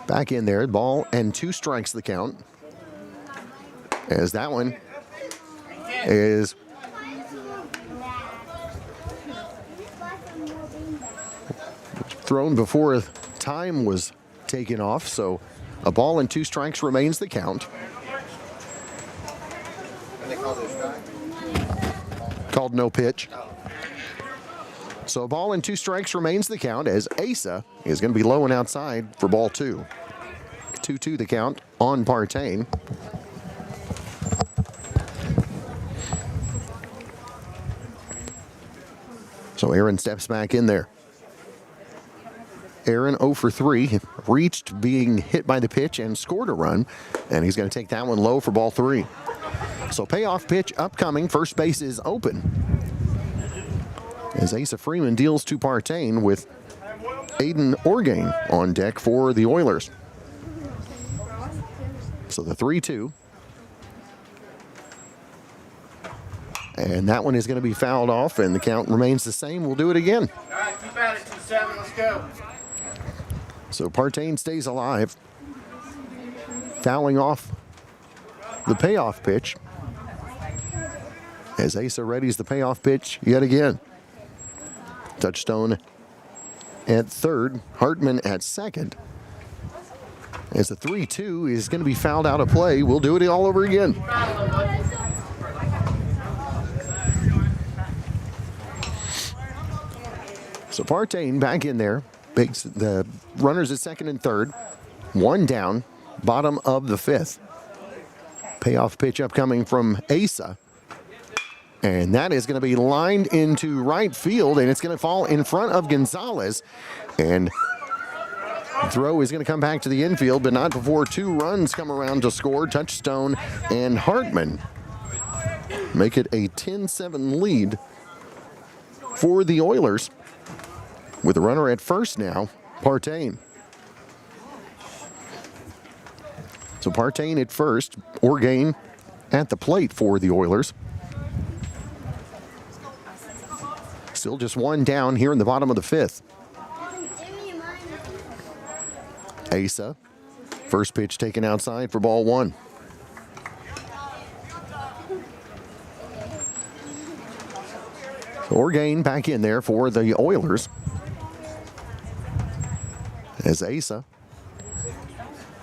back in there, ball and 2 strikes the count. As that one is thrown before time was taken off, so a ball and 2 strikes remains the count. Called no pitch. So a ball and 2 strikes remains the count as Asa is going to be low and outside for ball 2. 2-2 the count on Partain. So Aaron steps back in there. Aaron 0 for 3, reached being hit by the pitch and scored a run, and he's going to take that one low for ball 3. So payoff pitch upcoming, first base is open. As Asa Freeman deals to Partain with Aiden Orgain on deck for the Oilers. So the 3-2. And that one is going to be fouled off, and the count remains the same. We'll do it again. All right, keep at it, 2-7, let's go. So Partain stays alive. Fouling off the payoff pitch. As Asa readies the payoff pitch yet again. Touchstone at third, Hartman at second. As the 3-2 is going to be fouled out of play, we'll do it all over again. So Partain back in there. Makes the runners at second and third. One down, bottom of the fifth. Payoff pitch upcoming from Asa. And that is going to be lined into right field, and it's going to fall in front of Gonzalez. And the throw is going to come back to the infield, but not before 2 runs come around to score. Touchstone and Hartman make it a 10-7 lead for the Oilers. With the runner at first now, Partain. So Partain at first, Orgain at the plate for the Oilers. Still just 1 down here in the bottom of the fifth. Asa, first pitch taken outside for ball 1. Orgain back in there for the Oilers. As Asa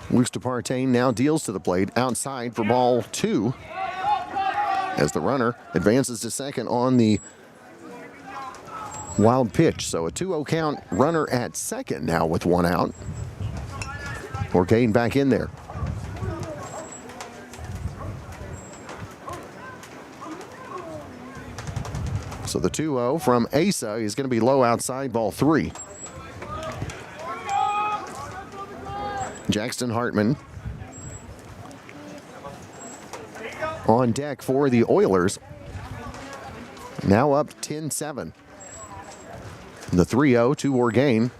looks to Partain, now deals to the plate outside for ball 2. As the runner advances to second on the wild pitch. So a 2-0 count, runner at second now with 1 out. Orgain back in there. So the 2-0 from Asa is going to be low outside, ball 3. Jackson Hartman on deck for the Oilers. Now up 10-7. The 3-0 to Orgain.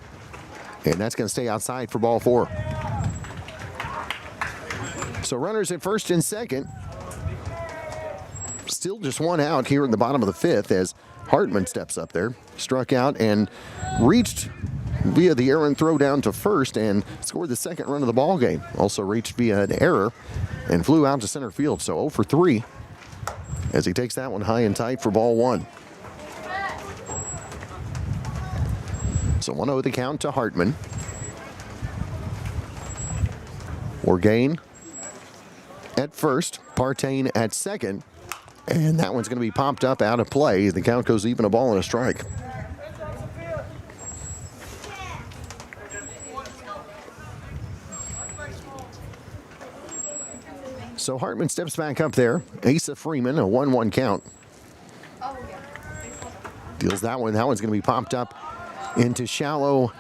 And that's going to stay outside for ball 4. So runners at first and second. Still just 1 out here in the bottom of the fifth as Hartman steps up there. Struck out and reached via the errant throw down to first and scored the second run of the ball game. Also reached via an error and flew out to center field. So 0 for 3 as he takes that one high and tight for ball 1. So 1-0 the count to Hartman. Orgain at first, Partain at second. And that one's going to be popped up out of play. The count goes even, a ball and a strike. So Hartman steps back up there. Asa Freeman, a 1-1 count. Deals that one. That one's going to be popped up into shallow,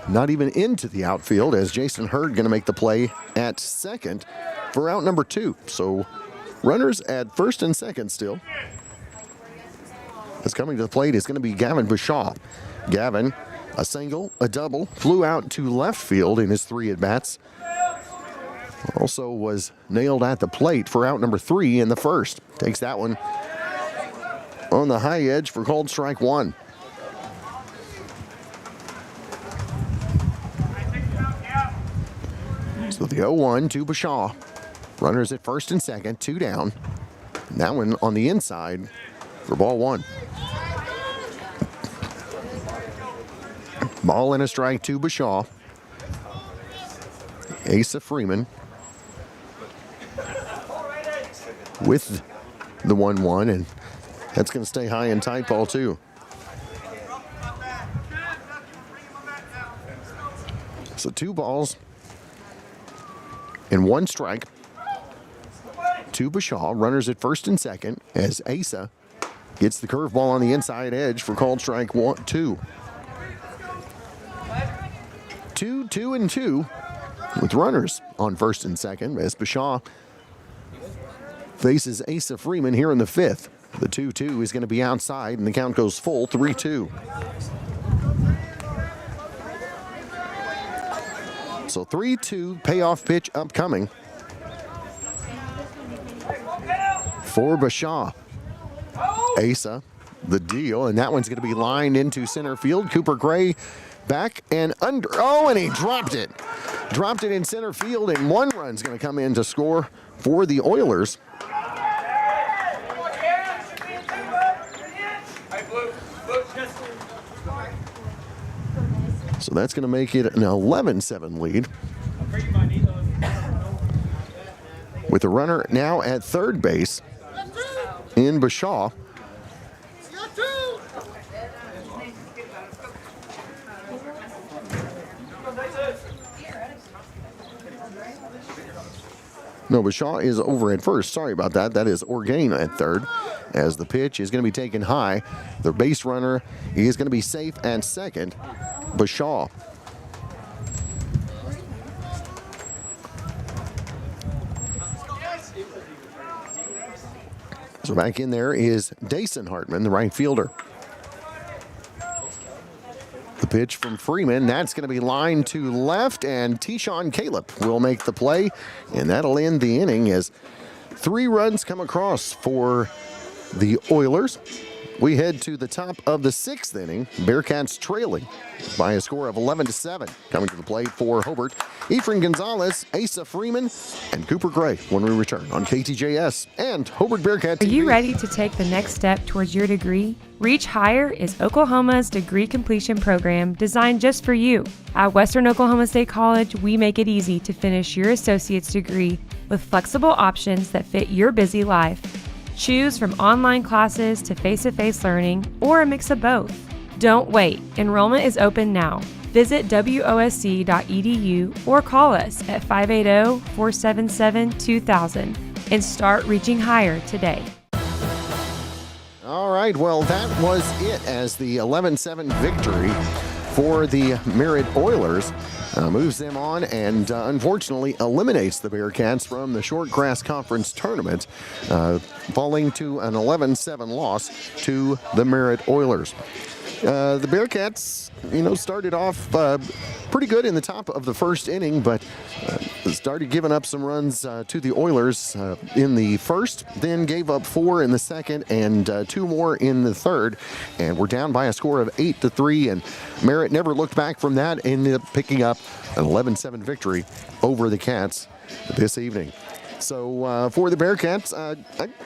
not even into the outfield, as Jason Hurd going to make the play at second for out number 2. So runners at first and second still. As coming to the plate is going to be Gavin Bashaw. Gavin, a single, a double, flew out to left field in his 3 at-bats. Also was nailed at the plate for out number 3 in the first. Takes that one on the high edge for called strike 1. So the 0-1 to Bashaw. Runners at first and second, 2 down. And that one on the inside for ball 1. Ball and a strike to Bashaw. Asa Freeman with the 1-1, and that's going to stay high and tight, ball 2. So 2 balls and 1 strike to Bashaw. Runners at first and second as Asa gets the curveball on the inside edge for called strike 2. 2-2-2 with runners on first and second as Bashaw faces Asa Freeman here in the 5th. The 2-2 is going to be outside, and the count goes full, 3-2. So 3-2 payoff pitch upcoming for Bashaw. Asa, the deal, and that one's going to be lined into center field. Cooper Gray back and under. Oh, and he dropped it. Dropped it in center field, and 1 run's going to come in to score for the Oilers. So that's going to make it an 11-7 lead. With the runner now at third base in Bashaw. No, Bashaw is over at first. Sorry about that. That is Orgain at third, as the pitch is going to be taken high. The base runner is going to be safe at second. Bashaw. So back in there is Dason Hartman, the right fielder. The pitch from Freeman, that's going to be lined to left, and Tyshawn Caleb will make the play, and that'll end the inning as 3 runs come across for the Oilers. We head to the top of the 6th inning. Bearcats trailing by a score of 11-7. Coming to the plate for Hobart, Efrain Gonzalez, Asa Freeman, and Cooper Gray when we return on KTJS and Hobart Bearcat TV. Are you ready to take the next step towards your degree? Reach Higher is Oklahoma's degree completion program designed just for you. At Western Oklahoma State College, we make it easy to finish your associate's degree with flexible options that fit your busy life. Choose from online classes to face-to-face learning or a mix of both. Don't wait. Enrollment is open now. Visit WOSC.edu or call us at 580-477-2000 and start reaching higher today. All right, well, that was it as the 11-7 victory for the Merritt Oilers. Moves them on and unfortunately eliminates the Bearcats from the Short Grass Conference Tournament, falling to an 11-7 loss to the Merritt Oilers. The Bearcats, started off pretty good in the top of the first inning, but started giving up some runs to the Oilers in the first, then gave up 4 in the second and 2 more in the third, and we're down by a score of 8-3, and Merritt never looked back from that, ended up picking up an 11-7 victory over the Cats this evening. So for the Bearcats,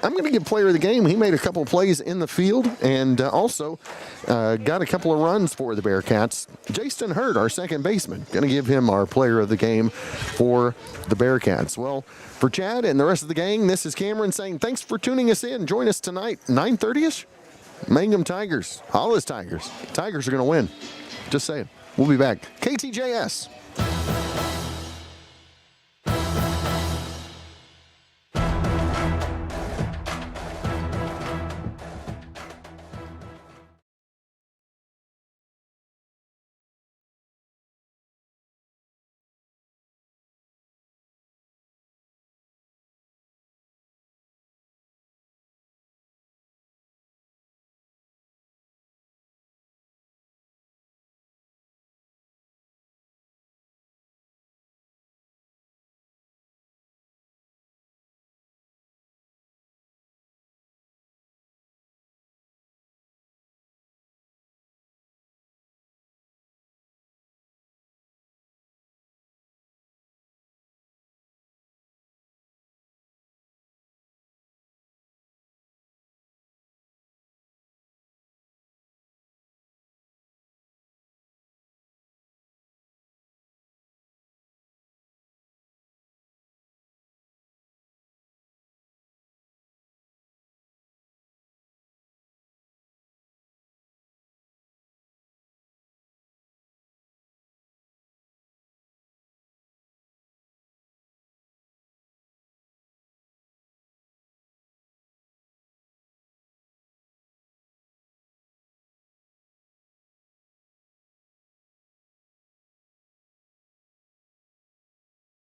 I'm going to give player of the game. He made a couple plays in the field and also got a couple of runs for the Bearcats. Jason Hurd, our second baseman, going to give him our player of the game for the Bearcats. Well, for Chad and the rest of the gang, this is Cameron saying thanks for tuning us in. Join us tonight, 9:30ish. Mangum Tigers, Hollis Tigers. Tigers are going to win. Just saying. We'll be back. KTJS.